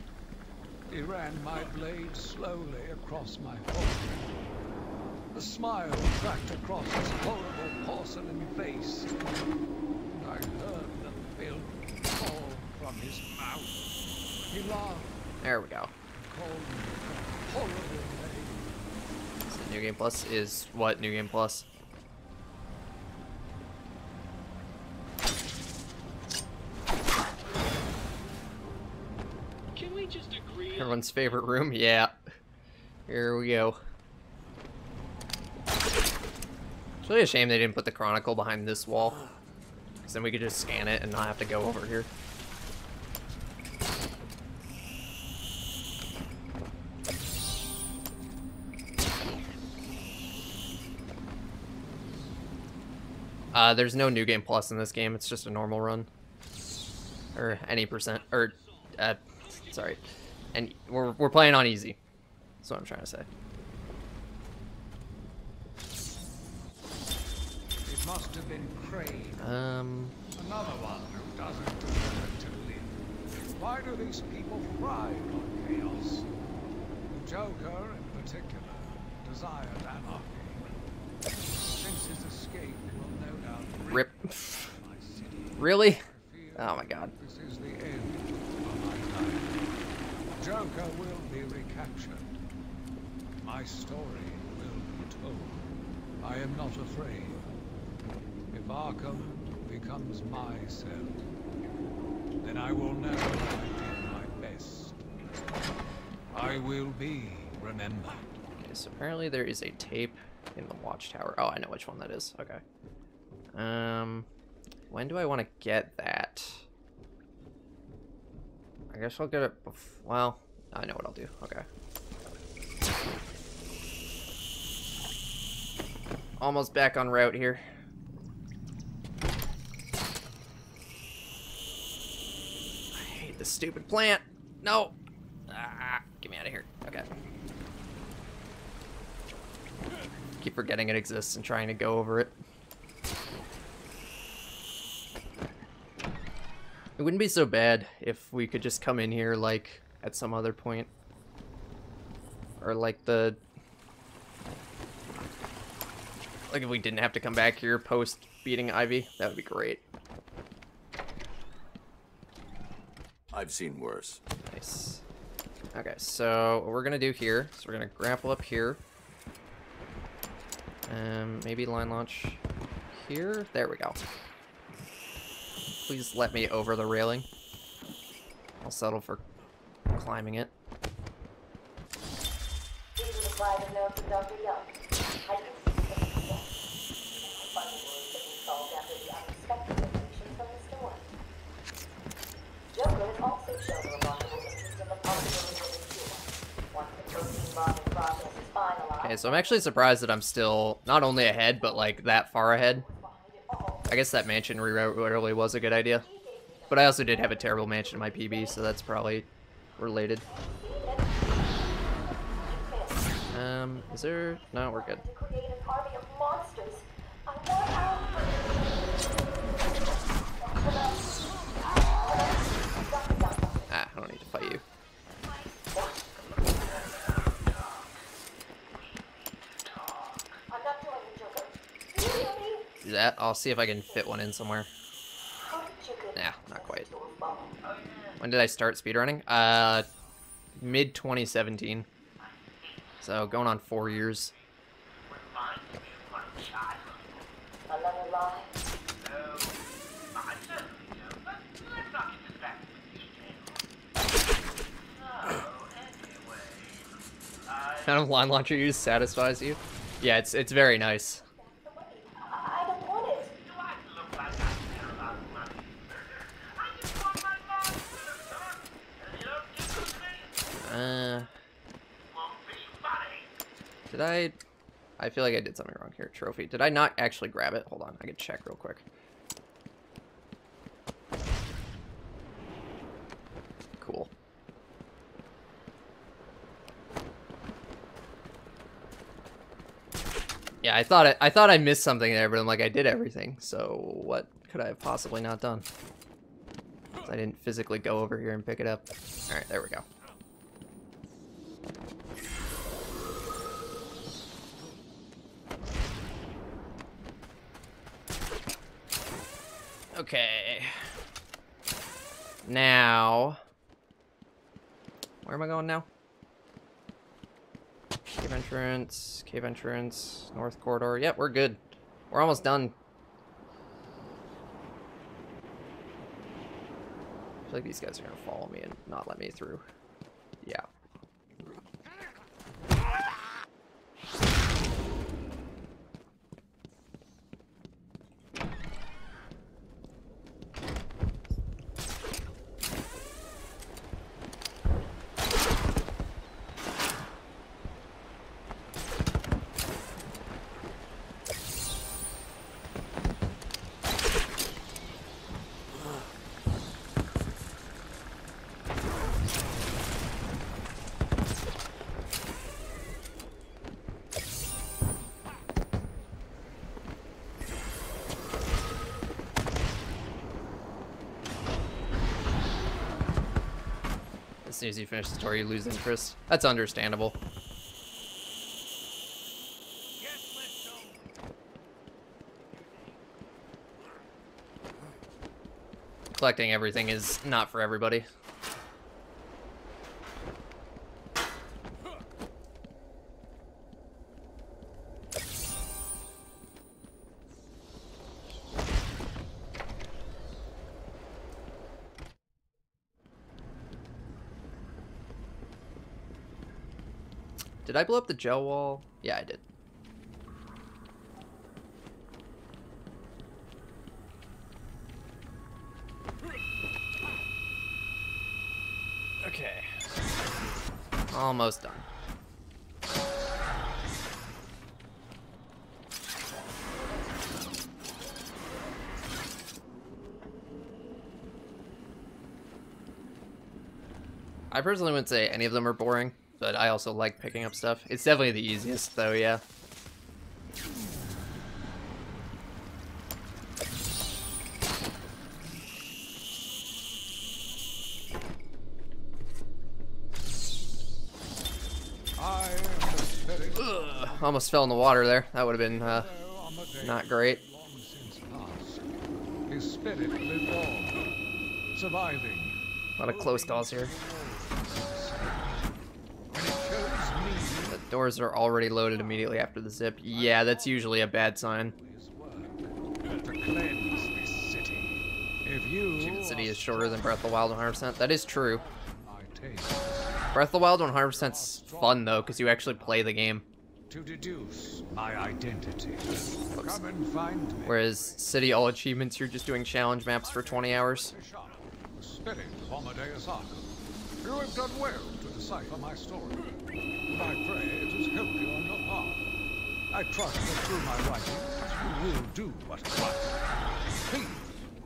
He ran my blade slowly across my forehead. The smile tracked across his horrible porcelain face. And I heard the filth fall from his mouth. He laughed. There we go. Called me a horrible name. So New Game Plus is what? New Game Plus? we just agree? Everyone's favorite room? Yeah. Here we go. It's really a shame they didn't put the Chronicle behind this wall. Because then we could just scan it and not have to go over here. There's no New Game Plus in this game. It's just a normal run. Or any percent. Or, sorry. And we're playing on easy. That's what I'm trying to say. It must have been Crane. Another one who doesn't deserve to live. Why do these people thrive on chaos? The Joker, in particular, desired anarchy. Since his escape, he will no doubt Rip. Really? Oh my god. This is the end of my time. Joker will be recaptured. My story will be told. I am not afraid. If Arkham becomes my cell, then I will know I did my best. I will be remembered. Okay, so apparently there is a tape in the watchtower. Oh, I know which one that is. Okay. When do I want to get that? I guess I'll get it well, I know what I'll do. Okay. Almost back on route here. I hate this stupid plant. No. Ah, get me out of here. Okay. Keep forgetting it exists and trying to go over it. It wouldn't be so bad if we could just come in here, like, at some other point. Or, like, if we didn't have to come back here post beating Ivy. That would be great. I've seen worse. Nice. Okay, so what we're gonna do here, so we're gonna grapple up here. Maybe line launch here. There we go. Please let me over the railing. I'll settle for climbing it. These are the private notes of Dr. Young. I can see some success. My funny words have been solved after the unexpected donations from Mr. White. Joker has also shown remarkable interest in the possibility of a cure. Once the protein bonding process is finalized. Okay, so I'm actually surprised that I'm still not only ahead, but like that far ahead. I guess that mansion reroute really was a good idea. But I also did have a terrible mansion in my PB, so that's probably related. Is there... No, we're good. Ah, I don't need to fight you. Do that. I'll see if I can fit one in somewhere. Nah, not quite. When did I start speedrunning? Mid 2017. So going on 4 years. Kind of line launcher use satisfies you? Yeah, it's very nice. Did I feel like I did something wrong here. Trophy. Did I not actually grab it? Hold on, I can check real quick. Cool. Yeah, I thought I missed something there, but I'm like, I did everything. So what could I have possibly not done? I didn't physically go over here and pick it up. All right, there we go. Okay. Now, where am I going now? Cave entrance, north corridor. Yep, we're good. We're almost done. I feel like these guys are gonna follow me and not let me through. Yeah. As soon as you finish the story, you lose interest. That's understandable. Collecting everything is not for everybody. Did I blow up the gel wall? Yeah, I did. Okay. Almost done. I personally wouldn't say any of them are boring, but I also like picking up stuff. It's definitely the easiest, though, yeah. Ugh, almost fell in the water there. That would have been not great. His spirit lived on, surviving. A lot of close calls here. The doors are already loaded immediately after the zip. Yeah, that's usually a bad sign. Achievement City is shorter than Breath of the Wild 100%. That is true. Breath of the Wild 100%'s fun though, because you actually play the game. To deduce my identity. Come and find me. Whereas City all achievements, you're just doing challenge maps for 20 hours. The spirit of Amadeus Arkham. You have done well to decipher my story. And I pray it has helped you on your path. I trust that through my writing, you will do what is right. Please.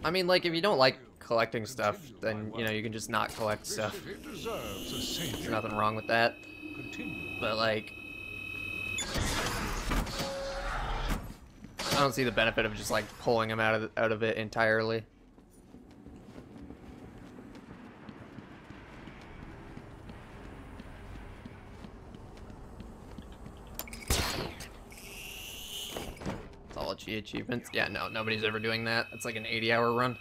I mean, like, if you don't like collecting stuff, then, you know, you can just not collect stuff. There's nothing wrong with that. But, like, I don't see the benefit of just, like, pulling him out of it entirely. It's all G achievements. Yeah, no, nobody's ever doing that. It's like an 80-hour run.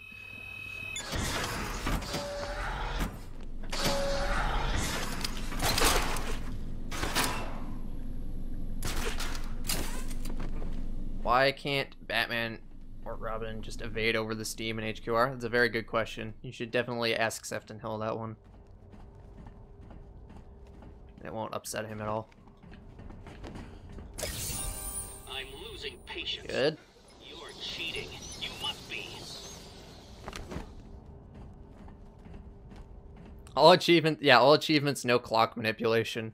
Why can't Batman or Robin just evade over the Steam and HQR? That's a very good question. You should definitely ask Sefton Hill that one. It won't upset him at all. I'm losing patience. Good. You're cheating. You must be. All achievements, yeah, all achievements, no clock manipulation.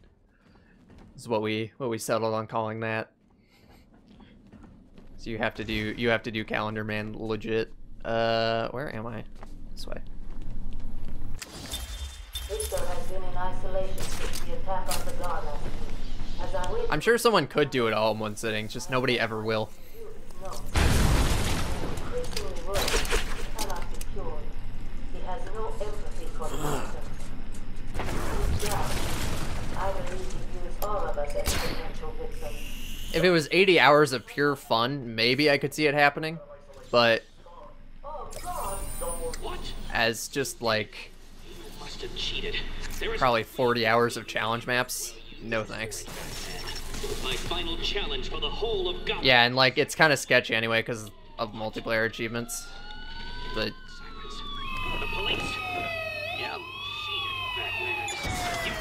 Is what we settled on calling that. So you have to do Calendar Man legit. Where am I? This way. Victor has been in isolation since the attack on the guard last week. As I wait, I'm sure someone could do it all in one sitting, just nobody ever will. no. Increasingly worse. He cannot be cured. He has no empathy for the person. Yeah, I believe he views all of us as potential victims. If it was 80 hours of pure fun, maybe I could see it happening. But as just like Must have cheated. probably 40 hours of challenge maps, no thanks. My final challenge for the whole of Gotham. Yeah, and like it's kind of sketchy anyway because of multiplayer achievements. But The police. Yeah. Batman. You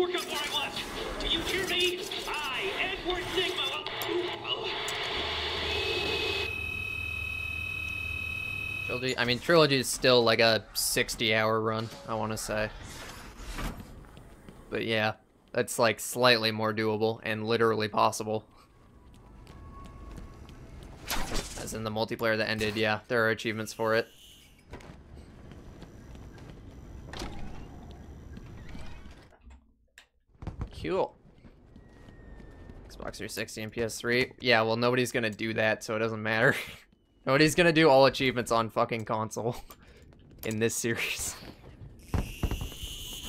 work out where I want. Do you hear me? I, Edward Nigma. Trilogy. I mean, Trilogy is still like a 60-hour run, I want to say. But yeah, that's like slightly more doable and literally possible. As in the multiplayer that ended, yeah, there are achievements for it. Cool. Xbox 360 and PS3. Yeah, well, nobody's gonna do that, so it doesn't matter. Nobody's gonna do all achievements on fucking console in this series.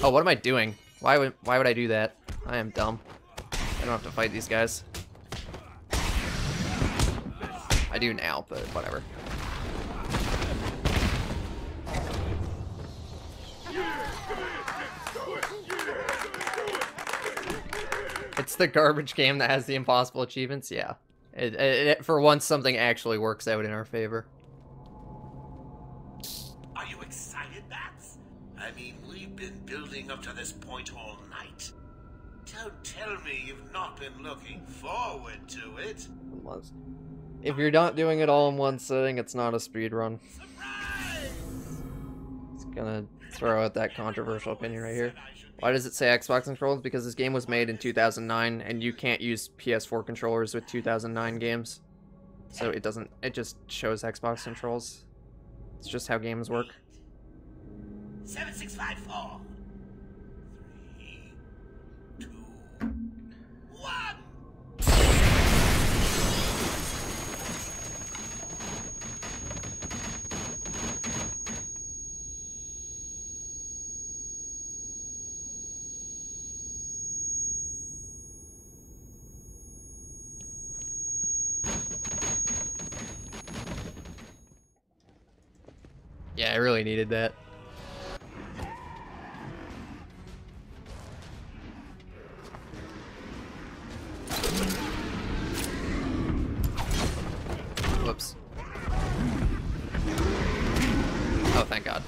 Oh, what am I doing? Why would I do that? I am dumb. I don't have to fight these guys. I do now, but whatever. It's the garbage game that has the impossible achievements, yeah. For once, something actually works out in our favor. Are you excited, Bats? I mean, we've been building up to this point all night. Don't tell me you've not been looking forward to it. If you're not doing it all in one sitting, it's not a speedrun. Just gonna throw out that controversial opinion right here. Why does it say Xbox controllers? Because this game was made in 2009, and you can't use PS4 controllers with 2009 games. So it doesn't, it just shows Xbox controls. It's just how games work. 7654. 3, 2, 1. Yeah, I really needed that. Whoops. Oh, thank God.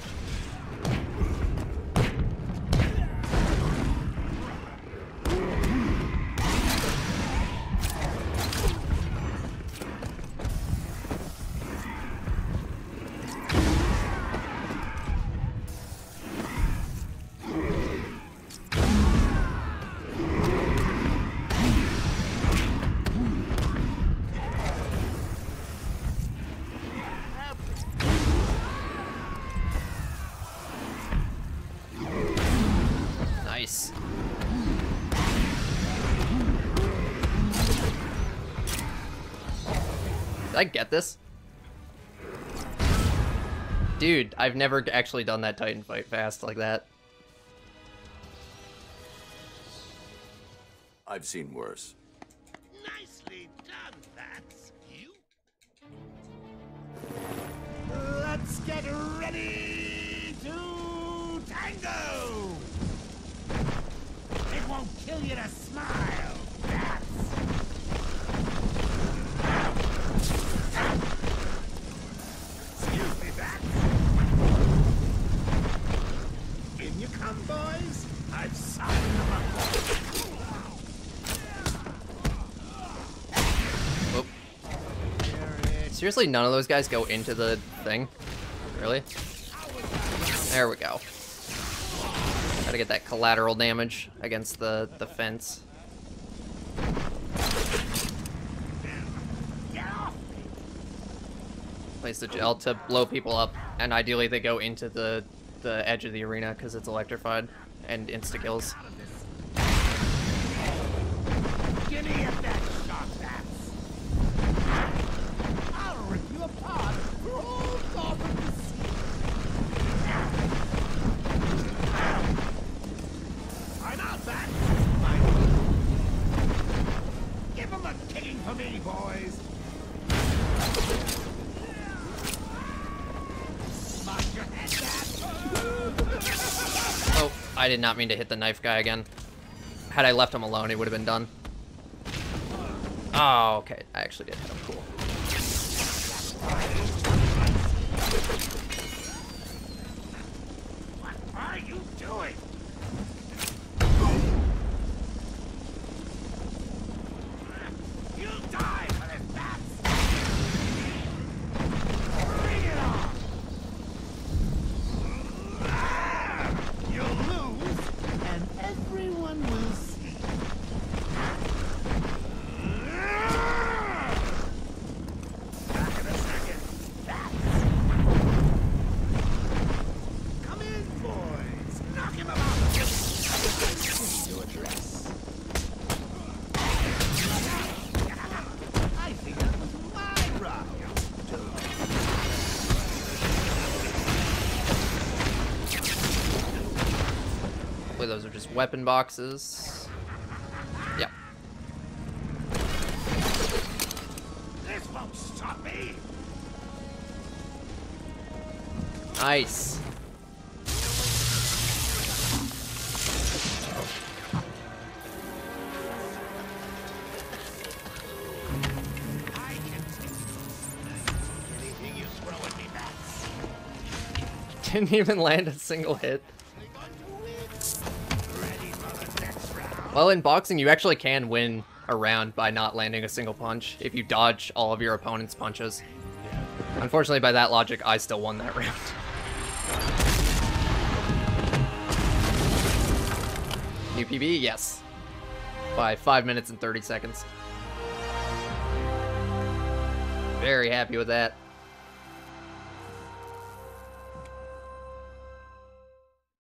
Nice. Did I get this? Dude, I've never actually done that Titan fight fast like that. I've seen worse. Nicely done, Bats. You. Let's get ready to tango! It won't kill you to smile, Bats! Excuse me, Bats. In you come, boys. I've signed them up. Whoop. Seriously, none of those guys go into the thing? Really? There we go. Gotta get that collateral damage against the fence. Place the gel to blow people up, and ideally they go into the edge of the arena because it's electrified and insta-kills. Give me that shot, Bats! I'll rip you apart for all Gotham to see! I'm out, Bats! Give him a kicking for me, boys! Smash your head, Bats! Oh, I did not mean to hit the knife guy again. Had I left him alone, he would have been done. Oh, okay. I actually did hit him. Cool. What are you doing? Hopefully those are just weapon boxes. Yep. This won't stop me. Nice. Anything you throw at me, Max. Didn't even land a single hit. Well, in boxing, you actually can win a round by not landing a single punch if you dodge all of your opponent's punches. Unfortunately, by that logic, I still won that round. New PB? Yes. By 5 minutes and 30 seconds. Very happy with that.